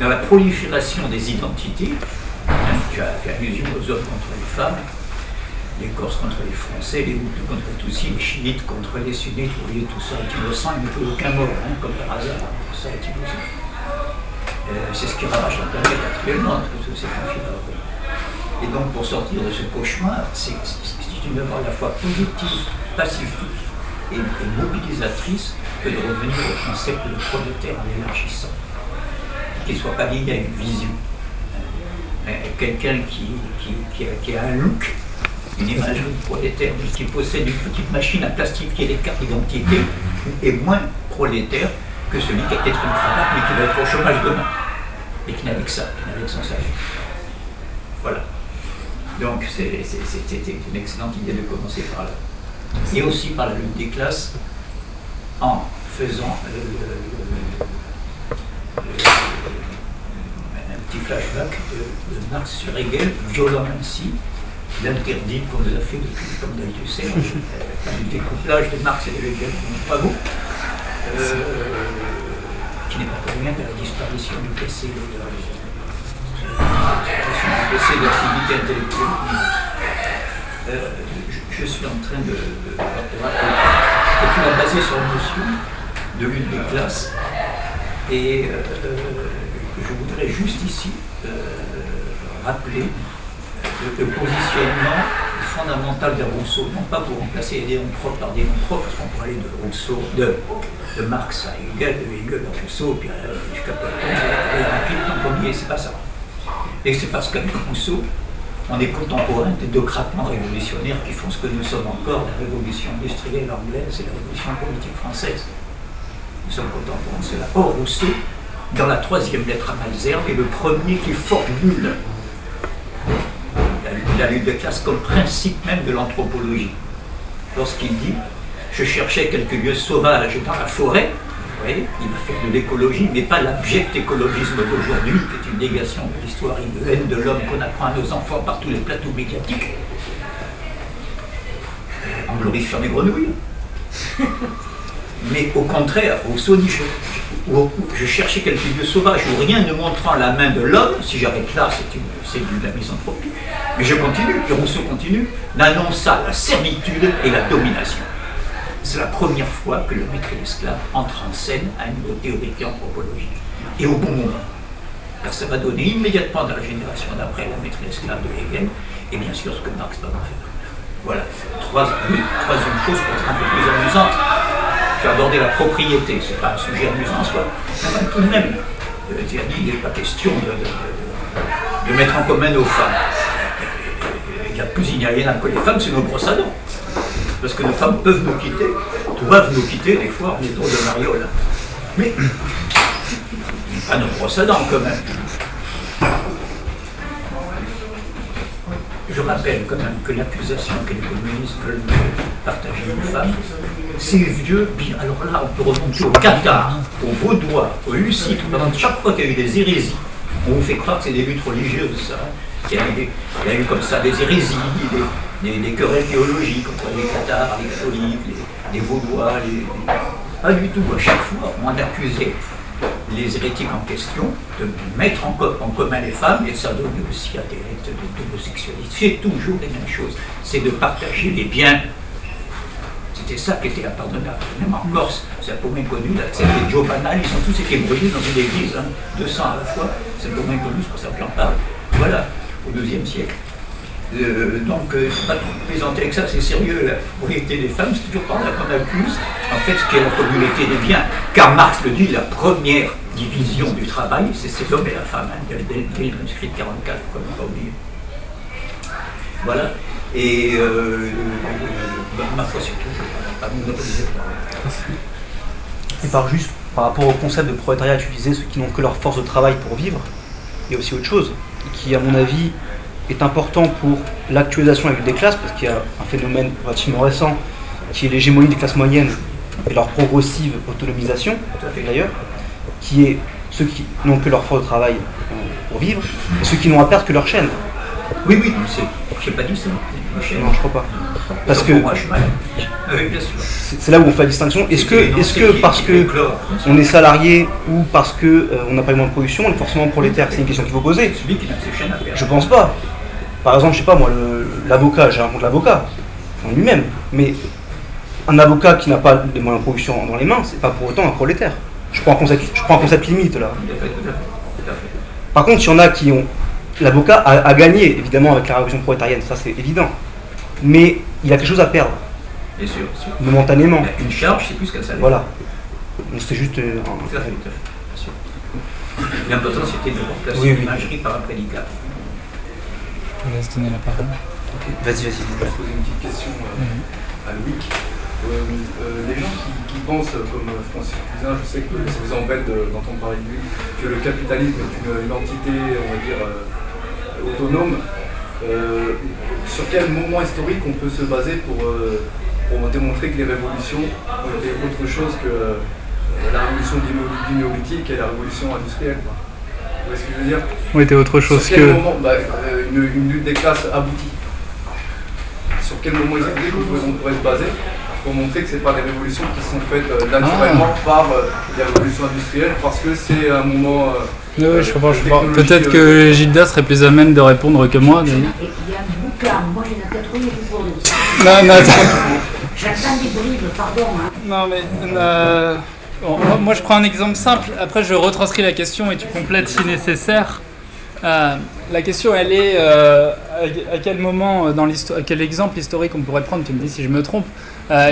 dans la prolifération des identités. Tu as fait allusion aux hommes contre les femmes, les Corses contre les Français, les Hutus contre les Tutsis, les Chiites contre les Sunnites, vous voyez, tout ça est innocent, il ne faut aucun mort, comme par hasard, tout ça est innocent. C'est ce qui ravage la planète actuellement, tous ces conflits. Et donc, pour sortir de ce cauchemar, c'est une œuvre à la fois positive, pacifique et mobilisatrice que de revenir au concept de prolétaire en l'élargissant, qu'il ne soit pas lié à une vision. Quelqu'un qui a un look, une imagerie de prolétaire, mais qui possède une petite machine à plastifier les cartes d'identité, est moins prolétaire que celui qui a peut-être une cravate, mais qui va être au chômage demain, et qui n'a que ça, qui n'a que son salaire. Voilà. Donc c'était une excellente idée de commencer par là. Et aussi par la lutte des classes, en faisant un petit flashback de Marx sur Hegel, violent ainsi, l'interdit qu'on nous a fait depuis, comme tu sais, du découplage de Marx et de Hegel, pas beau, qui n'est pas pour rien de la disparition du PC, de l'activité intellectuelle. Je suis en train de rappeler que tu l'as basé sur la notion de lutte des classes, et je voudrais juste ici rappeler le positionnement fondamental de Rousseau, non pas pour remplacer des noms propres par des noms propres, parce qu'on pourrait aller de Rousseau, de Marx à Hegel, de Hegel à Rousseau, puis jusqu'à Platon, et rapide en premier, c'est pas ça. Et c'est parce qu'avec Rousseau, on est contemporain des deux craquements révolutionnaires qui font ce que nous sommes encore, la révolution industrielle anglaise et la révolution politique française. Nous sommes contemporains de cela. Or, Rousseau, dans la troisième lettre à Malesherbes, est le premier qui formule la lutte des classes comme principe même de l'anthropologie. Lorsqu'il dit « Je cherchais quelques lieux sauvages dans la forêt », vous voyez, il va faire de l'écologie, mais pas l'abject écologisme d'aujourd'hui, qui est une négation de l'histoire et de haine de l'homme qu'on apprend à nos enfants par tous les plateaux médiatiques, en glorifiant les grenouilles. Mais au contraire, Rousseau dit je cherchais quelques lieux sauvages où rien ne montrant la main de l'homme, si j'arrête là, c'est de la misanthropie, mais je continue, et Rousseau continue, n'annonça la servitude et la domination. C'est la première fois que le maître et l'esclave entre en scène à une théorie anthropologique. Et au bon moment. Car ça va donner immédiatement dans la génération d'après la maître et l'esclave de Hegel, et bien sûr ce que Marx va en faire. Voilà. Troisième chose peut-être un peu plus amusante. J'ai abordé la propriété, c'est pas un sujet amusant en soi. Mais tout de même, il n'est pas question de mettre en commun nos femmes. Il y a plus inaliénable que les femmes, c'est nos brosses à dents. Parce que nos femmes peuvent nous quitter, doivent nous quitter, des fois, en étant de mariole. Mais, pas nos brosses à dents quand même. Je rappelle quand même que l'accusation que les communistes veulent partager une femme, c'est vieux, bien. Alors là, on peut remonter au Qatar, au Vaudois, au Hussite. Chaque fois qu'il y a eu des hérésies, on vous fait croire que c'est des luttes religieuses, ça. Il y a eu comme ça des hérésies, des querelles théologiques entre les Cathares, les catholiques, les Vaudois, pas du tout. À chaque fois, on accusait les hérétiques en question de mettre en commun les femmes, et ça donne aussi à des rites d'homosexualité. C'est toujours les mêmes choses. C'est de partager les biens. C'était ça qui était impardonnable. Même en Corse, c'est un peu moins connu, là, c'est les Joe Banal, ils ont tous été brûlés dans une église, 200 à la fois, c'est un peu moins connu, c'est pour ça que j'en parle. Voilà, au IIe siècle. Donc, il ne faut pas trop plaisanter avec ça, c'est sérieux. La propriété des femmes, c'est toujours par là qu'on accuse, en fait, ce qui est la communauté des biens. Car Marx le dit, la première division du travail, c'est l'homme et la femme, dès le manuscrit de 44, comme on va oublier. Voilà. Et ma foi, c'est tout, je ne vais pas monopoliser. Et par rapport au concept de prolétariat utilisé, ceux qui n'ont que leur force de travail pour vivre, il y a aussi autre chose, qui, à mon avis, est important pour l'actualisation de la lutte des classes, parce qu'il y a un phénomène relativement récent qui est l'hégémonie des classes moyennes et leur progressive autonomisation, d'ailleurs, qui est ceux qui n'ont que leur force de travail pour vivre, et ceux qui n'ont à perdre que leur chaîne. Oui, je n'ai pas dit ça. Non, je crois pas. Parce que moi, je suis malade. Oui, bien sûr. C'est là où on fait la distinction. Est-ce que parce que on est salarié ou parce que on n'a pas les moyens de production, on est forcément prolétaire? C'est une question qu'il faut poser. Celui qui n'a que ses chaînes à perdre. Je pense pas. Par exemple, je sais pas moi, l'avocat, j'ai rien contre l'avocat en lui-même, mais un avocat qui n'a pas les moyens de production dans les mains, c'est pas pour autant un prolétaire. Je prends un concept limite là. Tout à fait. Par contre, il y en a qui ont... L'avocat a gagné, évidemment, avec la révolution prolétarienne, ça c'est évident. Mais il a quelque chose à perdre. Bien sûr. Momentanément. Une charge, c'est plus qu'un salaire. Voilà. Donc c'est juste... Tout à fait, bien sûr. L'important, c'était de remplacer l'imagerie par un prédicat. Je vous laisse donner la parole. Vas-y. Je vais poser une petite question à Louis. Les gens qui pensent, comme Francis Cousin, je sais que ça vous embête d'entendre parler de lui, que le capitalisme est une entité, on va dire, autonome, sur quel moment historique on peut se baser pour démontrer que les révolutions étaient autre chose que la révolution du néolithique et la révolution industrielle, quoi. voyez ce que je veux dire? Oui, t'es autre chose Sur quel que... moment une lutte des classes aboutit? Sur quel moment historique on pourrait se baser pour montrer que ce n'est pas des révolutions qui sont faites naturellement par des révolutions industrielles, parce que c'est un moment... Oui, je comprends. Peut-être que Gilda serait plus à même de répondre que moi. Il y a un bouquin, moi j'ai la tête rouillée pour le dire. Non, attends. J'attends des bribes, pardon. Hein. Non, mais... bon, moi, je prends un exemple simple. Après, je retranscris la question et tu complètes si nécessaire. La question, elle est à quel moment, dans l'histoire, quel exemple historique on pourrait prendre, tu me dis si je me trompe,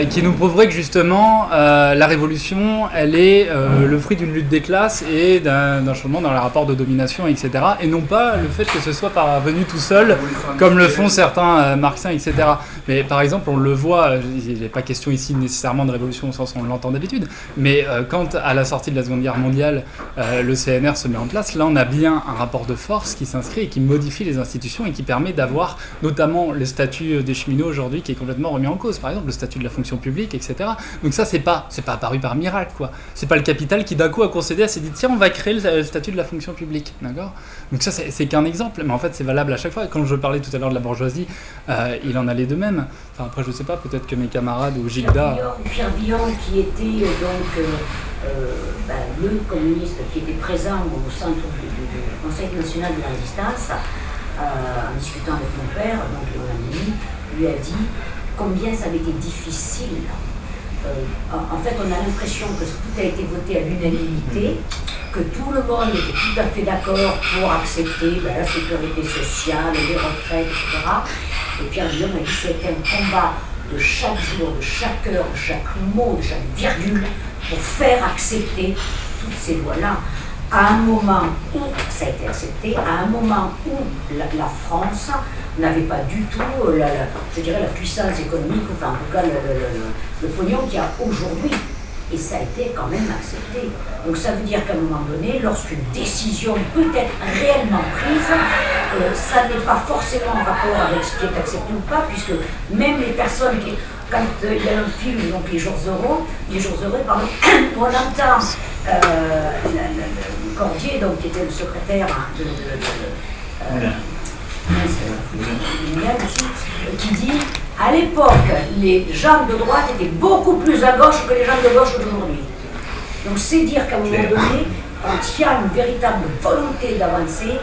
qui nous prouverait que justement la révolution, elle est le fruit d'une lutte des classes et d'un changement dans les rapports de domination, etc. Et non pas le fait que ce soit parvenu tout seul, comme le font certains marxiens, etc. Mais par exemple, on le voit, il n'est pas question ici nécessairement de révolution au sens où on l'entend d'habitude, mais quand à la sortie de la Seconde Guerre mondiale, le CNR se met en place, là on a bien un rapport de force qui s'inscrit et qui modifie les institutions et qui permet d'avoir notamment le statut des cheminots aujourd'hui qui est complètement remis en cause, par exemple le statut de la fonction publique, etc. Donc ça c'est pas apparu par miracle, quoi. C'est pas le capital qui d'un coup a concédé, a s'est dit tiens on va créer le statut de la fonction publique, d'accord. Donc ça c'est qu'un exemple, mais en fait c'est valable à chaque fois. Et quand je parlais tout à l'heure de la bourgeoisie, il en allait de même. Enfin, après je sais pas, peut-être que mes camarades ou Gilda... Pierre Villon qui était donc le communiste qui était présent au centre du Conseil national de la résistance, en discutant avec mon père, donc mon ami, lui a dit combien ça avait été difficile. En fait, on a l'impression que tout a été voté à l'unanimité, que tout le monde était tout à fait d'accord pour accepter la sécurité sociale, les retraites, etc. Et Pierre Villon a dit que c'était un combat de chaque jour, de chaque heure, de chaque mot, de chaque virgule, pour faire accepter toutes ces lois-là. À un moment où ça a été accepté, à un moment où la France n'avait pas du tout, je dirais, la puissance économique, enfin en tout cas le pognon qu'il y a aujourd'hui. Et ça a été quand même accepté. Donc ça veut dire qu'à un moment donné, lorsqu'une décision peut être réellement prise, ça n'est pas forcément en rapport avec ce qui est accepté ou pas, puisque même les personnes qui... Quand il y a un film, donc Les Jours Heureux, on entend Cordier, donc, qui était le secrétaire qui dit à l'époque, les gens de droite étaient beaucoup plus à gauche que les gens de gauche d'aujourd'hui. Donc c'est dire qu'à un moment donné, quand il y a une véritable volonté d'avancer,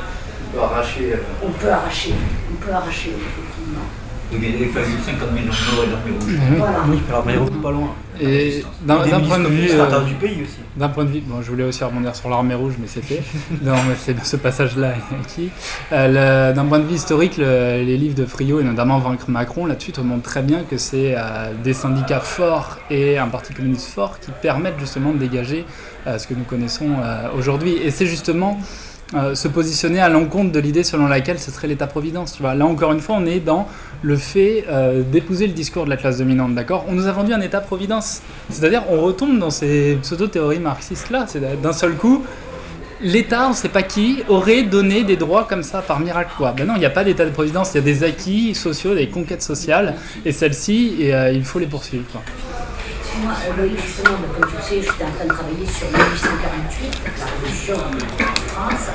on peut arracher, effectivement. Il avait fallu 50 000 noirs et l'armée rouge. Voilà. Oui, alors mais pas loin. Et d'un point de vue... du pays aussi. D'un point de vue, bon, je voulais aussi rebondir sur l'armée rouge, mais c'était... non, mais c'est ce passage-là qui... d'un point de vue historique, les livres de Friot, et notamment Vaincre Macron, là-dessus, te montrent très bien que c'est des syndicats forts et un parti communiste fort qui permettent justement de dégager ce que nous connaissons aujourd'hui. Et c'est justement... se positionner à l'encontre de l'idée selon laquelle ce serait l'État-providence. Tu vois. Là, encore une fois, on est dans le fait d'épouser le discours de la classe dominante. D'accord ? On nous a vendu un État-providence. C'est-à-dire, on retombe dans ces pseudo-théories marxistes-là. C'est d'un seul coup, l'État, on ne sait pas qui, aurait donné des droits comme ça par miracle. Quoi. Ben non, il n'y a pas d'État-providence. Il y a des acquis sociaux, des conquêtes sociales. Et celles-ci, il faut les poursuivre. Quoi. Moi, Loïc, justement, comme tu le sais, j'étais en train de travailler sur 1848, la révolution en France,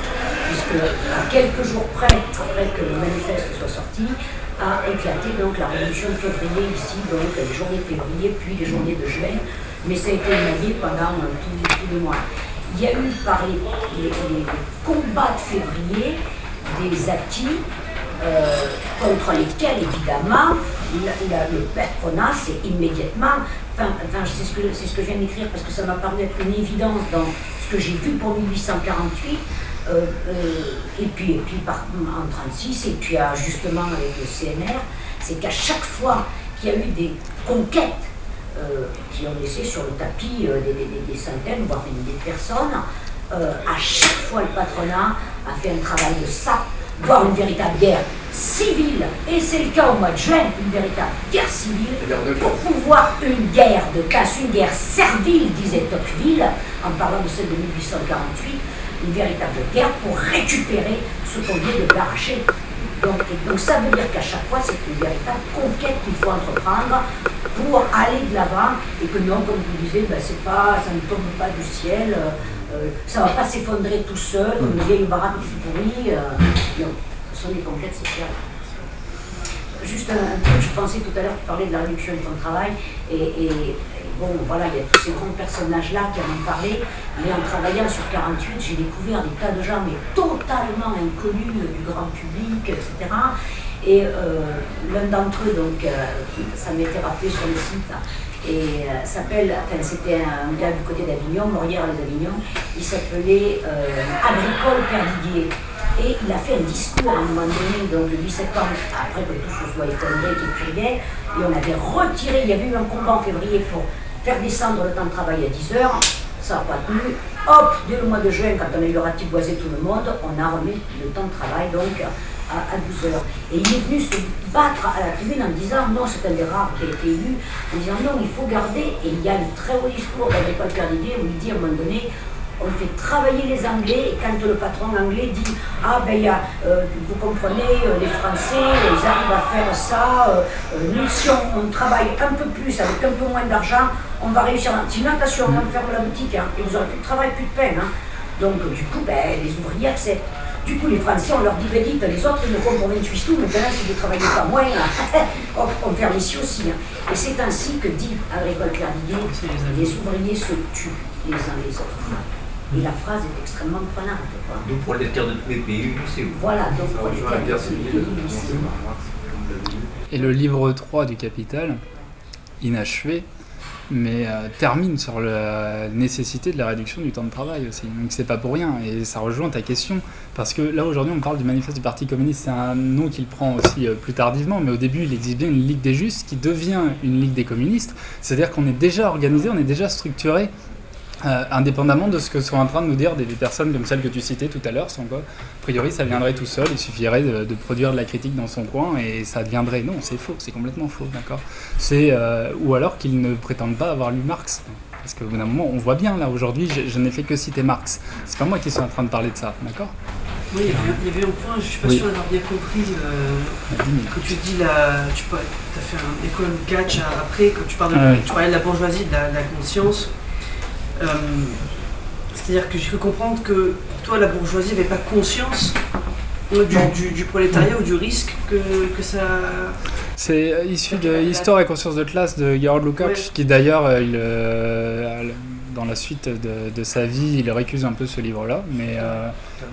puisque à quelques jours près, après que le manifeste soit sorti, a éclaté donc la révolution de février ici, donc les journées de février, puis les journées de juin, mais ça a été émaillé pendant tous les mois. Il y a eu par les combats de février des acquis contre lesquels, évidemment, le patronat s'est immédiatement... Enfin, c'est ce que je viens d'écrire parce que ça m'a paru être une évidence dans ce que j'ai vu pour 1848, et puis en 1936, et puis justement avec le CNR, c'est qu'à chaque fois qu'il y a eu des conquêtes qui ont laissé sur le tapis des centaines, voire des milliers de personnes, à chaque fois le patronat a fait un travail de sape, voire une véritable guerre civile, et c'est le cas au mois de juin, une véritable guerre civile, pour pouvoir une guerre de classe, une guerre servile, disait Tocqueville, en parlant de celle de 1848, une véritable guerre pour récupérer ce qu'on vient de l'arracher. Donc ça veut dire qu'à chaque fois, c'est une véritable conquête qu'il faut entreprendre pour aller de l'avant, et que non, comme vous disiez, ben, ça ne tombe pas du ciel, ça ne va pas s'effondrer tout seul, comme une vieille baraque pourrie. Non, ce sont des complexes sociales. Juste un truc, je pensais tout à l'heure, tu parlais de la réduction du temps de travail, et bon, voilà, il y a tous ces grands personnages-là qui en ont parlé, mais en travaillant sur 48, j'ai découvert des tas de gens, mais totalement inconnus du grand public, etc. Et l'un d'entre eux, donc, ça m'était rappelé sur le site, et c'était un gars du côté d'Avignon, Morières-les-Avignon, il s'appelait Agricole Perdiguier. Et il a fait un discours à un moment donné, donc le 8 septembre, après que tout se soit effondré, qu'il criait, et on avait retiré, il y avait eu un combat en février pour faire descendre le temps de travail à 10 heures, ça n'a pas tenu. Hop, dès le mois de juin, quand on a eu le ratiboisé tout le monde, on a remis le temps de travail donc à 12 heures. Et il est venu se battre à la tribune en disant, non, c'est un des rares qui a été élu, en disant non, il faut garder, et il y a un très haut discours d'Agricole Perdiguier où il dit à un moment donné, on fait travailler les Anglais, et quand le patron anglais dit « Ah ben vous comprenez, les Français, ils arrivent à faire ça, nous si on travaille un peu plus, avec un peu moins d'argent, on va réussir. Sinon, attention, on ferme la boutique, hein, et vous aurez plus de travail, plus de peine. Hein. » Donc du coup, les ouvriers acceptent. Du coup, les Français, on leur dit « Ben dites, les autres, ils me font pour 28 sous, maintenant si vous ne travaillez pas moins, on ferme ici aussi. Hein. » Et c'est ainsi que dit Agricole Perdiguier, les ouvriers se tuent les uns les autres. Et la phrase est extrêmement prenante. Donc pour les terres de PPU, c'est où? Voilà, donc pour les terres de PPU, Et le livre 3 du Capital, inachevé, mais termine sur la nécessité de la réduction du temps de travail aussi. Donc c'est pas pour rien, et ça rejoint ta question, parce que là aujourd'hui on parle du manifeste du Parti communiste, c'est un nom qu'il prend aussi plus tardivement, mais au début il existe bien une Ligue des Justes qui devient une Ligue des communistes, c'est-à-dire qu'on est déjà organisé, on est déjà structuré, indépendamment de ce que sont en train de nous dire des personnes comme celles que tu citais tout à l'heure, sans quoi, a priori ça viendrait tout seul, il suffirait de produire de la critique dans son coin et ça deviendrait. Non, c'est faux, c'est complètement faux, d'accord. Ou alors qu'ils ne prétendent pas avoir lu Marx. Parce qu'au bout d'un moment, on voit bien là, aujourd'hui, je n'ai fait que citer Marx. C'est pas moi qui suis en train de parler de ça, d'accord. Oui, il y avait un point, je suis pas sûr d'avoir bien compris, que tu dis, tu as fait un école catch après, quand tu parlais de la bourgeoisie, de la conscience. C'est-à-dire que j'ai cru comprendre que pour toi la bourgeoisie n'avait pas conscience du prolétariat ou du risque que ça... C'est issu de Histoire et conscience de classe de Georg Lukács, qui d'ailleurs, dans la suite de sa vie, il récuse un peu ce livre-là,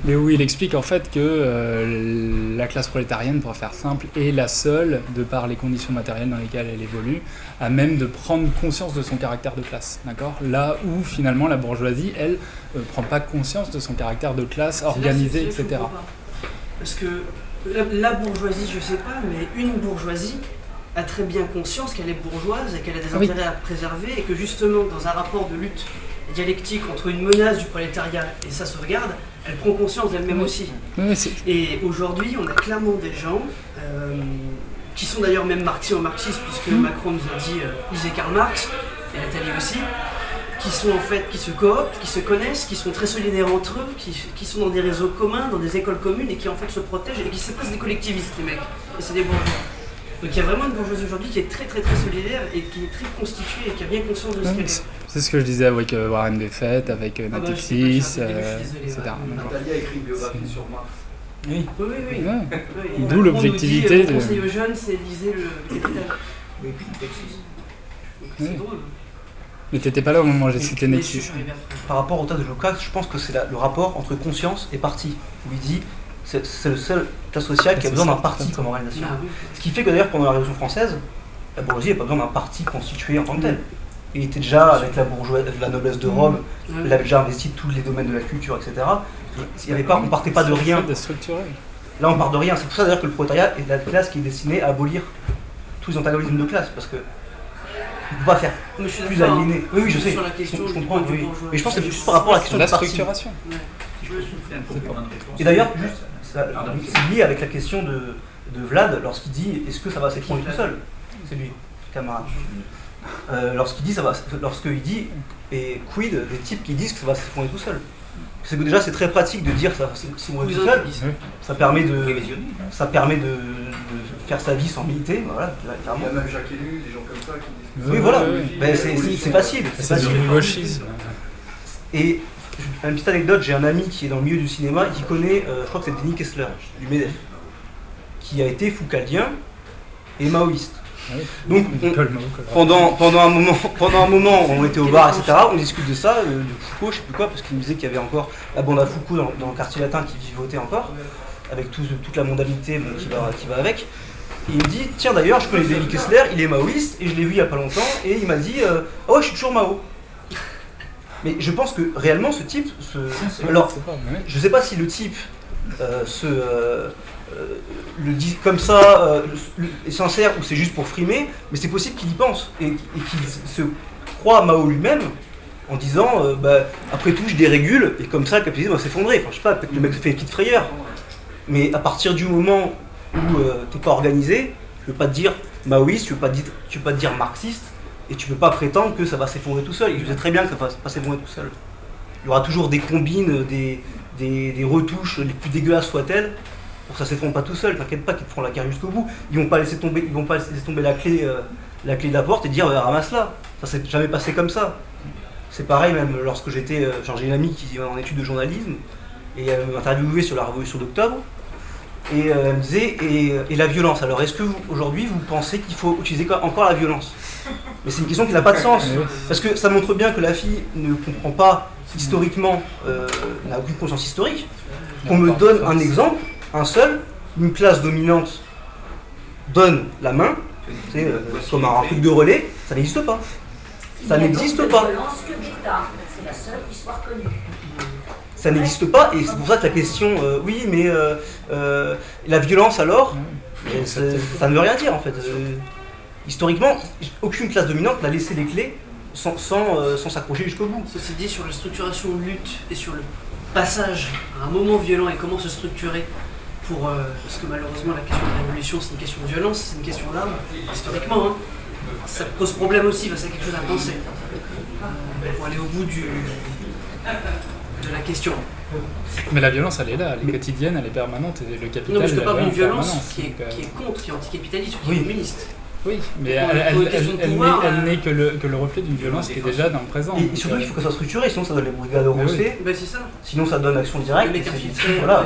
mais où il explique en fait que la classe prolétarienne, pour faire simple, est la seule, de par les conditions matérielles dans lesquelles elle évolue, à même de prendre conscience de son caractère de classe, d'accord ? Là où finalement la bourgeoisie, elle, prend pas conscience de son caractère de classe organisée, etc. Parce que la bourgeoisie, je sais pas, mais une bourgeoisie a très bien conscience qu'elle est bourgeoise et qu'elle a des intérêts à préserver, et que justement dans un rapport de lutte dialectique entre une menace du prolétariat et sa sauvegarde, elle prend conscience d'elle-même aussi. Et aujourd'hui, on a clairement des gens qui sont d'ailleurs même marxiens ou marxistes, puisque Macron nous a dit lisez Karl Marx, et Nathalie aussi, qui sont en fait, qui se cooptent, qui se connaissent, qui sont très solidaires entre eux, qui sont dans des réseaux communs, dans des écoles communes, et qui en fait se protègent, et qui se passent des collectivistes, les mecs, et c'est des bourgeois. Donc il y a vraiment une bourgeoisie aujourd'hui qui est très très très solidaire et qui est très constituée et qui a bien conscience de ce qu'elle est. C'est ce que je disais avec Warren Buffett, avec Natixis, etc. Nathalie a écrit une biographie sur Marx. Oui. Oui. D'où l'objectivité. Le conseil aux jeunes, c'est lisez le Capital. Oui, puis Natixis. C'est drôle. Mais t'étais pas là au moment où j'ai cité Mais Natixis. Par rapport au tas de Lukács, je pense que c'est le rapport entre conscience et parti, où il dit c'est le seul classe sociale qui a besoin d'un parti comme organisation. Ah, oui. Ce qui fait que d'ailleurs pendant la Révolution française, la bourgeoisie n'avait pas besoin d'un parti constitué en tant que tel. Il était déjà avec la noblesse de Rome, il avait déjà investi tous les domaines de la culture, etc. On partait pas de rien. Là on part de rien, c'est pour ça d'ailleurs que le prolétariat est la classe qui est destinée à abolir tous les antagonismes de classe, parce que on ne peut pas faire plus aliéné. Oui, je sais, je comprends, oui. Mais je pense que c'est plus par rapport à la question de la parti. structuration. Et d'ailleurs, c'est lié avec la question de Vlad lorsqu'il dit est-ce que ça va s'effondrer tout seul? C'est lui, camarade. Lorsqu'il dit et quid des types qui disent que ça va s'effondrer tout seul? C'est que déjà c'est très pratique de dire ça, c'est moi tout Cousin seul. qui dit. Ça permet Révisionner. de faire sa vie sans militer, voilà, Il y clairement. a même Jacques Ellul, des gens comme ça qui disent. Oui, voilà. Ouais, ouais. Ben, c'est facile. C'est facile. du gauchisme. Et une petite anecdote, j'ai un ami qui est dans le milieu du cinéma et qui connaît, je crois que c'est Denis Kessler, du MEDEF, qui a été foucaldien et maoïste. Donc pendant un moment, on était au bar, etc. On discute de ça, de Foucault, je sais plus quoi, parce qu'il me disait qu'il y avait encore la bande à Foucault dans le quartier latin qui vivotait encore, avec toute la mondanité qui va avec. Et il me dit, tiens d'ailleurs, je connais Denis Kessler, il est maoïste, et je l'ai vu il y a pas longtemps, et il m'a dit, ah ouais, je suis toujours Mao. Mais je pense que réellement ce type, alors je sais pas si le type le dit comme ça, est sincère ou c'est juste pour frimer, mais c'est possible qu'il y pense et qu'il se croit Mao lui-même en disant après tout je dérégule et comme ça le capitalisme va s'effondrer. Enfin je sais pas, peut-être le mec se fait une petite frayeur. Mais à partir du moment où t'es pas organisé, tu peux pas te dire maoïste, tu peux pas te dire marxiste et tu peux pas prétendre que ça va s'effondrer tout seul. Et je sais très bien que ça va pas s'effondrer tout seul. Il y aura toujours des combines, des retouches les plus dégueulasses soient-elles. Pour que ça s'effondre pas tout seul, t'inquiète pas qu'ils te feront la carrière jusqu'au bout. Ils vont pas laisser tomber la clé de la porte et dire ramasse-la. Ça s'est jamais passé comme ça. C'est pareil même lorsque j'ai une amie qui est en études de journalisme et elle m'a interviewé sur la Révolution d'octobre et elle me disait et la violence. Alors est-ce que aujourd'hui vous pensez qu'il faut utiliser encore la violence? Mais c'est une question qui n'a pas de sens parce que ça montre bien que la fille ne comprend pas historiquement, n'a aucune conscience historique. Qu'on me donne un exemple. Un seul, une classe dominante donne la main, c'est comme un truc de relais, ça n'existe pas. Ça n'existe pas. C'est la seule histoire connue. Ça n'existe pas, et c'est pour ça que la question, oui, mais la violence alors, ça ne veut rien dire en fait. Historiquement, aucune classe dominante n'a laissé les clés sans s'accrocher jusqu'au bout. Ceci dit, sur la structuration de lutte et sur le passage à un moment violent et comment se structurer parce que malheureusement la question de la révolution c'est une question de violence, c'est une question d'armes, historiquement, hein, ça pose problème aussi, c'est quelque chose à penser pour aller au bout de la question. Mais la violence elle est là, elle est quotidienne, elle est permanente et le capital. Non mais je te parle d'une violence permanence, qui est contre, qui est anticapitaliste, qui est communiste. Oui, mais elle n'est que le reflet d'une violence qui est déjà dans le présent. Et surtout, il faut qu'elle soit structurée, sinon ça donne les brigades rossées, Ben c'est ça. sinon ça donne action directe. Les mecs infiltrés, voilà,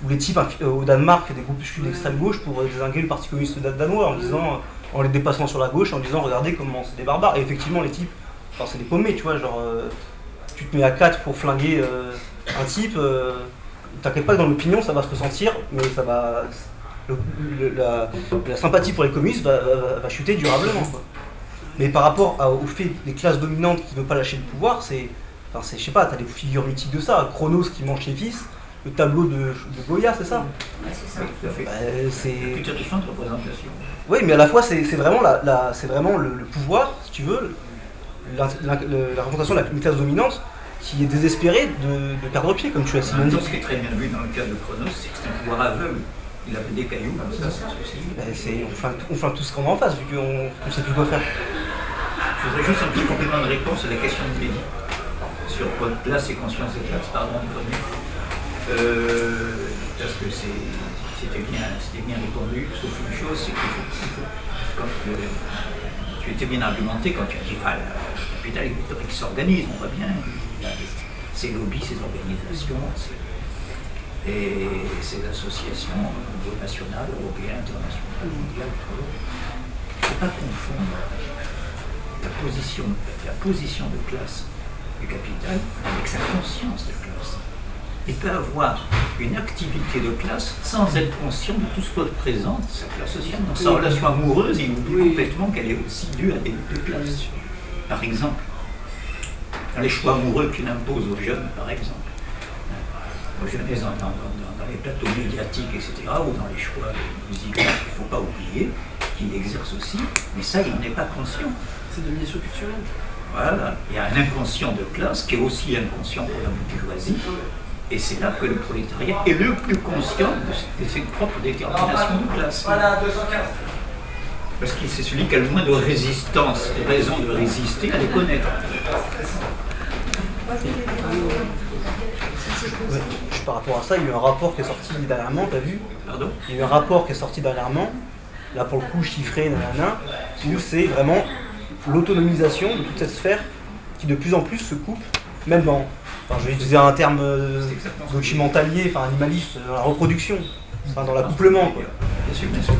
ou les types au Danemark, des groupuscules d'extrême gauche pour désinguer le Parti communiste danois en les dépassant sur la gauche, en disant regardez comment c'est des barbares. Et effectivement, les types, enfin, c'est des paumés, tu vois, genre tu te mets à 4 pour flinguer un type, t'inquiète pas que dans l'opinion ça va se ressentir, mais ça va. La sympathie pour les communistes va chuter durablement, quoi. Mais par rapport au fait des classes dominantes qui ne veulent pas lâcher le pouvoir, je sais pas, t'as des figures mythiques de ça, Chronos qui mange ses fils, le tableau de Goya, c'est ça? Ouais, c'est ça. Oui, tout à fait. C'est... Plutôt différentes représentations. Oui, mais à la fois c'est vraiment, c'est vraiment le pouvoir, si tu veux, la représentation de la classe dominante qui est désespérée de perdre pied, comme tu as si bien dit. Ce qui est très bien vu dans le cas de Chronos, c'est que c'est un pouvoir aveugle. Il avait des cailloux comme ça, sans souci. On flingue tout ce qu'on a en face, vu qu'on ne sait plus quoi faire. Je voudrais juste un petit complément de réponse à la question de Mehdi sur votre classe et conscience et classe, pardon, parce que c'était bien répondu, sauf une chose, c'est qu'il faut quand tu étais bien argumenté quand tu as dit le capital historique s'organise, on voit bien, ses lobbies, ses organisations, et ces associations au niveau national, européen, international, mondial, il ne faut pas confondre la position de classe du capital avec sa conscience de classe. Il peut avoir une activité de classe sans être conscient de tout ce que représente sa classe sociale. Dans sa relation amoureuse, il oublie complètement qu'elle est aussi due à des luttes de classe. Par exemple, dans les choix amoureux qu'il impose aux jeunes, par exemple. Aux jeunes dans les plateaux médiatiques, etc., ou dans les choix musicaux qu'il ne faut pas oublier, qu'il exerce aussi, mais ça, il n'en est pas conscient. C'est domination culturelle. Voilà, il y a un inconscient de classe qui est aussi inconscient pour la bourgeoisie, et c'est là que le prolétariat est le plus conscient de ses propres déterminations de classe. Voilà, 215. Parce que c'est celui qui a le moins de résistance, de raison de résister à les connaître. Ouais. Par rapport à ça, il y a eu un rapport qui est sorti dernièrement, t'as vu? Pardon? Il y a eu un rapport qui est sorti dernièrement, là pour le coup chiffré, nanana, où c'est vraiment l'autonomisation de toute cette sphère qui de plus en plus se coupe, même dans, enfin, je vais utiliser un terme documentalier, enfin animaliste, dans la reproduction, enfin, dans l'accouplement, quoi. Bien sûr, bien sûr.